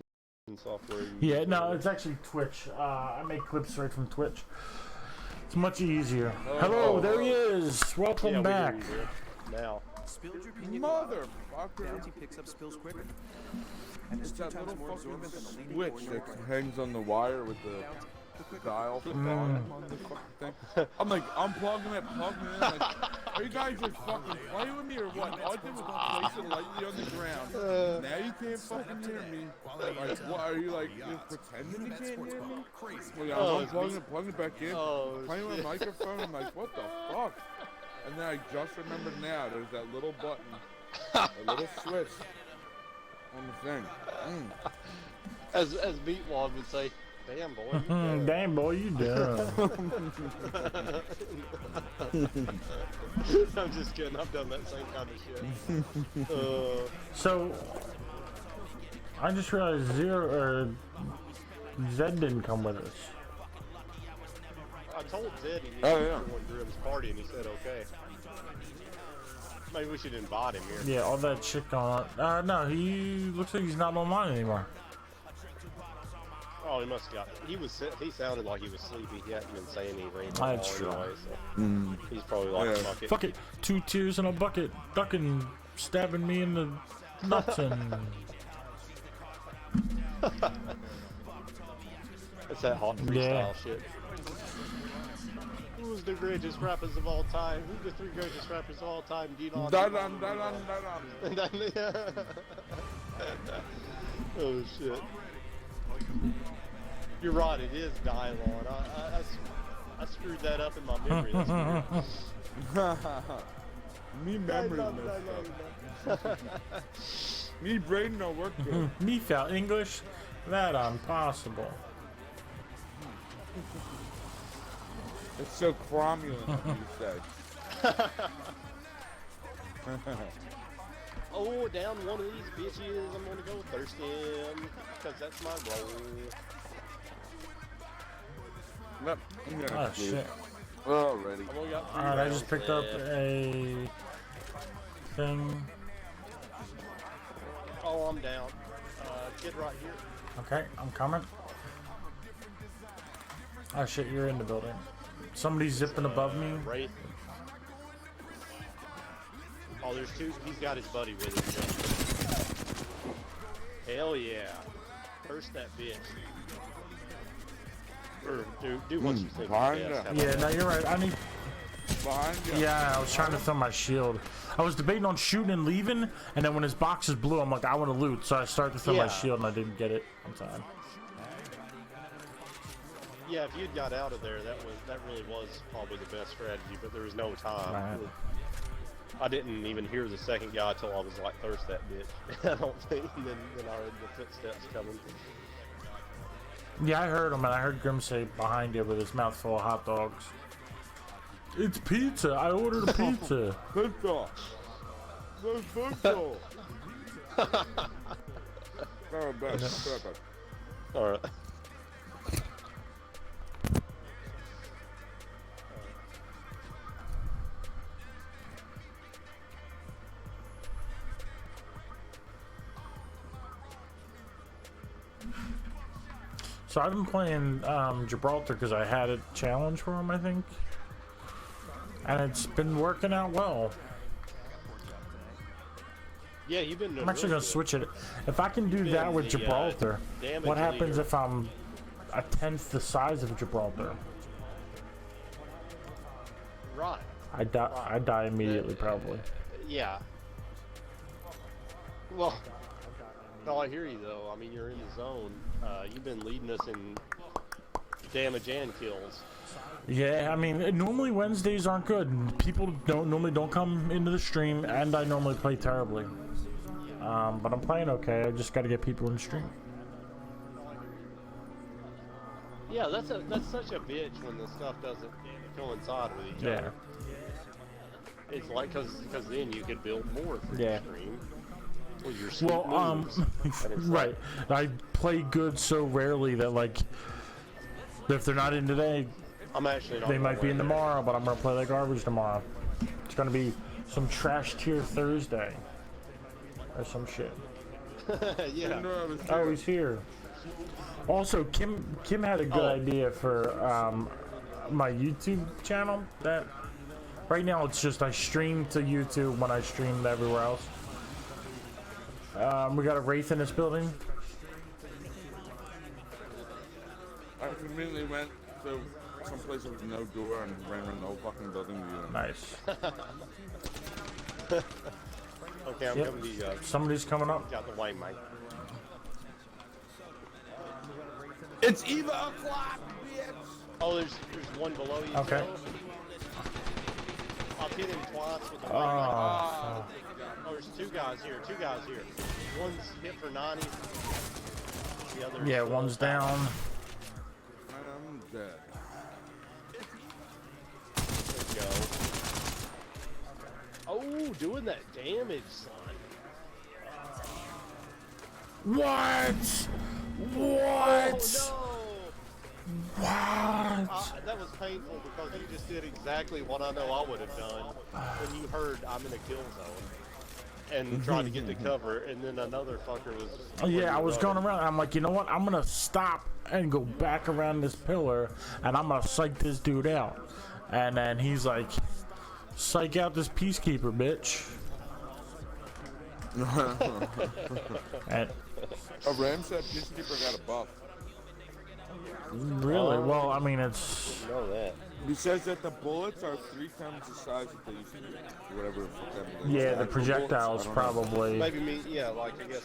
software. Yeah, no, it's actually Twitch. I make clips right from Twitch. It's much easier. Hello, there he is. Welcome back. Now. Spilled your pina Motherfucker. Bounty picks up spills quicker. And It's it's that 2 times little more fucking absorbent than the leading switch four-year that hangs on the wire with the dial on the fucking thing. I'm like, unplugging it, plugging it in. Like, are you guys just fucking playing with me or what? All I did was place it lightly on the ground. Now you can't fucking hear me. Like, what are you like? Just pretending you can't hear me? Like, I'm unplugging it, plugging it back in, playing with a microphone. I'm like, what the fuck? And then I just remembered now. There's that little button, a little switch on the thing. As Meatwad would say, damn boy, you done. Damn boy, you done. I'm just kidding. I've done that same kind of shit. So, I just realized Zed didn't come with us. I told Zed he needed Oh, to yeah. join Grim's party, and he said okay. Maybe we should invite him here. Yeah, all that shit going on. No, he looks like he's not online anymore. Oh, he must have got. He sounded like he was sleepy. He hadn't been saying anything. That's true. Anyway, so he's probably like, fuck it. Fuck it. 2 tears in a bucket. Ducking, stabbing me in the nuts and... That's that hot freestyle shit. Who's the greatest rappers of all time? Who's the 3 greatest rappers of all time? Do you know? Da-dum, da-dum, da-dum. Oh shit. You're right, it is Dylon. I screwed that up in my memory. That's weird. Me memory messed up. Me brain no work good. Me felt English? That impossible. It's so cromulent, you said. Oh, down one of these bitches. I'm gonna go thirst him because that's my role. Yep, I'm gonna Oh do shit. it. Already. I've only got 3 Alright, I rounds just picked up left. a thing. Oh, I'm down. Kid right here. Okay, I'm coming. Oh shit, you're in the building. Somebody's zipping above me. Wraith. Oh, there's 2. He's got his buddy with him. Hell yeah. Curse that bitch. Or do what you think. behind is ya. best. How Yeah, about no, that? you're right. I need. Behind you. Yeah, I was trying to throw my shield. I was debating on shooting and leaving, and then when his box is blue, I'm like, I want to loot, so I started to throw my Yeah. shield, and I didn't get it on time. Yeah, if you'd got out of there, that really was probably the best strategy, but there was no time. Right. I didn't even hear the second guy till I was like, thirst that bitch. I don't think, and then I heard the footsteps coming. Yeah, I heard him, and I heard Grim say behind you with his mouth full of hot dogs. It's pizza. I ordered a pizza. Pizza. There's pizza. Oh, best. Alright. So I've been playing Gibraltar because I had a challenge for him, I think. And it's been working out well. Yeah, you've been doing I'm actually really going to switch it. If I can do You've that been with the, Gibraltar, damage what happens leader. if I'm a tenth the size of Gibraltar? Right. I die immediately, probably. Yeah. Well, no, I hear you though. I mean, you're in the zone. You've been leading us in damage and kills. Yeah, I mean, normally Wednesdays aren't good. People normally don't come into the stream, and I normally play terribly. But I'm playing okay. I just got to get people in the stream. Yeah, that's such a bitch when the stuff doesn't coincide with each Yeah. other. It's like because then you could build more for Yeah. your stream. With your sweet Well, moves. And it's right. I play good so rarely that, like, if they're not in today, I'm actually not they gonna might be in win. tomorrow, but I'm going to play like garbage tomorrow. It's going to be some trash tier Thursday. Or some shit. Yeah. Oh, he's here. Also, Kim had a good idea for my YouTube channel. That right now it's just I stream to YouTube when I stream to everywhere else. We got a Wraith in this building. I immediately went to some place with no door and ran around the whole fucking building. Nice. Okay, I'm Yep. coming to you guys. Somebody's coming up. Got the way, mate. It's Eva o'clock, bitch. Oh, there's one below you. Okay. Joe. I've hit him twice with the Oh. Oh, there's two guys here. One's hit for 90. The other. Yeah, one's down. I'm dead. Let's go. Oh, doing that damage, son. What? Oh, What? that was painful because you just did exactly what I know I would have done when you heard I'm in a kill zone and tried to get to cover, and then another fucker was. Oh, yeah, I was going around. I'm like, you know what? I'm gonna stop and go back around this pillar, and I'm gonna psych this dude out. And then he's like, psych out this peacekeeper, bitch. And A Ram said Peacekeeper got a buff. Really? Well, I mean, it's Know that. He says that the bullets are 3 times the size that they used to be. Whatever. the fuck that means. yeah, the Actual projectiles bullets? I don't know. probably Maybe me. Yeah, like I guess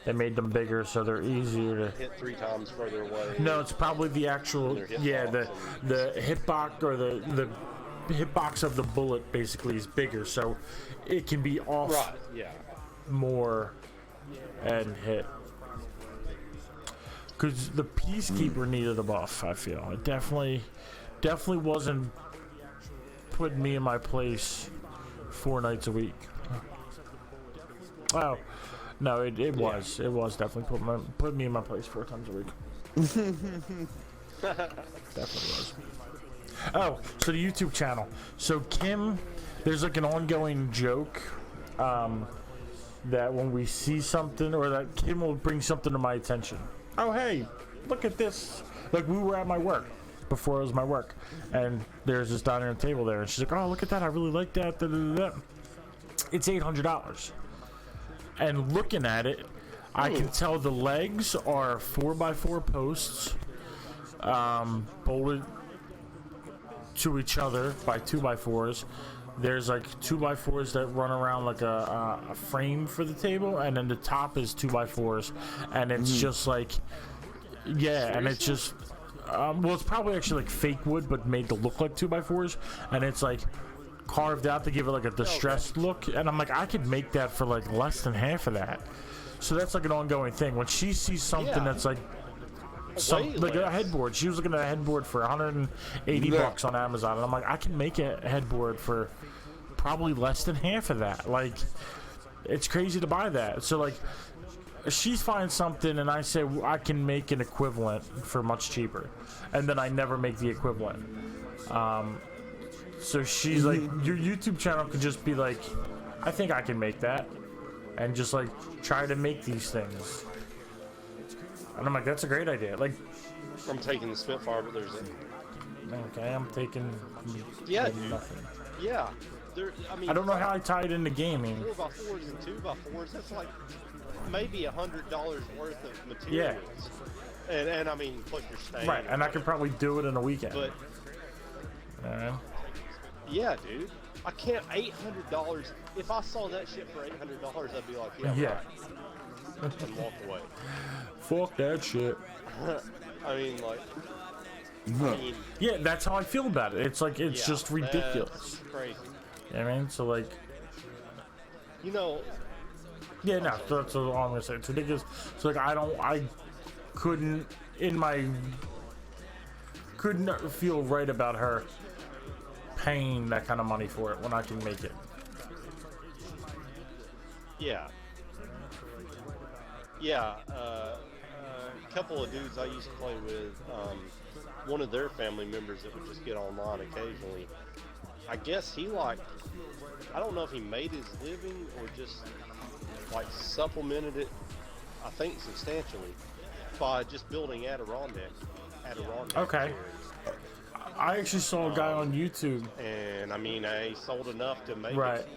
they made them bigger so they're easier to. hit 3 times further away. No, it's probably the actual, Their hitbox yeah, and- the hitbox or the hitbox of the bullet basically is bigger, so it can be off Right. Yeah. more and hit. Because the Peacekeeper needed a buff, I feel. It definitely wasn't putting me in my place 4 nights a week. Oh, no, it was. It was definitely put me in my place 4 times a week. Definitely was. Oh, so the YouTube channel. So Kim, there's like an ongoing joke that when we see something, or that Kim will bring something to my attention. Oh, hey, look at this. Like, we were at my work before it was my work, and there's this dining room table there, and she's like, oh, look at that, I really like that. Da, da, da, da. It's $800. And looking at it, I can tell the legs are 4x4 posts, bolted to each other by 2x4s. There's like 2x4s that run around like a frame for the table, and then the top is 2x4s, and it's just like, yeah, and it's just, well, it's probably actually like fake wood, but made to look like 2x4s, and it's like carved out to give it like a distressed look, and I'm like, I could make that for like less than half of that. So that's like an ongoing thing. When she sees something that's like like a headboard, she was looking at a headboard for 180 bucks on Amazon, and I'm like, I can make a headboard for probably less than half of that. Like, it's crazy to buy that. So like, she finds something and I say, well, I can make an equivalent for much cheaper, and then I never make the equivalent. So she's like, your YouTube channel could just be like, I think I can make that, and just like try to make these things. And I'm like, that's a great idea. Like, I'm taking the Spitfire, but there's a... Okay, I'm taking nothing. Yeah. There, I mean, I don't know how I tie it into gaming. 4x4s and 2x4s, that's like maybe $100 worth of materials. Yeah. And I mean, plus your stand. Right, and I could probably do it in a weekend. But, yeah, dude. I can't, $800. If I saw that shit for $800, I'd be like, yeah. Right. And walk away. Fuck that shit. I mean, like... yeah, that's how I feel about it. It's like, it's just ridiculous. That's crazy. You know what I mean? So, like... You know... Yeah, no, that's all I'm gonna say. It's ridiculous. So, like, I couldn't feel right about her paying that kind of money for it when I can make it. Yeah. Yeah, a couple of dudes I used to play with, one of their family members that would just get online occasionally, I guess he I don't know if he made his living or just like supplemented it, I think substantially, by just building Adirondack Okay. cherries. I actually saw a guy on YouTube. And I mean, he sold enough to make right. it,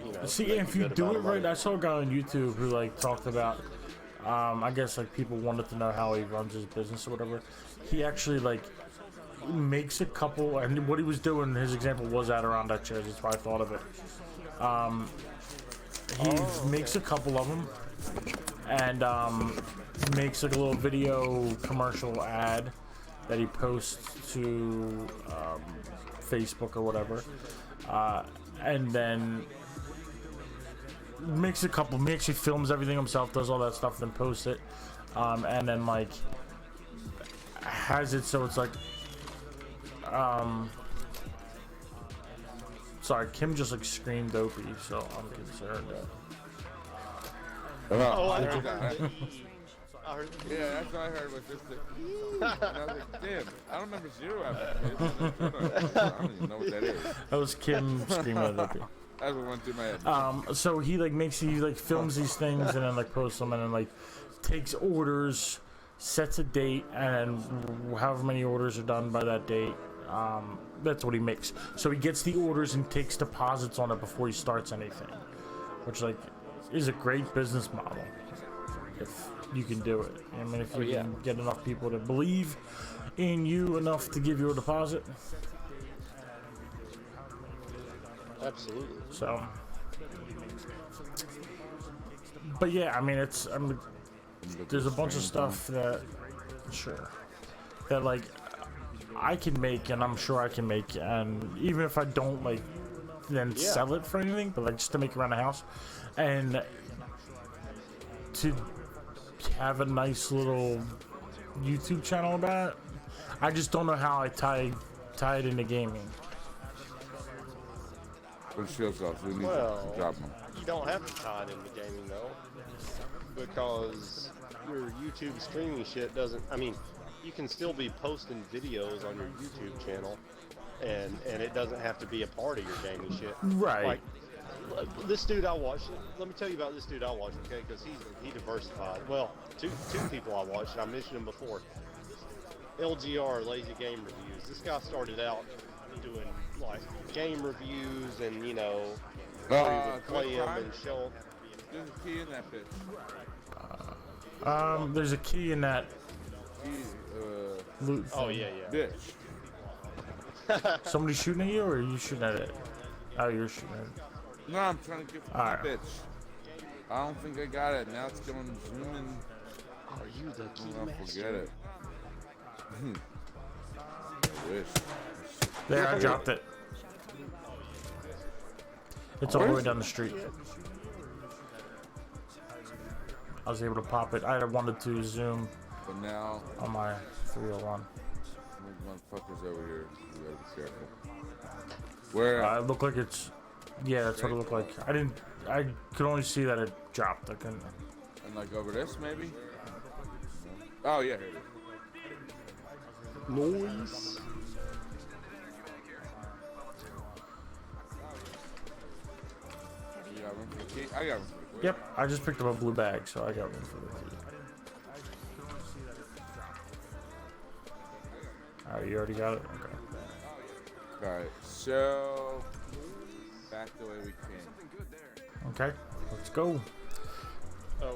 you know, See, make if a you good do amount it of right, money. I saw a guy on YouTube who like talked about, I guess like people wanted to know how he runs his business or whatever. He actually like makes a couple, and what he was doing, his example was Adirondack chairs. That's why I thought of it. He makes a couple of them, and makes like a little video commercial ad that he posts to Facebook or whatever, and then makes he actually films everything himself, does all that stuff, then posts it, and then like has it so it's like sorry, Kim just like screamed dopey, so I'm concerned. I heard that. Yeah, that's what I heard was just the and I was like, damn, I don't remember Zero having I don't even know what that is. That was Kim screaming dopey. That's what went through my head. So he like films these things and then like posts them and then like takes orders, sets a date, and then however many orders are done by that date, that's what he makes. So he gets the orders and takes deposits on it before he starts anything, which like is a great business model. if you can do it. I mean, if you yeah. can get enough people to believe in you enough to give you a deposit. Absolutely. So, but yeah, I mean, there's a bunch of stuff that, sure, that like I can make, and I'm sure I can make, and even if I don't like then sell it for anything, but like just to make around the house, and to have a nice little YouTube channel about it. I just don't know how I tie it into gaming. But Shield's off, so we need Well, to drop him. you don't have to tie it into gaming though, because your YouTube streaming shit doesn't. I mean, you can still be posting videos on your YouTube channel, and it doesn't have to be a part of your gaming shit. Right. Like this dude I watched. Let me tell you about this dude I watched, okay? Because he diversified. Well, two people I watched. I mentioned him before. LGR, Lazy Game Reviews. This guy started out doing like game reviews and where he would play them and show them. There's a key in that bitch. There's a key in that loot Oh thing. yeah. Bitch. Somebody shooting at you, or are you shooting at it? Oh, you're shooting at it. No, I'm trying to get the Alright. bitch. I don't think I got it. Now it's going zooming. Are you the key I'll master? forget it. I wish. There, I dropped it. It's all the Where way is down the street. I was able to pop it. I wanted to zoom But now, on my 301. these motherfuckers over here. You gotta be careful. Where? It looked like it's. Yeah, that's what it looked like. I could only see that it dropped. I couldn't. And like over this, maybe? Oh, yeah, here it is. Noise. You got room for the key? I got room for the key. Yep, I just picked up a blue bag, so I got room for the key. Alright, you already got it? Okay. Alright, so back the way we came. Okay, let's go.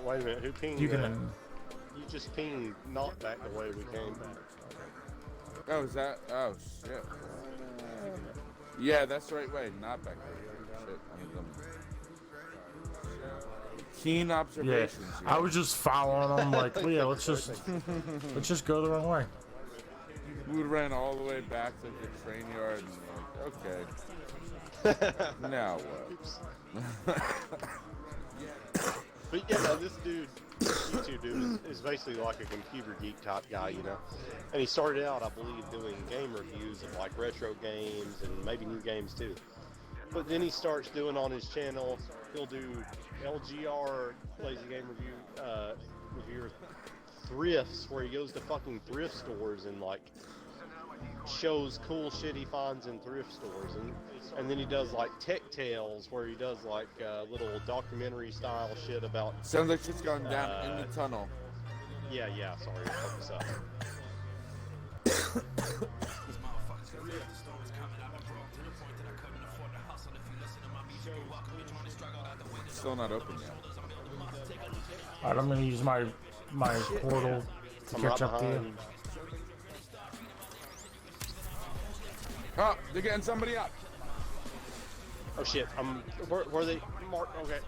Wait a minute. Who pinged? You that? can. You just pinged not back the way we came back. Oh, is that? Oh, shit. Yeah, that's the right way. Not back there. Shit. Keen Yeah, observations. I was just following them like, yeah, let's just go the wrong way. We would run all the way back to the train yard and like, okay. Now what? But yeah, this dude, YouTube dude, is basically like a computer geek type guy, And he started out, I believe, doing game reviews of like retro games and maybe new games too. But then he starts doing on his channel, he'll do LGR, Lazy Game Reviewer thrifts, where he goes to fucking thrift stores and like shows cool shit he finds in thrift stores, and then he does like tech tales where he does like little documentary style shit about. Sounds like shit's going down in the tunnel. Yeah, sorry, I fucked this up. Still not open yet. Alright, I'm gonna use my portal to I'm catch right up to you. behind. Oh, they're getting somebody up. Oh shit, where they mark? Okay.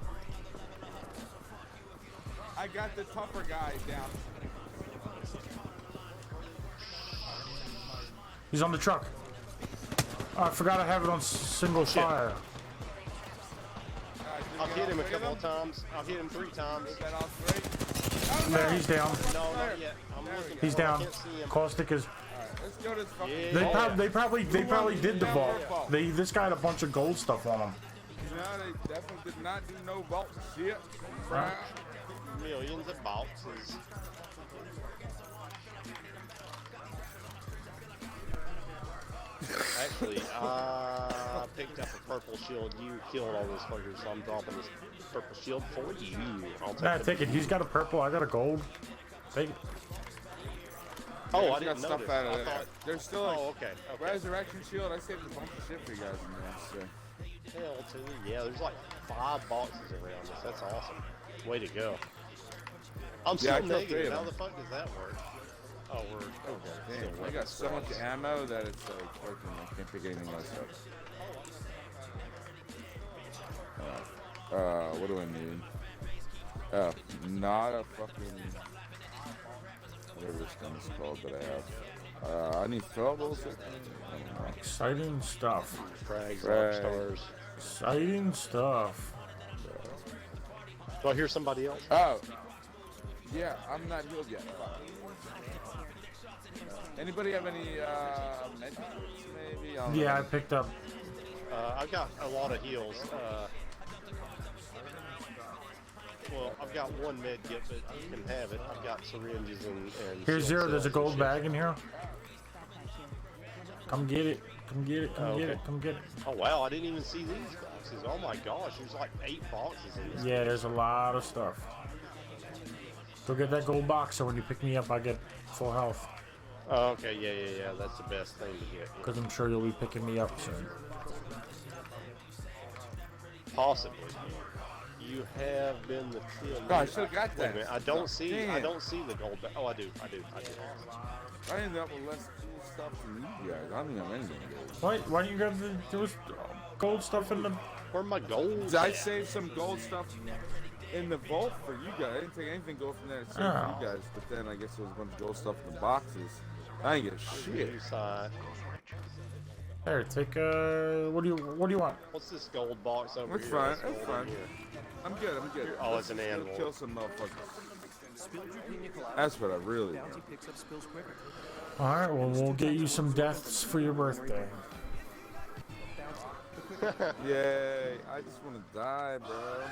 I got the tougher guy down. He's on the truck. Oh, I forgot I have it on single fire. I've hit him a couple of times. I've hit him 3 times. Is that all 3? There, he's down. No, not yet. I'm looking. He's for him. I down. can't see him. Caustic is. Let's go to this fucking. Yeah. They probably did the vault. This guy had a bunch of gold stuff on him. No, they definitely did not do no vault shit. Millions of boxes. Actually, I picked up a purple shield. You killed all those fuckers, so I'm dropping this purple shield for you. I'll take Nah, the- take it. He's got a purple. I got a gold. Take it. Oh, Yeah, I we didn't got notice. stuff out of I it. thought. There's still a Oh, okay. resurrection shield. I saved a bunch of shit for you guys in there. So. Hell, too. Yeah, there's like 5 boxes around us. That's awesome. Way to go. I'm Yeah, I still killed 3 negative. of How them. the fuck does that work? Oh, we're okay. Damn, I got so much ammo that it's like fucking, I can't pick anything else up. What do I need? Not a fucking whatever this thing's called that I have. I need 12 bullets. I don't know. Exciting stuff. Frags, Frag. stars. Exciting stuff. Do I hear somebody else? Oh, yeah, I'm not healed yet. Fuck. Anybody have any med kits, maybe? I don't Yeah, I know. picked up. I've got a lot of heals. Well, I've got one med kit, but you can have it. I've got syringes and Here's shield Zero. There's a cells and gold shit. bag in here. Come get it. Come get it. Come Oh, get okay. it. Come get it. Oh wow, I didn't even see these boxes. Oh my gosh, there's like 8 boxes in this. Yeah, there's a lot of stuff. Go get that gold box so when you pick me up, I get full health. Oh, okay, yeah. That's the best thing to get. Because I'm sure you'll be picking me up soon. Possibly. You have been the kill. Oh, I should've got Wait a that. minute, I don't see. I Damn. don't see the gold bag. Oh, I do. I ended up with less cool stuff than you guys. I don't think I'm anything good. Why do you grab the there was gold stuff in the? Where my gold? I saved some gold stuff in the vault for you guys. I didn't take anything gold from there to save Oh. for you guys, but then I guess there was a bunch of gold stuff in the boxes. I didn't get shit. There, take what do you want? What's this gold box over It's here? fine, That's it's gold fine. in here. I'm good. Oh, it's an Let's animal. kill some motherfuckers. That's what I really want. All right, well we'll get you some deaths for your birthday. Yay! I just want to die, bro.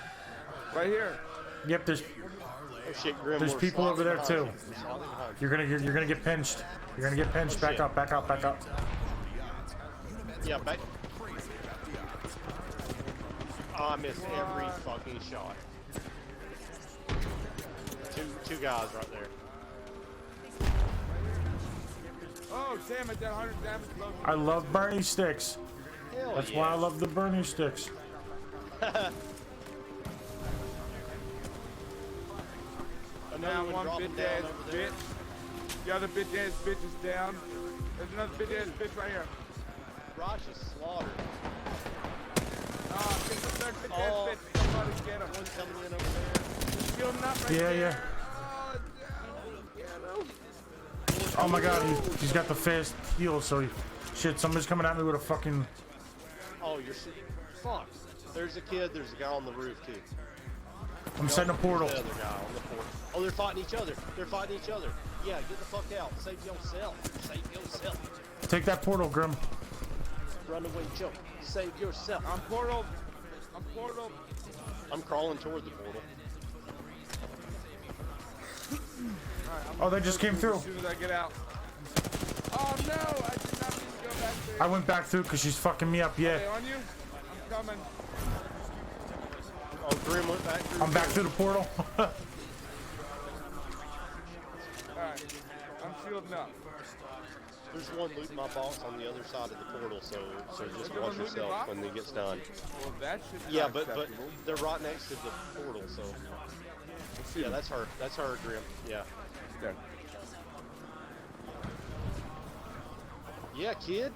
Right here. Yep, there's Oh shit, Grim, there's we're people over there slightly too. behind you. We're slightly behind you. You're gonna get pinched. You're gonna get pinched. Back shit. up. Back up. Back up. Yeah, back. Oh, I missed every fucking shot. Two guys right there. Oh, damn it, that 100 damage blow. I love Bernie sticks. Hell That's yeah. why I love the Bernie sticks. Another Down one one dropping bitch down ass over there. bitch. The other bitch ass bitch is down. There's another bitch ass bitch right here. Righteous slaughter. Ah, get the third bitch Oh. ass bitch. Somebody get him. One's coming in over there. Kill him up right Yeah, there. yeah. Oh, damn, get him. Oh my God, he's got the fast heal. So shit, somebody's coming at me with a fucking. Oh, you're shooting. Fuck. There's a kid. There's a guy on the roof too. I'm setting a portal. There's the other guy on the portal. Oh, they're fighting each other. They're fighting each other. Yeah, get the fuck out. Save yourself. Save yourself. Take that portal, Grim. Run away, jump. Save yourself. I'm portal. I'm portal. I'm crawling toward the portal. Oh, they just came through. As soon as I get out. Oh no! I did not mean to go back there. I went back through because she's fucking me up. Are they Yeah, on you? I'm coming. Oh, Grim went back through. I'm back through the portal. Alright. I'm shielding up. There's one looting my box on the other side of the portal, so just Someone watch looting your yourself box? when it gets done. Well, that should be Yeah, but acceptable. they're right next to the portal, so Let's see yeah, them. that's her. That's her, Grim. Yeah. There. Yeah, kid.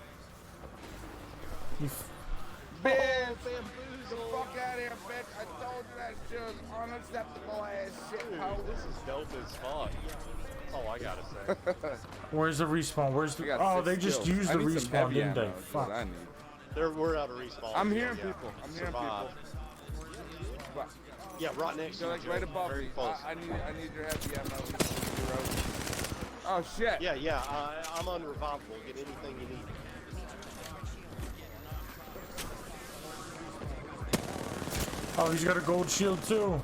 You f- Bitch! Oh, The bamboozle. fuck out of here, bitch! I told you that shit was unacceptable ass shit, Dude, ho. this is dope as fuck. That's all I gotta say. Where's the respawn? Where's We the? got Oh, 6 they just kills. used I the need some respawn, heavy didn't they? ammo, is what Fuck. I need. We're out of respawn. I'm so, hearing yeah, people. I'm hearing survive. people. Yeah, right next to They're you, like right Joe. above Very me. close. I need your heavy ammo. Zero. Oh shit! Yeah, I'm unrevivable. Get anything you need. Oh, he's got a gold shield too.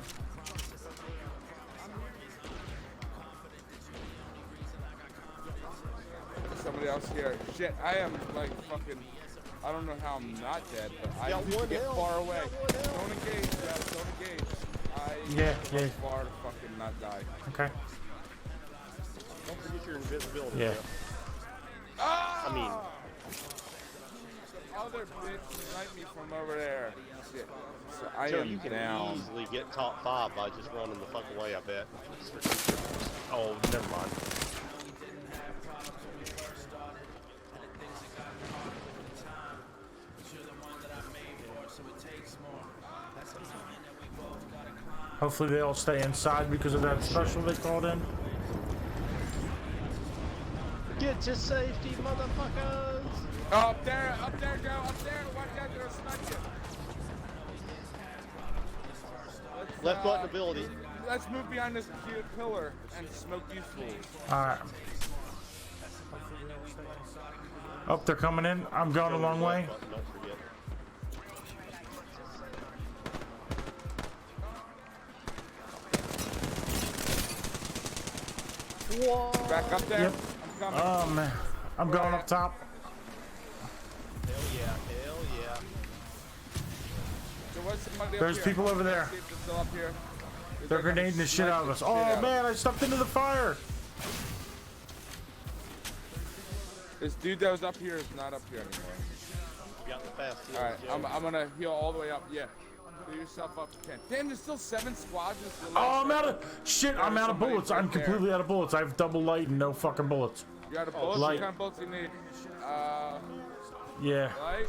Somebody else here. Shit, I am like fucking. I don't know how I'm not dead, but I Got need to one get health. far away. Got one health. Don't engage, guys. Don't engage. Yeah, yeah. Far to fucking not die. Okay. Don't forget your invisibility. Yeah. Joe. I mean, other bitch snipe me from over there. Shit. So I Joe, am you can down. easily get top 5 by just running the fuck away, I bet. Oh, never mind. Hopefully they all stay inside because of that special they called in. Get to safety, motherfuckers! Oh, up there, Joe, up there. Watch out, they're gonna snipe you. Left button ability. Let's move behind this cute pillar and smoke these fools. Alright. Oh, they're coming in. I'm going a long way. Left button, don't forget. Back up there. Yep. I'm coming. Oh man. I'm going up top. Hell yeah, hell yeah. There was somebody up There's here. people over there. See if they're still up here. They're grenading the shit out of us. Oh man, I stepped into the fire. This dude that was up here is not up here anymore. You got the fast heals, Alright, Joe. I'm gonna heal all the way up. Yeah. Do yourself up if you can. Damn, there's still 7 squads. Oh, I'm out of shit. I'm out of bullets. I'm completely out of bullets. I have double light and no fucking bullets. You got a bullets? Light. What kind of bullets you need? Yeah. Light?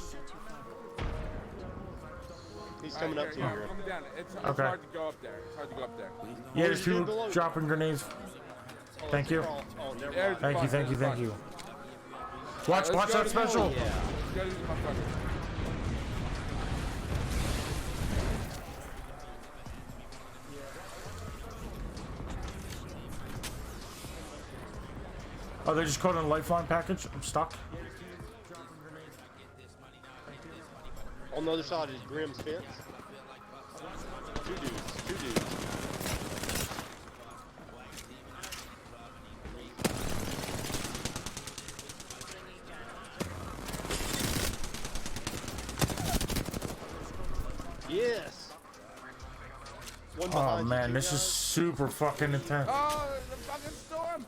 He's coming up to you. Here, come down. It's Okay. hard to go up there. It's hard to go up there. Yeah, there's people dropping grenades. Thank you. Oh, never There's mind. Thank you, thank you, thank you. Watch that special. Let's go to these motherfuckers. Oh, they just called in a lifeline package. I'm stuck. On the other side is Grim's fence. Two dudes. Yes. One Oh behind you, man, two this is guys. super fucking intense. Oh, the fucking storm!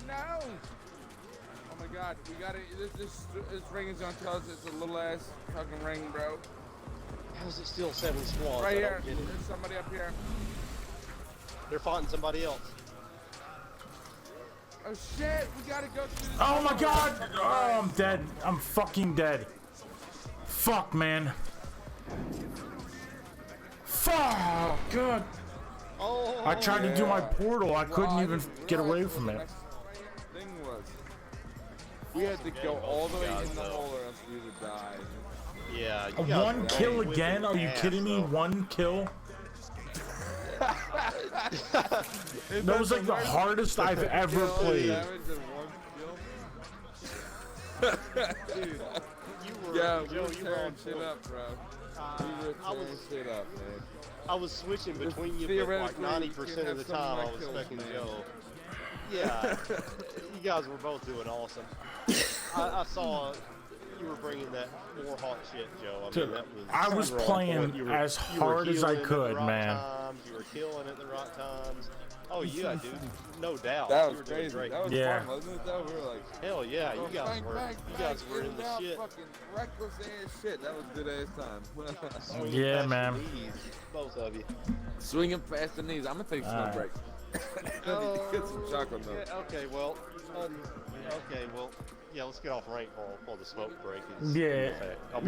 No! Oh my god, we gotta. This ring is gonna tell us it's a little ass fucking ring, bro. How's it still 7 squads? Right I here. don't get it. There's somebody up here. They're fighting somebody else. Oh shit, we gotta go through this. Oh my tunnel. god! Oh, I'm dead. I'm fucking dead. Fuck, man. Fuck, God. Oh, I tried to do my portal. I couldn't Well, even didn't get away realize from what it. the next thing was. We had to go all the way in the hole or else we would die. yeah. A You guys one were kill whipping again? Are you ass, kidding me? though. One kill? That was like the hardest I've ever played. Damage and one kill. Dude, you were, Yeah, we Joe, were you were on tearing shit point. up, bro. We were I tearing was- shit up, man. I was switching between you, but like Theoretically, 90% you of have the some time I more was kills, fucking man. Joe. Yeah, you guys were both doing awesome. I saw you were bringing that more hot shit, Joe. I mean, that was. I was you were on playing point. You were- as you were hard as I healing at the could, right man. Times. You were killing at the right times. Oh yeah, dude, no doubt. That you was were doing crazy. great. That was Yeah. fun, wasn't it? Though we were like, Hell yeah, you guys bang, were. bang, You bang, guys were in the out, shit. fucking reckless ass shit. That was good ass time. Swinging Yeah, past man. your knees, both of you. Swinging past the knees. I'm gonna take a smoke Alright. break. I need to get some chocolate milk. Yeah, okay, well, yeah, let's get off rank while the smoke break is. Yeah, in effect. I'll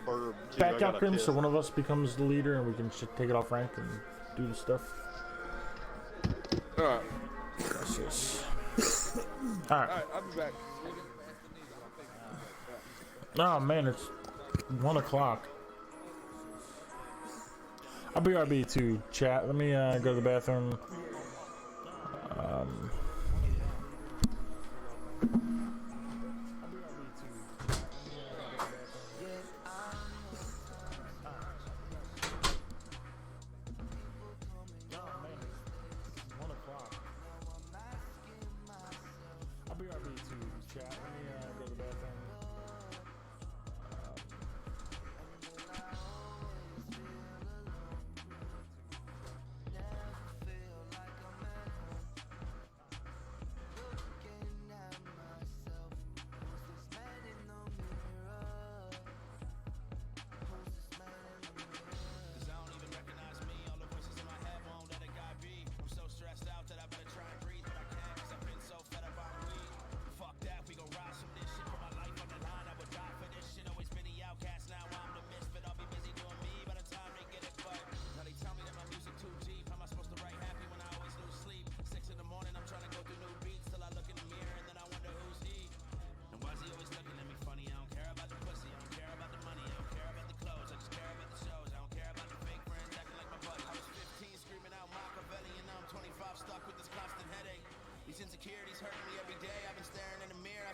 burb too. I Back got out, a Grim, piss. so one of us becomes the leader and we can just take it off rank and do the stuff. Alright, Alright. alright, I'll be back. Oh man, it's 1 o'clock. I'll be RB to chat. Let me go to the bathroom. I'll be RB to chat. Let me go to the bathroom.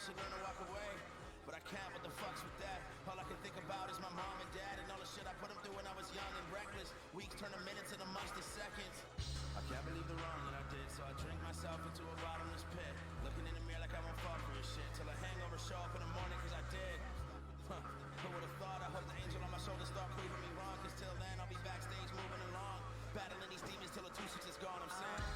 should learn to walk away. But I can't, what the fuck's with that? All I can think about is my mom and dad and all the shit I put them through when I was young and reckless. Weeks turn to minutes into months to seconds. I can't believe the wrong that I did, so I drink myself into a bottomless pit. Looking in the mirror like I won't fall for your shit. Till a hangover show up in the morning, cause I did. Who would've thought? I hope the angel on my shoulder start proving me wrong. Cause till then I'll be backstage moving along, battling these demons till the 2-6 is gone, I'm saying.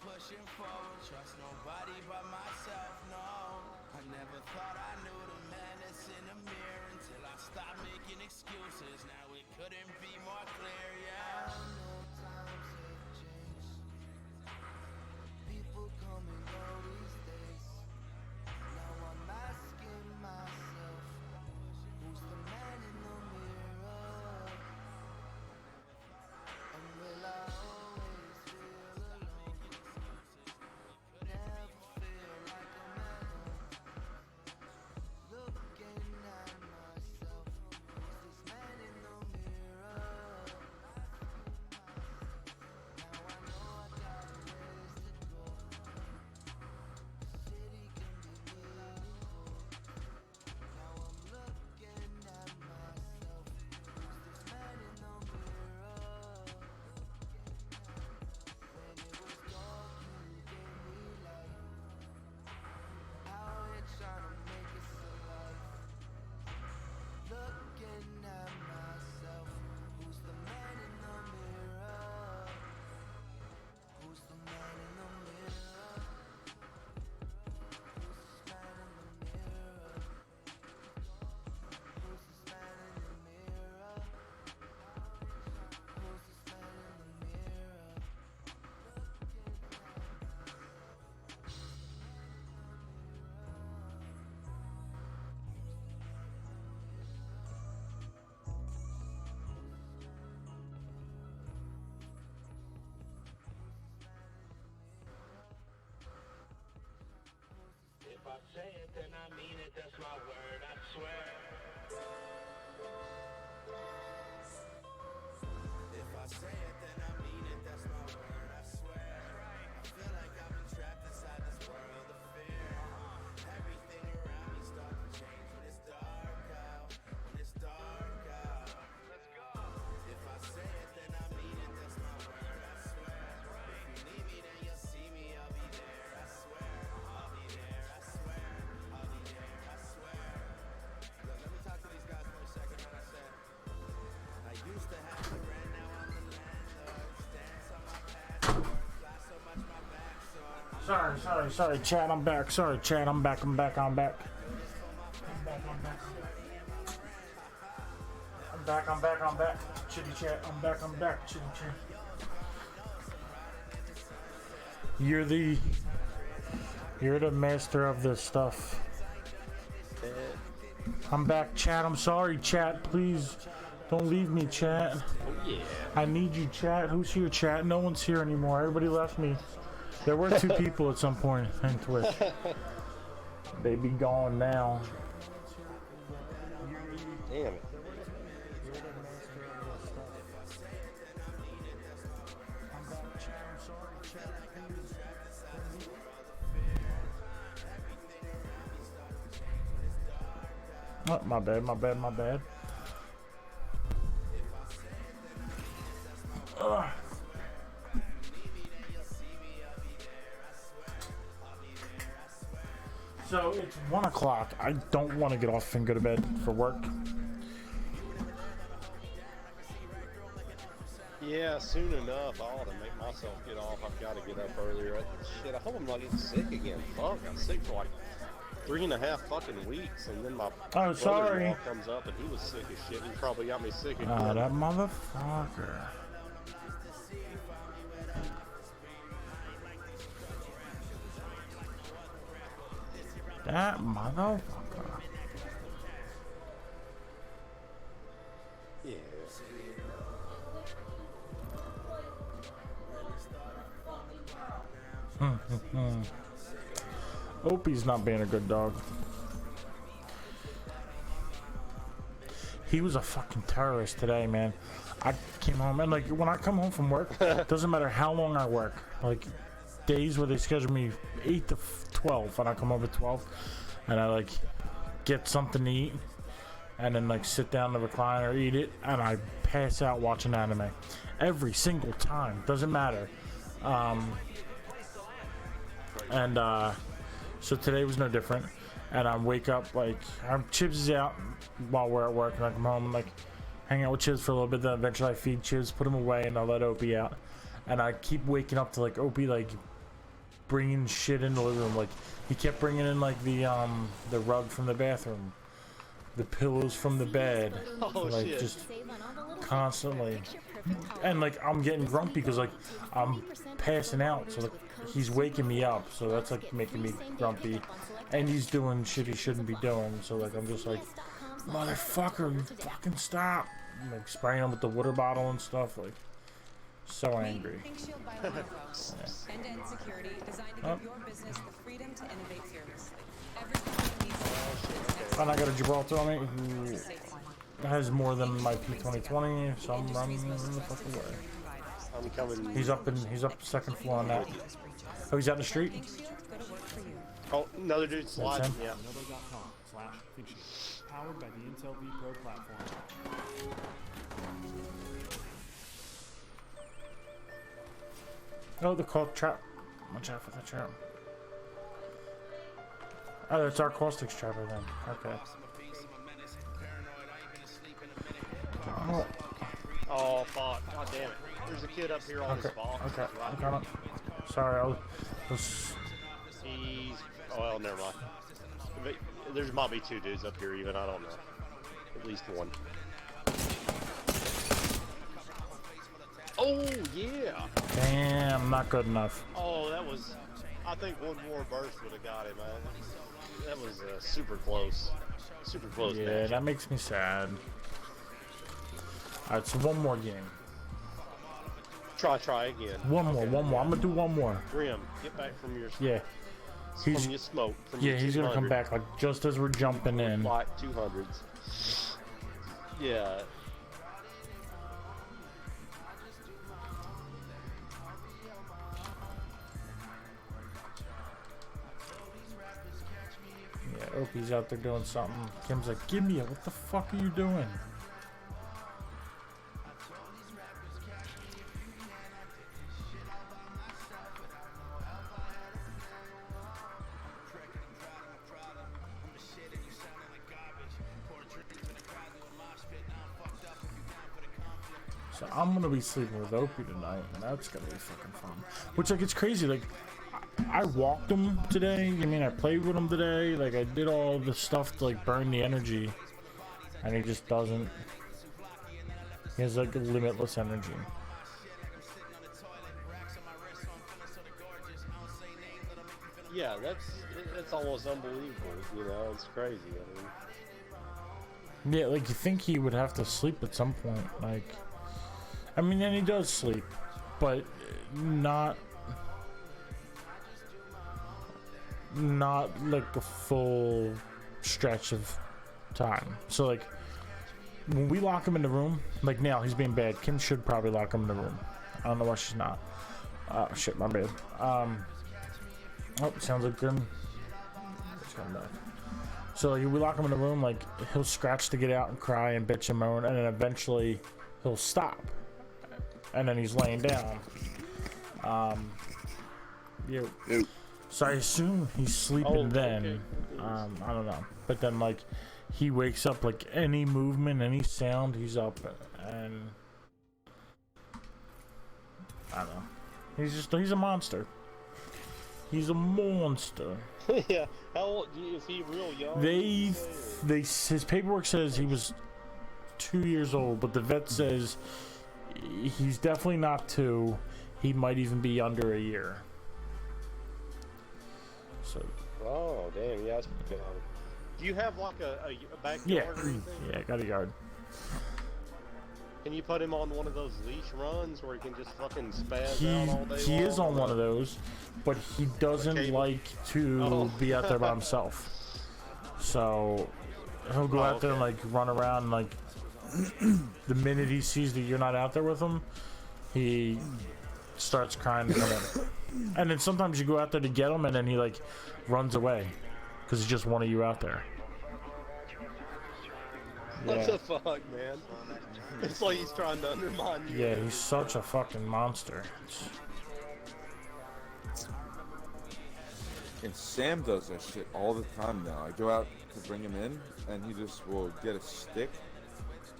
Pushing forward, trust nobody but myself, no. I never thought I knew the man that's in the mirror until I stopped making excuses. Now it couldn't be more clear, yeah. I know times have changed. People come and go these days. Now I'm asking myself, who's the man in the mirror? And will I always feel alone? If I say it, then I mean it, that's my word, I swear. If I say it, then I mean it, that's my word, I swear. I feel like I've been trapped inside this world of fear. Everything around me starts to change when it's dark out, when it's dark out. Let's go. If I say it, then I mean it, that's my word, I swear. If you need me, then you'll see me, I'll be there, I swear. I'll be there, I swear. I'll be there, I swear. Look, let me talk to these guys for a second, man. I said, I used to have the rent, now I'm the landlord. Stamps on my passport, fly so much my back sore. Sorry, chat, I'm back. Sorry, chat, I'm back. I'm back. I'm back, chitty chat, I'm back, chitty chat. You're the master of this stuff. I'm back, chat. I'm sorry, chat. Please don't leave me, chat. Oh yeah. I need you, chat. Who's here, chat? No one's here anymore. Everybody left me. There were 2 people at some point in Twitch. They be gone now. Damn it. Oh, my bad. Ugh. So it's 1 o'clock. I don't want to get off and go to bed for work. Yeah, soon enough, I ought to make myself get off. I've got to get up earlier. Shit, I hope I'm not getting sick again. Fuck, I was sick for like 3.5 fucking weeks, and then my Oh, sorry. brother-in-law comes up and he was sick as shit. And he probably got me sick again. Oh, that motherfucker. That motherfucker. Yeah. Opie's not being a good dog. He was a fucking terrorist today, man. I came home and like when I come home from work, doesn't matter how long I work. Like days where they schedule me 8 to 12, and I come home at 12, and I like get something to eat, and then like sit down in the recliner, eat it, and I pass out watching anime every single time. Doesn't matter. So today was no different, and I wake up like Chibs is out while we're at work, and I come home and like hang out with Chibs for a little bit. Then eventually I feed Chibs, put him away, and I let Opie out. And I keep waking up to like Opie like bringing shit in the living room. Like he kept bringing in like the rug from the bathroom, the pillows from the bed, like shit. just constantly. And like I'm getting grumpy because like I'm passing out, so like he's waking me up, so that's like making me grumpy. And he's doing shit he shouldn't be doing, so like I'm just like, motherfucker, you fucking stop! I'm, like spraying him with the water bottle and stuff, like so angry. End-to-end security designed to give your business the freedom to innovate fearlessly. Every company needs And I got a Gibraltar on me who has more than my P2020, so I'm running the fuck away. I'm coming. He's up the second floor on that. Oh, he's out in the street? Oh, another dude sliding. him? Yeah. Lenovo.com/Thinkshield. Powered by the Intel V Pro platform. Oh, they're called trap. Watch out for the trap. Oh, that's our caustics trapper then. Okay. Oh, Oh, fuck. God damn it. There's a kid up here on okay. this box. Okay. Right. I got it. Sorry, I was He's. Oh, well, never mind. But there might be 2 dudes up here, even. I don't know. At least one. Oh, yeah. damn, not good enough. Oh, that was. I think one more burst would have got him, man. That was super close. Super close. Yeah, match. that makes me sad. Alright, so one more game. Try again. One more. I'm gonna do one more. Grim, get back from your. Yeah. From your smoke. From Yeah, your he's gonna come 200. back like just as we're jumping in. Like 200s. Yeah. Yeah, Opie's out there doing something. Kim's like, give me it. What the fuck are you doing? So I'm gonna be sleeping with Opie tonight, and that's gonna be fucking fun. Which, like, it's crazy. Like, I walked him today. I mean, I played with him today. Like, I did all the stuff to like burn the energy, and he just doesn't. He has like a limitless energy. Yeah, that's almost unbelievable. You know, it's crazy. I mean, Yeah, like you think he would have to sleep at some point. Like, I mean, and he does sleep, but not like a full stretch of time. So like when we lock him in the room, like now he's being bad. Kim should probably lock him in the room. I don't know why she's not. Oh shit, my bad. Oh, sounds like Grim. Let's come back. So like, we lock him in the room, like he'll scratch to get out and cry and bitch and moan, and then eventually he'll stop. and then he's laying down. Yeah. So I assume he's sleeping then. I don't know. But then like he wakes up, like any movement, any sound, he's up, and I don't know. He's a monster. He's a monster. Yeah. How old is he? Real young? His paperwork says he was 2 years old, but the vet says he's definitely not 2. He might even be under a year. So. Oh damn! Yeah. That's pretty good. Do you have like a backyard Yeah. or anything? Yeah, I got a yard. Can you put him on one of those leash runs where he can just fucking spaz out all day He long? is on one of those, but he doesn't like to be out there by himself. So he'll go out there and like run around, and like the minute he sees that you're not out there with him, he starts crying to come in. And then sometimes you go out there to get him, and then he like runs away because he's just one of you out there. What the fuck, man? It's like he's trying to undermine you. Yeah, he's such a fucking monster. And Sam does that shit all the time now. I go out to bring him in, and he just will get a stick.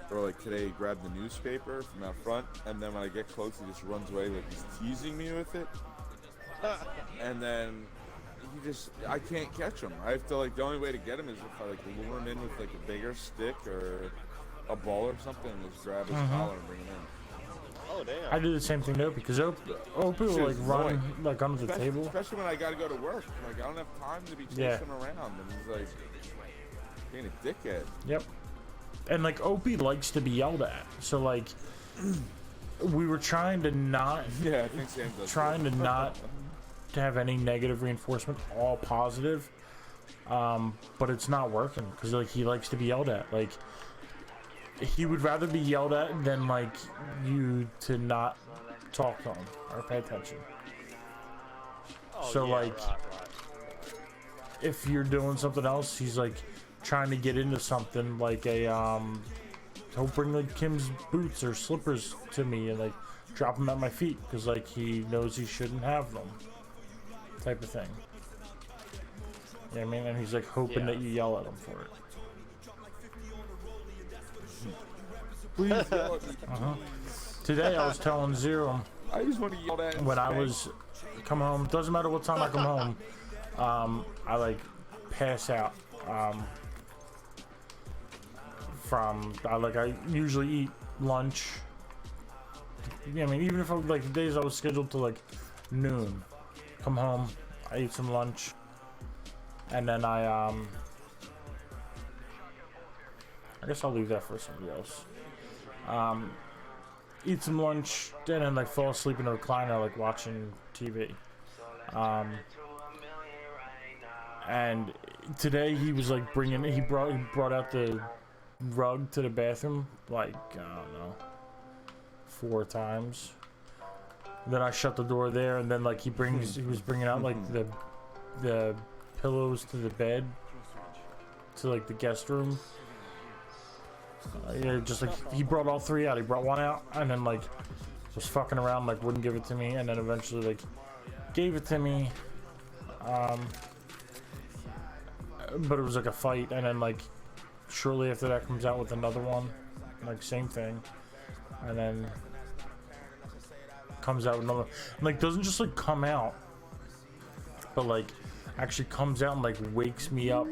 Or like today, he grabbed the newspaper from out front, and then when I get close, he just runs away like he's teasing me with it. And then I can't catch him. I have to like, the only way to get him is if I like lure him in with like a bigger stick or a ball or something, and just grab his collar and bring him in. Oh damn! I do the same thing though, because Opie will like run like under the table. Especially when I gotta go to work. Like I don't have time to be chasing around, and he's like being a dickhead. Yep. And like Opie likes to be yelled at, so like we were trying to not. Yeah, I think Sam does. Trying to not to have any negative reinforcement, all positive. But it's not working because like he likes to be yelled at. Like he would rather be yelled at than like you to not talk to him or pay attention. So like if you're doing something else, he's like trying to get into something like a he'll bring like Kim's boots or slippers to me and like drop them at my feet because like he knows he shouldn't have them, type of thing. You know what I mean? And he's like hoping that you yell at him for it. Please yell at me. Today I was telling Zero I just want to yell at him. when I was come home, doesn't matter what time I come home, I like pass out I usually eat lunch. I mean, even if like the days I was scheduled to like noon, come home, I eat some lunch, and then I guess I'll leave that for somebody else. Eat some lunch, then like fall asleep in a recliner, like watching TV. And today he was like he brought out the rug to the bathroom like I don't know 4 times. Then I shut the door there, and then like he was bringing out like the pillows to the bed to like the guest room. Yeah, just like he brought all 3 out. He brought 1 out, and then like was fucking around, like wouldn't give it to me, and then eventually like gave it to me. But it was like a fight, and then like shortly after that comes out with another one, like same thing, and then comes out with another. Like doesn't just like come out, but like actually comes out and like wakes me up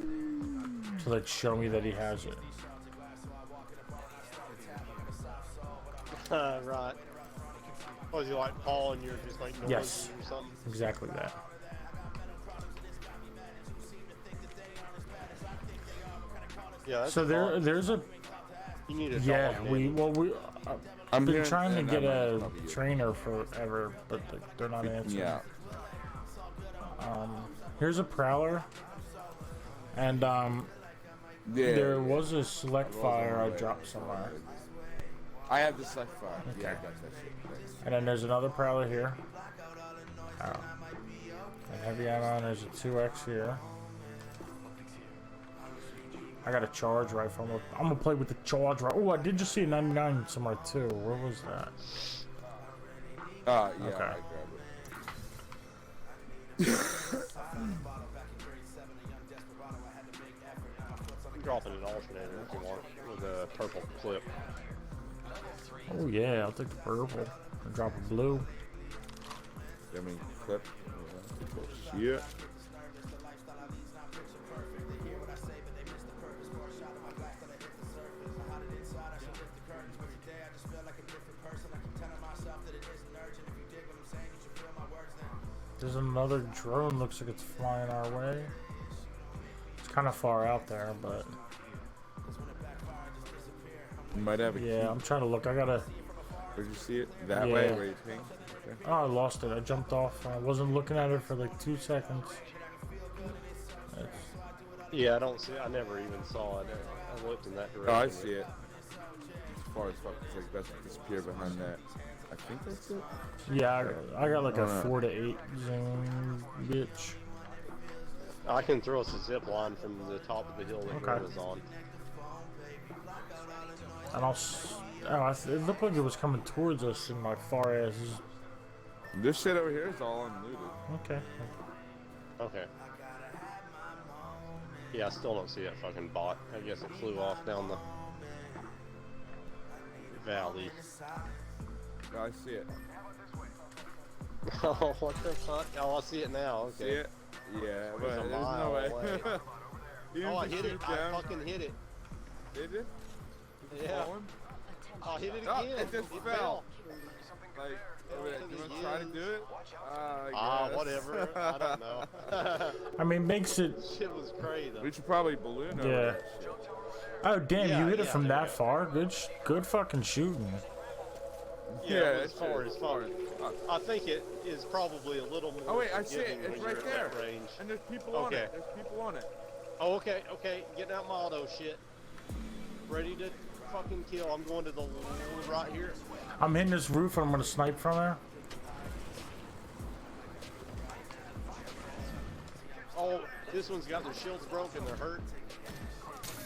to like show me that he has it. Right. Was he like Paul and you're just like noisy Yes, or something? exactly that. Yeah. That's So there's a You need a yeah dog, we man. well we I'm been here, trying to and get I a might be- trainer forever, but like, they're not answering. Yeah. Here's a Prowler, and there was a Select Fire I dropped somewhere, I have the select fire. Yeah, I got that shit. Thanks. and then there's another Prowler here. And heavy ammo. There's a 2X here. I got a charge rifle. I'm gonna play with the charge rifle. Oh, I did just see a 99 somewhere too. Where was that? Yeah, Okay. I grabbed I'm dropping an alternator if you want, with a purple clip. Oh yeah, I'll take the purple and drop a blue. it. I mean, clip. Yeah. There's another drone. Looks like it's flying our way. It's kind of far out there, but You might have a yeah, key. I'm trying to look. I gotta. Where'd you see it? That way, Yeah. where you ping? Okay. Oh, I lost it. I jumped off. I wasn't looking at it for like 2 seconds. It's- Yeah, I don't see it. I never even saw it. I looked in that Oh, direction. I see it. As far as fuck, it's like that's disappear behind that. I think that's it. Yeah, I got like a Alright. 4 to 8 zoom, bitch. I can throw us a zip line from the top of the hill that Okay. Grim is on. And it looked like it was coming towards us in my far ass. This shit over here is all unlooted. Okay. Okay. Yeah, I still don't see that fucking bot. I guess it flew off down the valley. Oh, I see it. Oh, what the fuck? Oh, I see it now. Okay. See it? Yeah, but It's a there's no mile way. away. You Oh, I just hit it. shoot I down. fucking hit it. Did it? Yeah. Falling? I hit it Oh, again. it just fell. Like, Fell you to the want to try to ends. do it? Whatever. I don't know. I mean, makes it. Shit was crazy though. We should probably balloon over Yeah. that shit. Oh damn! Yeah, You hit it yeah, from there that you go. far. Good fucking shooting. Yeah, it was that far shit as is fuck. I think it is probably a little more. Oh wait, I see it. forgiving It's when right you're at there. that range. And there's people on Okay. it. There's people on it. Oh, okay, okay. Getting out my auto shit. Ready to fucking kill. I'm going to the right here. I'm hitting this roof and I'm gonna snipe from there. Oh, this one's got their shields broken. They're hurt.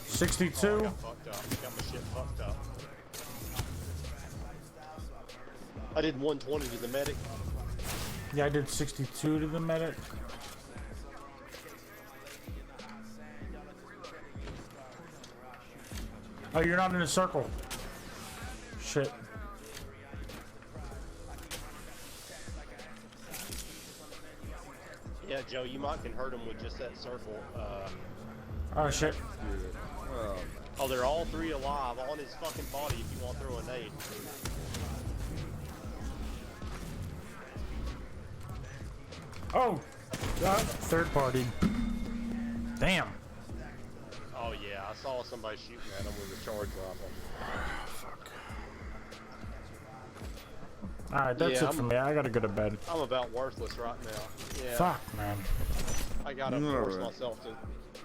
62. Oh, I got fucked up. Got my shit fucked up. I did 120 to the medic. Yeah, I did 62 to the medic. Oh, you're not in a circle. Shit. Yeah, Joe, you might can hurt him with just that circle. Oh shit. Well, Oh, they're all three alive on his fucking body if you want to throw a nade. Oh, third party. Damn. Oh yeah, I saw somebody shooting at him with a charge rifle. All right, that's Yeah, it for me. I gotta go to bed. I'm about worthless right now. Yeah, Fuck, man. I gotta You're force alright. myself to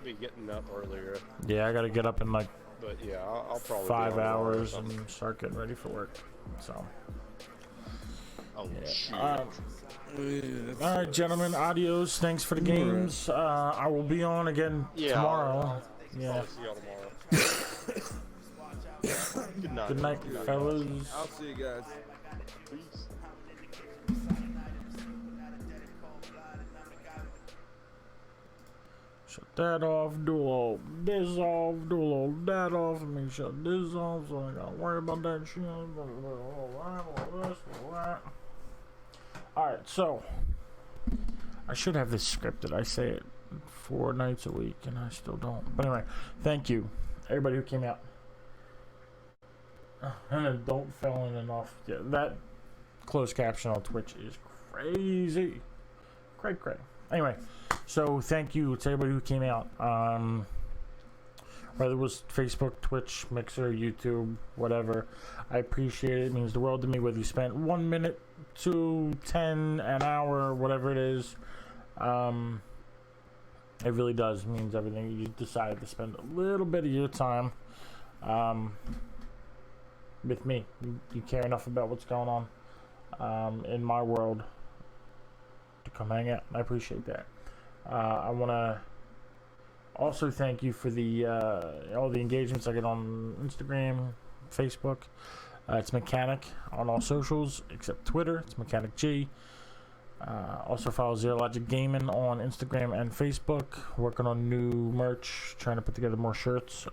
be getting up earlier. Yeah, I gotta get up in like But yeah, I'll probably be 5 on tomorrow or hours something. and start getting ready for work. So. Oh shit. All right, gentlemen. Adios. Thanks for the games. I will be on again Yeah, tomorrow. I'll Yeah. probably see y'all tomorrow. Good night. Good night, fellas. I'll see you guys. Peace. Shut that off. Do a little this off. Do a little that off. And me shut this off. So I gotta worry about that shit. Alright, so I should have this scripted. I say it 4 nights a week and I still don't. But anyway, thank you, everybody who came out. An adult felon enough. Yeah, that closed caption on Twitch is crazy. Cray. Anyway, so thank you to everybody who came out. Whether it was Facebook, Twitch, Mixer, YouTube, whatever. I appreciate it. It means the world to me whether you spent 1 minute, 2, 10, an hour, whatever it is. It really does. It means everything. You decided to spend a little bit of your time with me. You care enough about what's going on in my world to come hang out. I appreciate that. I want to also thank you for the all the engagements I get on Instagram, Facebook. It's Mechanic on all socials except Twitter. It's Mechanic G. Also follow Zero Logic Gaming on Instagram and Facebook. Working on new merch, trying to put together more shirts.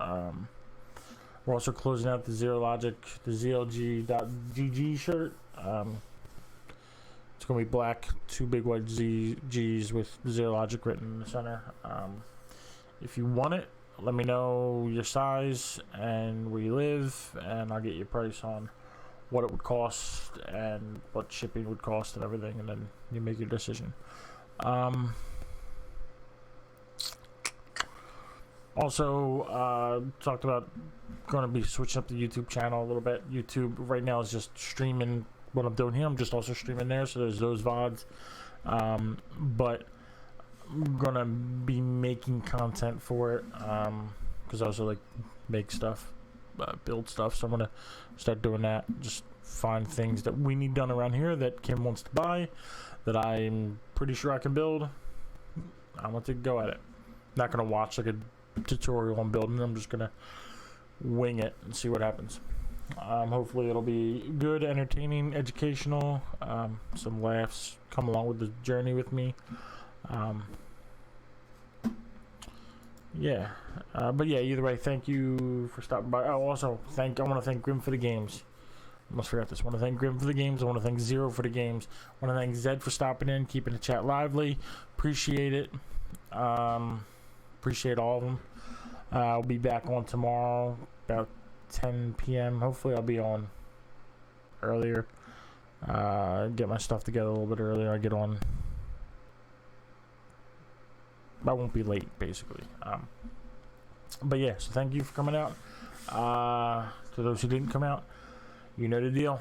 We're also closing out the Zero Logic, the ZLG.GG shirt. It's going to be black, 2 big white G's with Zero Logic written in the center. If you want it, let me know your size and where you live, and I'll get you a price on what it would cost and what shipping would cost and everything, and then you make your decision. Also, talked about going to be switching up the YouTube channel a little bit. YouTube right now is just streaming what I'm doing here. I'm just also streaming there, so there's those VODs. But I'm going to be making content for it, because I also like make stuff, build stuff, so I'm going to start doing that. Just find things that we need done around here that Kim wants to buy, that I'm pretty sure I can build. I want to go at it. Not going to watch like a tutorial on building. I'm just gonna wing it and see what happens. Hopefully it'll be good, entertaining, educational, some laughs come along with the journey with me. Yeah, but yeah, either way, thank you for stopping by. Oh, also I want to thank Grim for the games. Almost forgot this. I want to thank Grim for the games. I want to thank Zero for the games. I want to thank Zed for stopping in, keeping the chat lively. Appreciate it. Appreciate all of them. I'll be back on tomorrow about 10 p.m. Hopefully I'll be on earlier. Get my stuff together a little bit earlier. I get on. I won't be late, basically. But yeah, so thank you for coming out. To those who didn't come out, you know the deal.